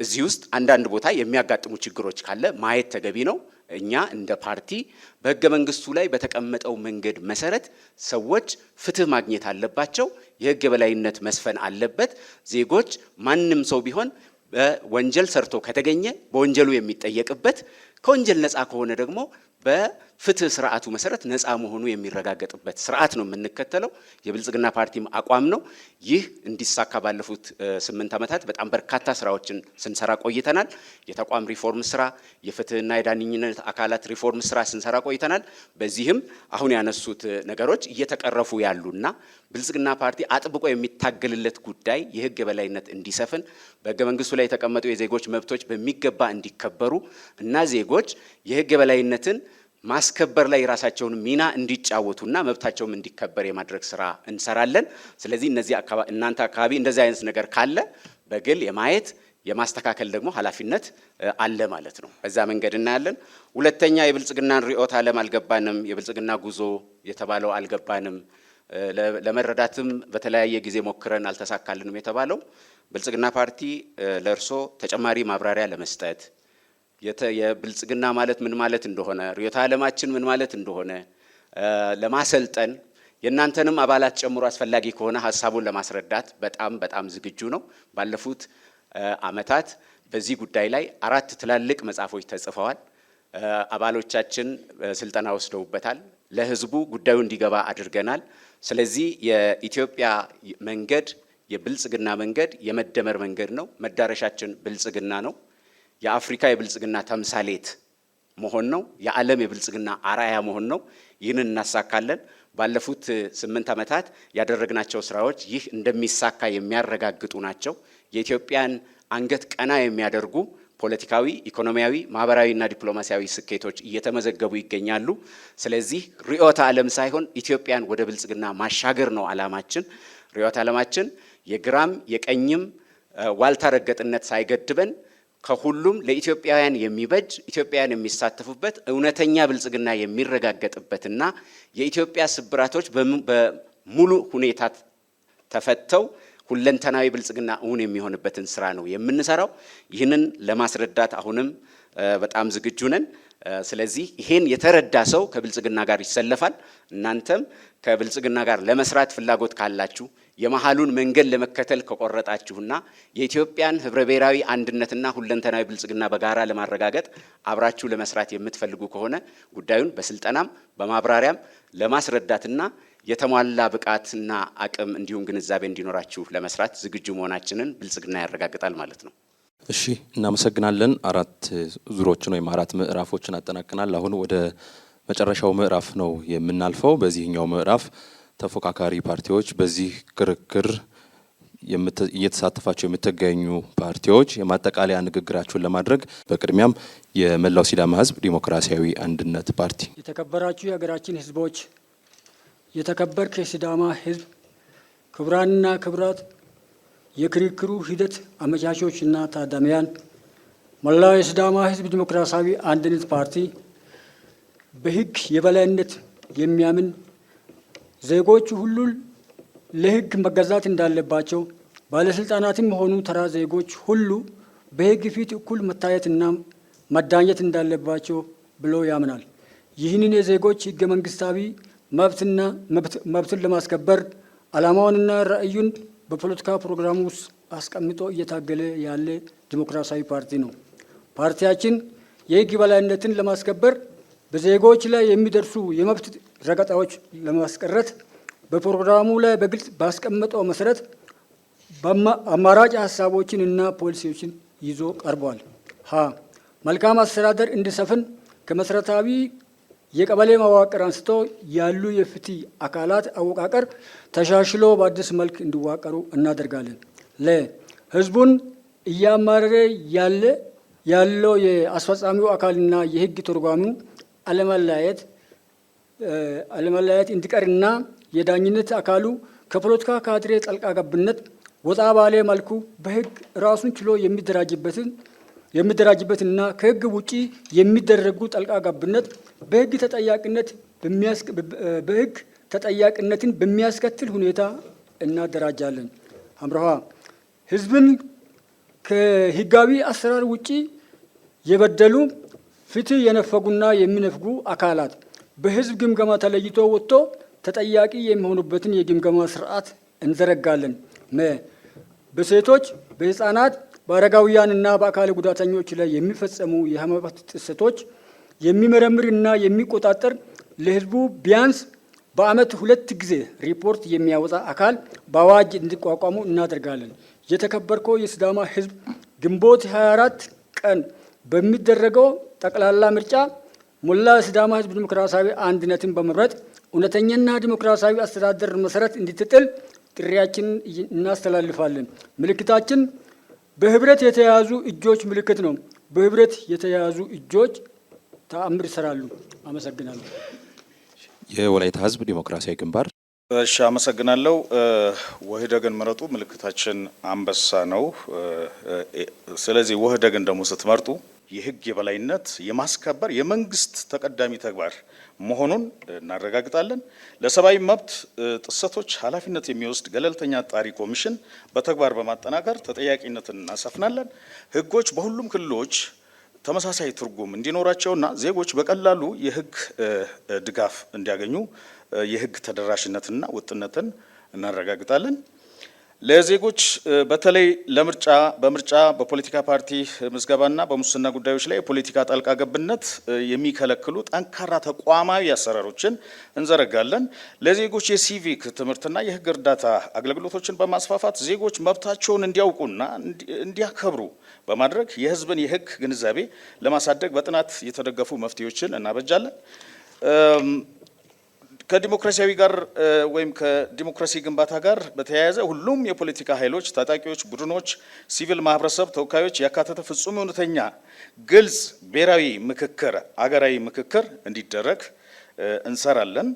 እዚህ ውስጥ አንዳንድ ቦታ የሚያጋጥሙ ችግሮች ካለ ማየት ተገቢ ነው። እኛ እንደ ፓርቲ በህገ መንግስቱ ላይ በተቀመጠው መንገድ መሰረት ሰዎች ፍትህ ማግኘት አለባቸው። የህግ የበላይነት መስፈን አለበት። ዜጎች ማንም ሰው ቢሆን በወንጀል ሰርቶ ከተገኘ በወንጀሉ የሚጠየቅበት፣ ከወንጀል ነፃ ከሆነ ደግሞ በፍትህ ስርዓቱ መሰረት ነፃ መሆኑ የሚረጋገጥበት ስርዓት ነው የምንከተለው። የብልጽግና ፓርቲም አቋም ነው። ይህ እንዲሳካ ባለፉት 8 ዓመታት በጣም በርካታ ስራዎችን ስንሰራ ቆይተናል። የተቋም ሪፎርም ስራ፣ የፍትህና የዳኝነት አካላት ሪፎርም ስራ ስንሰራ ቆይተናል። በዚህም አሁን ያነሱት ነገሮች እየተቀረፉ ያሉና ብልጽግና ፓርቲ አጥብቆ የሚታገልለት ጉዳይ የህግ የበላይነት እንዲሰፍን፣ በህገ መንግስቱ ላይ የተቀመጡ የዜጎች መብቶች በሚገባ እንዲከበሩ እና ዜጎች የህግ የበላይነትን ማስከበር ላይ የራሳቸውን ሚና እንዲጫወቱና መብታቸውም እንዲከበር የማድረግ ስራ እንሰራለን። ስለዚህ እናንተ አካባቢ እንደዚህ አይነት ነገር ካለ በግል የማየት የማስተካከል ደግሞ ኃላፊነት አለ ማለት ነው። በዛ መንገድ እናያለን። ሁለተኛ የብልጽግናን ርዕዮተ ዓለም አልገባንም፣ የብልጽግና ጉዞ የተባለው አልገባንም፣ ለመረዳትም በተለያየ ጊዜ ሞክረን አልተሳካልንም የተባለው ብልጽግና ፓርቲ ለእርሶ ተጨማሪ ማብራሪያ ለመስጠት የብልጽግና ማለት ምን ማለት እንደሆነ፣ ርዕዮተ ዓለማችን ምን ማለት እንደሆነ ለማሰልጠን የእናንተንም አባላት ጨምሮ አስፈላጊ ከሆነ ሀሳቡን ለማስረዳት በጣም ዝግጁ ነው። ባለፉት ዓመታት በዚህ ጉዳይ ላይ 4 ትላልቅ መጽሐፎች ተጽፈዋል። አባሎቻችን ስልጠና ወስደውበታል። ለህዝቡ ጉዳዩ እንዲገባ አድርገናል። ስለዚህ የኢትዮጵያ መንገድ የብልጽግና መንገድ የመደመር መንገድ ነው። መዳረሻችን ብልጽግና ነው። የአፍሪካ የብልጽግና ተምሳሌት መሆን ነው። የዓለም የብልጽግና አርአያ መሆን ነው። ይህንን እናሳካለን። ባለፉት 8 ዓመታት ያደረግናቸው ስራዎች ይህ እንደሚሳካ የሚያረጋግጡ ናቸው። የኢትዮጵያን አንገት ቀና የሚያደርጉ ፖለቲካዊ፣ ኢኮኖሚያዊ፣ ማህበራዊና ዲፕሎማሲያዊ ስኬቶች እየተመዘገቡ ይገኛሉ። ስለዚህ ርዕዮተ ዓለም ሳይሆን ኢትዮጵያን ወደ ብልጽግና ማሻገር ነው ዓላማችን። ርዕዮተ ዓለማችን የግራም የቀኝም ዋልታ ረገጥነት ሳይገድበን ከሁሉም ለኢትዮጵያውያን የሚበጅ ኢትዮጵያውያን የሚሳተፉበት እውነተኛ ብልጽግና የሚረጋገጥበትና የኢትዮጵያ ስብራቶች በሙሉ ሁኔታ ተፈተው ሁለንተናዊ ብልጽግና እውን የሚሆንበትን ስራ ነው የምንሰራው። ይህንን ለማስረዳት አሁንም በጣም ዝግጁ ነን። ስለዚህ ይሄን የተረዳ ሰው ከብልጽግና ጋር ይሰለፋል። እናንተም ከብልጽግና ጋር ለመስራት ፍላጎት ካላችሁ የመሃሉን መንገድ ለመከተል ከቆረጣችሁና የኢትዮጵያን ህብረ ብሔራዊ አንድነትና ሁለንተናዊ ብልጽግና በጋራ ለማረጋገጥ አብራችሁ ለመስራት የምትፈልጉ ከሆነ ጉዳዩን በስልጠናም በማብራሪያም ለማስረዳትና የተሟላ ብቃትና አቅም እንዲሁም ግንዛቤ እንዲኖራችሁ ለመስራት ዝግጁ መሆናችንን ብልጽግና ያረጋግጣል ማለት ነው። እሺ፣ እናመሰግናለን። 4 ዙሮችን ወይም 4 ምዕራፎችን አጠናቅናል። አሁን ወደ መጨረሻው ምዕራፍ ነው የምናልፈው። በዚህኛው ምዕራፍ ተፎካካሪ ፓርቲዎች በዚህ ክርክር እየተሳተፋቸው የምትገኙ ፓርቲዎች የማጠቃለያ ንግግራቸውን ለማድረግ በቅድሚያም የመላው ሲዳማ ህዝብ ዲሞክራሲያዊ አንድነት ፓርቲ። የተከበራችሁ የሀገራችን ህዝቦች፣ የተከበርክ የሲዳማ ህዝብ፣ ክቡራንና ክቡራት፣ የክርክሩ ሂደት አመቻቾችና ታዳሚያን፣ መላው የሲዳማ ህዝብ ዲሞክራሲያዊ አንድነት ፓርቲ በህግ የበላይነት የሚያምን ዜጎች ሁሉ ለህግ መገዛት እንዳለባቸው፣ ባለስልጣናትም ሆኑ ተራ ዜጎች ሁሉ በህግ ፊት እኩል መታየትና መዳኘት እንዳለባቸው ብሎ ያምናል። ይህንን የዜጎች ህገ መንግስታዊ መብትን ለማስከበር ዓላማውንና ራዕዩን በፖለቲካ ፕሮግራሙ ውስጥ አስቀምጦ እየታገለ ያለ ዲሞክራሲያዊ ፓርቲ ነው። ፓርቲያችን የህግ የበላይነትን ለማስከበር በዜጎች ላይ የሚደርሱ የመብት ረገጣዎች ለማስቀረት በፕሮግራሙ ላይ በግልጽ ባስቀመጠው መሰረት አማራጭ ሀሳቦችን እና ፖሊሲዎችን ይዞ ቀርቧል። መልካም አስተዳደር እንዲሰፍን ከመሰረታዊ የቀበሌ መዋቅር አንስቶ ያሉ የፍትህ አካላት አወቃቀር ተሻሽሎ በአዲስ መልክ እንዲዋቀሩ እናደርጋለን። ለህዝቡን እያማረረ ያለው የአስፈጻሚው አካልና የህግ ተርጓሚው አለመለያየት እንዲቀርና የዳኝነት አካሉ ከፖለቲካ ካድሬ ጣልቃ ገብነት ወጣ ባለ መልኩ በህግ ራሱን ችሎ የሚደራጅበትና ከህግ ውጪ የሚደረጉ ጣልቃ ገብነት በህግ ተጠያቂነትን በሚያስከትል ሁኔታ እናደራጃለን። አምረሃ ህዝብን ከህጋዊ አሰራር ውጪ የበደሉ ፍትህ የነፈጉና የሚነፍጉ አካላት በህዝብ ግምገማ ተለይቶ ወጥቶ ተጠያቂ የሚሆኑበትን የግምገማ ስርዓት እንዘረጋለን። በሴቶች፣ በህፃናት፣ በአረጋውያንና በአካል ጉዳተኞች ላይ የሚፈጸሙ የመብት ጥሰቶች የሚመረምርና የሚቆጣጠር ለህዝቡ ቢያንስ በአመት 2 ጊዜ ሪፖርት የሚያወጣ አካል በአዋጅ እንዲቋቋሙ እናደርጋለን። የተከበርከው የሲዳማ ህዝብ ግንቦት 24 ቀን በሚደረገው ጠቅላላ ምርጫ ሞላ ሲዳማ ህዝብ ዲሞክራሲያዊ አንድነትን በመምረጥ እውነተኛና ዲሞክራሲያዊ አስተዳደር መሰረት እንድትጥል ጥሪያችንን እናስተላልፋለን። ምልክታችን በህብረት የተያዙ እጆች ምልክት ነው። በህብረት የተያዙ እጆች ተአምር ይሰራሉ። አመሰግናለሁ። የወላይታ ህዝብ ዲሞክራሲያዊ ግንባር። እሺ፣ አመሰግናለሁ። ወህደግን ምረጡ። ምልክታችን አንበሳ ነው። ስለዚህ ወህደግን ደግሞ ስትመርጡ የህግ የበላይነት የማስከበር የመንግስት ተቀዳሚ ተግባር መሆኑን እናረጋግጣለን። ለሰብአዊ መብት ጥሰቶች ኃላፊነት የሚወስድ ገለልተኛ አጣሪ ኮሚሽን በተግባር በማጠናከር ተጠያቂነትን እናሰፍናለን። ህጎች በሁሉም ክልሎች ተመሳሳይ ትርጉም እንዲኖራቸውና ዜጎች በቀላሉ የህግ ድጋፍ እንዲያገኙ የህግ ተደራሽነትና ወጥነትን እናረጋግጣለን። ለዜጎች በተለይ በምርጫ በፖለቲካ ፓርቲ ምዝገባና በሙስና ጉዳዮች ላይ የፖለቲካ ጣልቃ ገብነት የሚከለክሉ ጠንካራ ተቋማዊ አሰራሮችን እንዘረጋለን። ለዜጎች የሲቪክ ትምህርትና የህግ እርዳታ አገልግሎቶችን በማስፋፋት ዜጎች መብታቸውን እንዲያውቁና እንዲያከብሩ በማድረግ የህዝብን የህግ ግንዛቤ ለማሳደግ በጥናት የተደገፉ መፍትሄዎችን እናበጃለን። ከዲሞክራሲያዊ ጋር ወይም ከዲሞክራሲ ግንባታ ጋር በተያያዘ ሁሉም የፖለቲካ ኃይሎች፣ ታጣቂዎች፣ ቡድኖች፣ ሲቪል ማህበረሰብ ተወካዮች ያካተተ ፍጹም እውነተኛ፣ ግልጽ ብሔራዊ ምክክር፣ አገራዊ ምክክር እንዲደረግ እንሰራለን።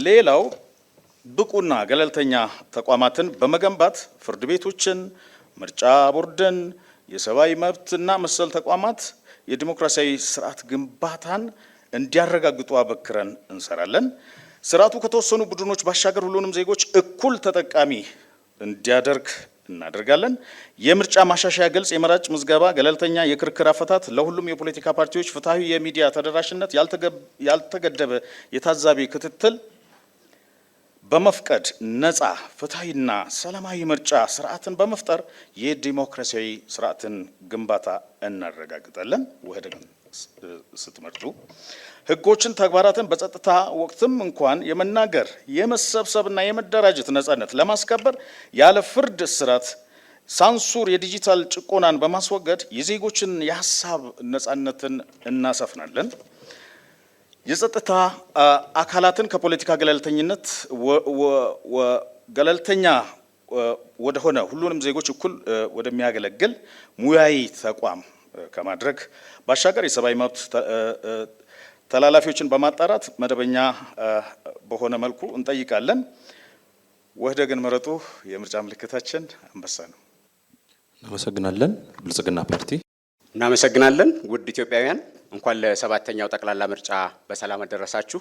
ሌላው ብቁና ገለልተኛ ተቋማትን በመገንባት ፍርድ ቤቶችን፣ ምርጫ ቦርድን፣ የሰብአዊ መብትና መሰል ተቋማት የዲሞክራሲያዊ ስርዓት ግንባታን እንዲያረጋግጡ አበክረን እንሰራለን። ስርዓቱ ከተወሰኑ ቡድኖች ባሻገር ሁሉንም ዜጎች እኩል ተጠቃሚ እንዲያደርግ እናደርጋለን። የምርጫ ማሻሻያ፣ ግልጽ የመራጭ ምዝገባ፣ ገለልተኛ የክርክር አፈታት፣ ለሁሉም የፖለቲካ ፓርቲዎች ፍትሐዊ የሚዲያ ተደራሽነት፣ ያልተገደበ የታዛቢ ክትትል በመፍቀድ ነፃ ፍትሐዊና ሰላማዊ ምርጫ ስርዓትን በመፍጠር የዲሞክራሲያዊ ስርዓትን ግንባታ እናረጋግጣለን። ወህደግን ስትመርጡ ህጎችን፣ ተግባራትን በጸጥታ ወቅትም እንኳን የመናገር የመሰብሰብና የመደራጀት ነጻነት ለማስከበር ያለ ፍርድ እስራት፣ ሳንሱር፣ የዲጂታል ጭቆናን በማስወገድ የዜጎችን የሀሳብ ነጻነትን እናሰፍናለን። የጸጥታ አካላትን ከፖለቲካ ገለልተኝነት ገለልተኛ ወደሆነ ሁሉንም ዜጎች እኩል ወደሚያገለግል ሙያዊ ተቋም ከማድረግ ባሻገር የሰብአዊ መብት ተላላፊዎችን በማጣራት መደበኛ በሆነ መልኩ እንጠይቃለን። ወህደግን ምረጡ። የምርጫ ምልክታችን አንበሳ ነው። እናመሰግናለን። ብልጽግና ፓርቲ። እናመሰግናለን። ውድ ኢትዮጵያውያን እንኳን ለ7ኛው ጠቅላላ ምርጫ በሰላም አደረሳችሁ።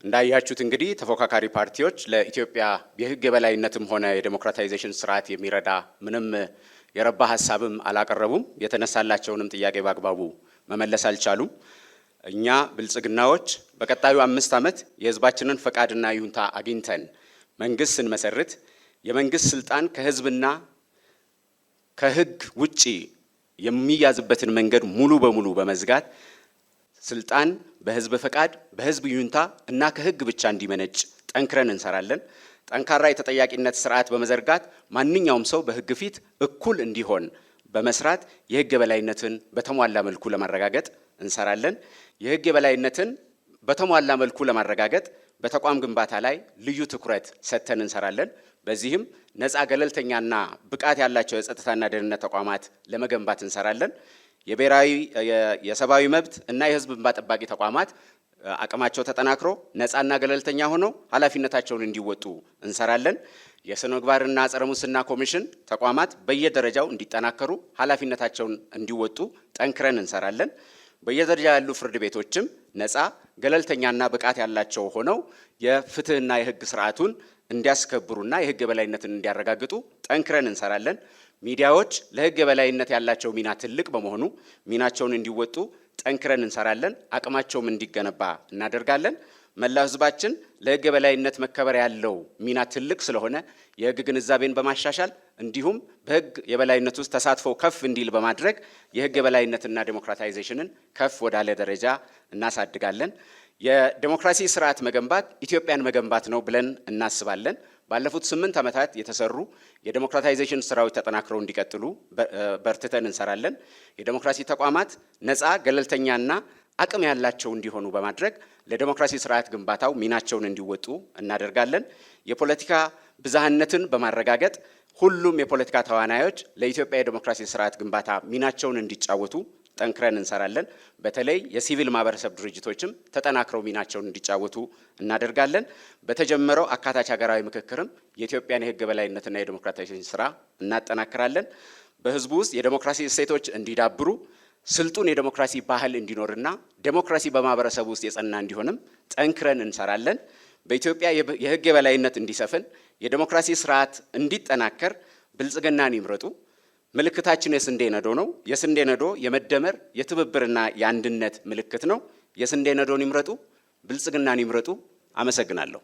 እንዳያችሁት እንግዲህ ተፎካካሪ ፓርቲዎች ለኢትዮጵያ የህግ የበላይነትም ሆነ የዴሞክራታይዜሽን ስርዓት የሚረዳ ምንም የረባ ሀሳብም አላቀረቡም። የተነሳላቸውንም ጥያቄ በአግባቡ መመለስ አልቻሉም። እኛ ብልጽግናዎች በቀጣዩ 5 ዓመት የህዝባችንን ፈቃድና ይሁንታ አግኝተን መንግስት ስንመሰርት የመንግስት ስልጣን ከህዝብና ከህግ ውጪ የሚያዝበትን መንገድ ሙሉ በሙሉ በመዝጋት ስልጣን በህዝብ ፈቃድ፣ በህዝብ ይሁንታ እና ከህግ ብቻ እንዲመነጭ ጠንክረን እንሰራለን። ጠንካራ የተጠያቂነት ስርዓት በመዘርጋት ማንኛውም ሰው በህግ ፊት እኩል እንዲሆን በመስራት የህግ የበላይነትን በተሟላ መልኩ ለማረጋገጥ እንሰራለን። የህግ የበላይነትን በተሟላ መልኩ ለማረጋገጥ በተቋም ግንባታ ላይ ልዩ ትኩረት ሰጥተን እንሰራለን። በዚህም ነፃ ገለልተኛና ብቃት ያላቸው የጸጥታና ደህንነት ተቋማት ለመገንባት እንሰራለን። የብሔራዊ የሰብአዊ መብት እና የህዝብ እንባ ጠባቂ ተቋማት አቅማቸው ተጠናክሮ ነፃና ገለልተኛ ሆነው ኃላፊነታቸውን እንዲወጡ እንሰራለን። የስነ ምግባርና ጸረ ሙስና ኮሚሽን ተቋማት በየደረጃው እንዲጠናከሩ ኃላፊነታቸውን እንዲወጡ ጠንክረን እንሰራለን። በየደረጃ ያሉ ፍርድ ቤቶችም ነፃ ገለልተኛና ብቃት ያላቸው ሆነው የፍትህና የህግ ስርዓቱን እንዲያስከብሩና የህግ የበላይነትን እንዲያረጋግጡ ጠንክረን እንሰራለን። ሚዲያዎች ለህግ የበላይነት ያላቸው ሚና ትልቅ በመሆኑ ሚናቸውን እንዲወጡ ጠንክረን እንሰራለን። አቅማቸውም እንዲገነባ እናደርጋለን። መላው ህዝባችን ለህግ የበላይነት መከበር ያለው ሚና ትልቅ ስለሆነ የህግ ግንዛቤን በማሻሻል እንዲሁም በህግ የበላይነት ውስጥ ተሳትፎ ከፍ እንዲል በማድረግ የህግ የበላይነትና ዴሞክራታይዜሽንን ከፍ ወዳለ ደረጃ እናሳድጋለን። የዴሞክራሲ ስርዓት መገንባት ኢትዮጵያን መገንባት ነው ብለን እናስባለን። ባለፉት 8 ዓመታት የተሰሩ የዴሞክራታይዜሽን ስራዎች ተጠናክረው እንዲቀጥሉ በርትተን እንሰራለን። የዴሞክራሲ ተቋማት ነፃ ገለልተኛና አቅም ያላቸው እንዲሆኑ በማድረግ ለዴሞክራሲ ስርዓት ግንባታው ሚናቸውን እንዲወጡ እናደርጋለን። የፖለቲካ ብዝሃነትን በማረጋገጥ ሁሉም የፖለቲካ ተዋናዮች ለኢትዮጵያ የዴሞክራሲ ስርዓት ግንባታ ሚናቸውን እንዲጫወቱ ጠንክረን እንሰራለን። በተለይ የሲቪል ማህበረሰብ ድርጅቶችም ተጠናክረው ሚናቸውን እንዲጫወቱ እናደርጋለን። በተጀመረው አካታች ሀገራዊ ምክክርም የኢትዮጵያን የህግ የበላይነትና የዴሞክራታይዜሽን ስራ እናጠናክራለን። በህዝቡ ውስጥ የዴሞክራሲ እሴቶች እንዲዳብሩ ስልጡን የዴሞክራሲ ባህል እንዲኖርና ዴሞክራሲ በማህበረሰቡ ውስጥ የጸና እንዲሆንም ጠንክረን እንሰራለን። በኢትዮጵያ የህግ የበላይነት እንዲሰፍን የዴሞክራሲ ስርዓት እንዲጠናከር ብልጽግናን ይምረጡ። ምልክታችን የስንዴ ነዶ ነው። የስንዴ ነዶ የመደመር የትብብርና የአንድነት ምልክት ነው። የስንዴ ነዶን ይምረጡ፣ ብልጽግናን ይምረጡ። አመሰግናለሁ።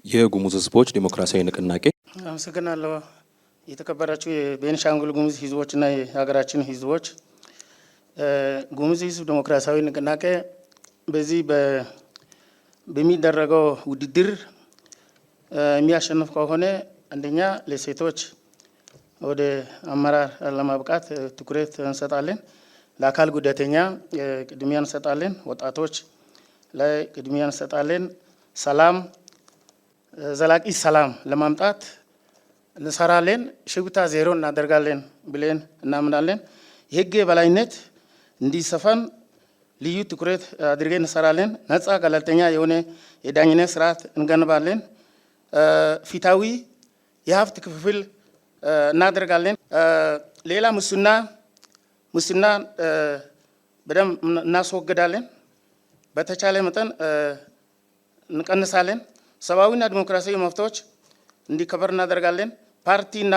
የጉሙዝ ህዝቦች ዲሞክራሲያዊ ንቅናቄ። አመሰግናለሁ። የተከበራችሁ የቤኒሻንጉል ጉሙዝ ህዝቦችና የሀገራችን ህዝቦች፣ ጉሙዝ ህዝብ ዲሞክራሲያዊ ንቅናቄ በዚህ በሚደረገው ውድድር የሚያሸንፍ ከሆነ አንደኛ ለሴቶች ወደ አመራር ለማብቃት ትኩረት እንሰጣለን። ለአካል ጉዳተኛ ቅድሚያ እንሰጣለን። ወጣቶች ላይ ቅድሚያ እንሰጣለን። ሰላም፣ ዘላቂ ሰላም ለማምጣት እንሰራለን። ሽብታ ዜሮ እናደርጋለን ብለን እናምናለን። የህግ የበላይነት እንዲሰፈን ልዩ ትኩረት አድርገን እንሰራለን። ነፃ ገለልተኛ የሆነ የዳኝነት ስርዓት እንገነባለን። ፊታዊ የሀብት ክፍፍል እናደርጋለን። ሌላ ሙስና በደንብ እናስወግዳለን። በተቻለ መጠን እንቀንሳለን። ሰብአዊና ዲሞክራሲያዊ መብቶች እንዲከበር እናደርጋለን። ፓርቲና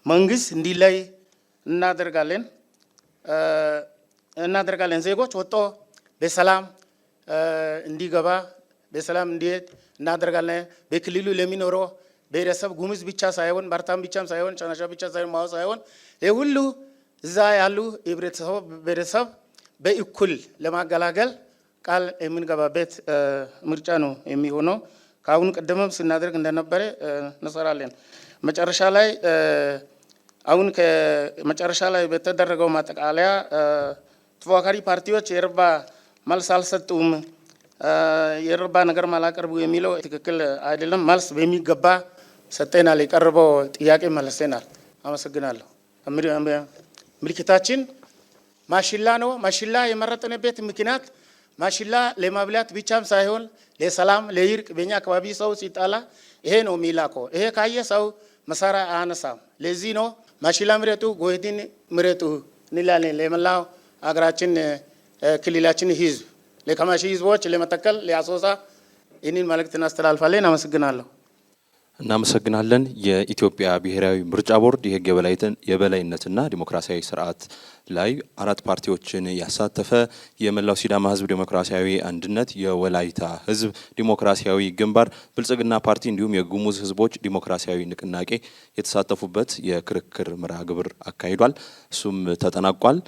መንግስት እንዲለይ እናደርጋለን። ዜጎች ወጥቶ በሰላም እንዲገባ በሰላም እንዲሄድ እናደርጋለን። በክልሉ ለሚኖረው ብሔረሰብ ጉሙዝ ብቻ ሳይሆን ባርታም ብቻም ሳይሆን ጨናሻ ብቻ ሳይሆን ማው ሳይሆን ሁሉ እዛ ያሉ ብሔረሰብ በእኩል ለማገላገል ቃል የምንገባበት ምርጫ ነው የሚሆነው። ከአሁን ቀደምም ስናደርግ እንደነበረ እንሰራለን። መጨረሻ ላይ ከመጨረሻ ላይ በተደረገው ማጠቃለያ ተፎካካሪ ፓርቲዎች የረባ መልስ አልሰጡም፣ የረባ ነገር ማላቀርቡ የሚለው ትክክል አይደለም። መልስ በሚገባ ሰጠናል። የቀረበው ጥያቄ መለሰናል። አመሰግናለሁ። ምልክታችን ማሽላ ነው። ማሽላ የመረጥንበት ምክንያት ማሽላ ለማብላት ብቻም ሳይሆን ለሰላም፣ ለይርቅ በእኛ አካባቢ ሰው ሲጣላ ይሄ ነው የሚላከው። ይሄ ካየ ሰው መሳሪያ አያነሳም። ለዚህ ነው ማሽላ ምረጡ፣ ጎህድን ምረጡ እንላለን። ለመላው አገራችን ክልላችን ህዝብ፣ ለከማሺ ህዝቦች፣ ለመተከል፣ ለአሶሳ ይህንን መልእክት እናስተላልፋለን። አመሰግናለሁ። እናመሰግናለን። የኢትዮጵያ ብሔራዊ ምርጫ ቦርድ የህግ የበላይነትና ዲሞክራሲያዊ ስርዓት ላይ 4 ፓርቲዎችን ያሳተፈ የመላው ሲዳማ ህዝብ ዲሞክራሲያዊ አንድነት፣ የወላይታ ህዝብ ዲሞክራሲያዊ ግንባር፣ ብልጽግና ፓርቲ እንዲሁም የጉሙዝ ህዝቦች ዲሞክራሲያዊ ንቅናቄ የተሳተፉበት የክርክር መርሃ ግብር አካሂዷል። እሱም ተጠናቋል።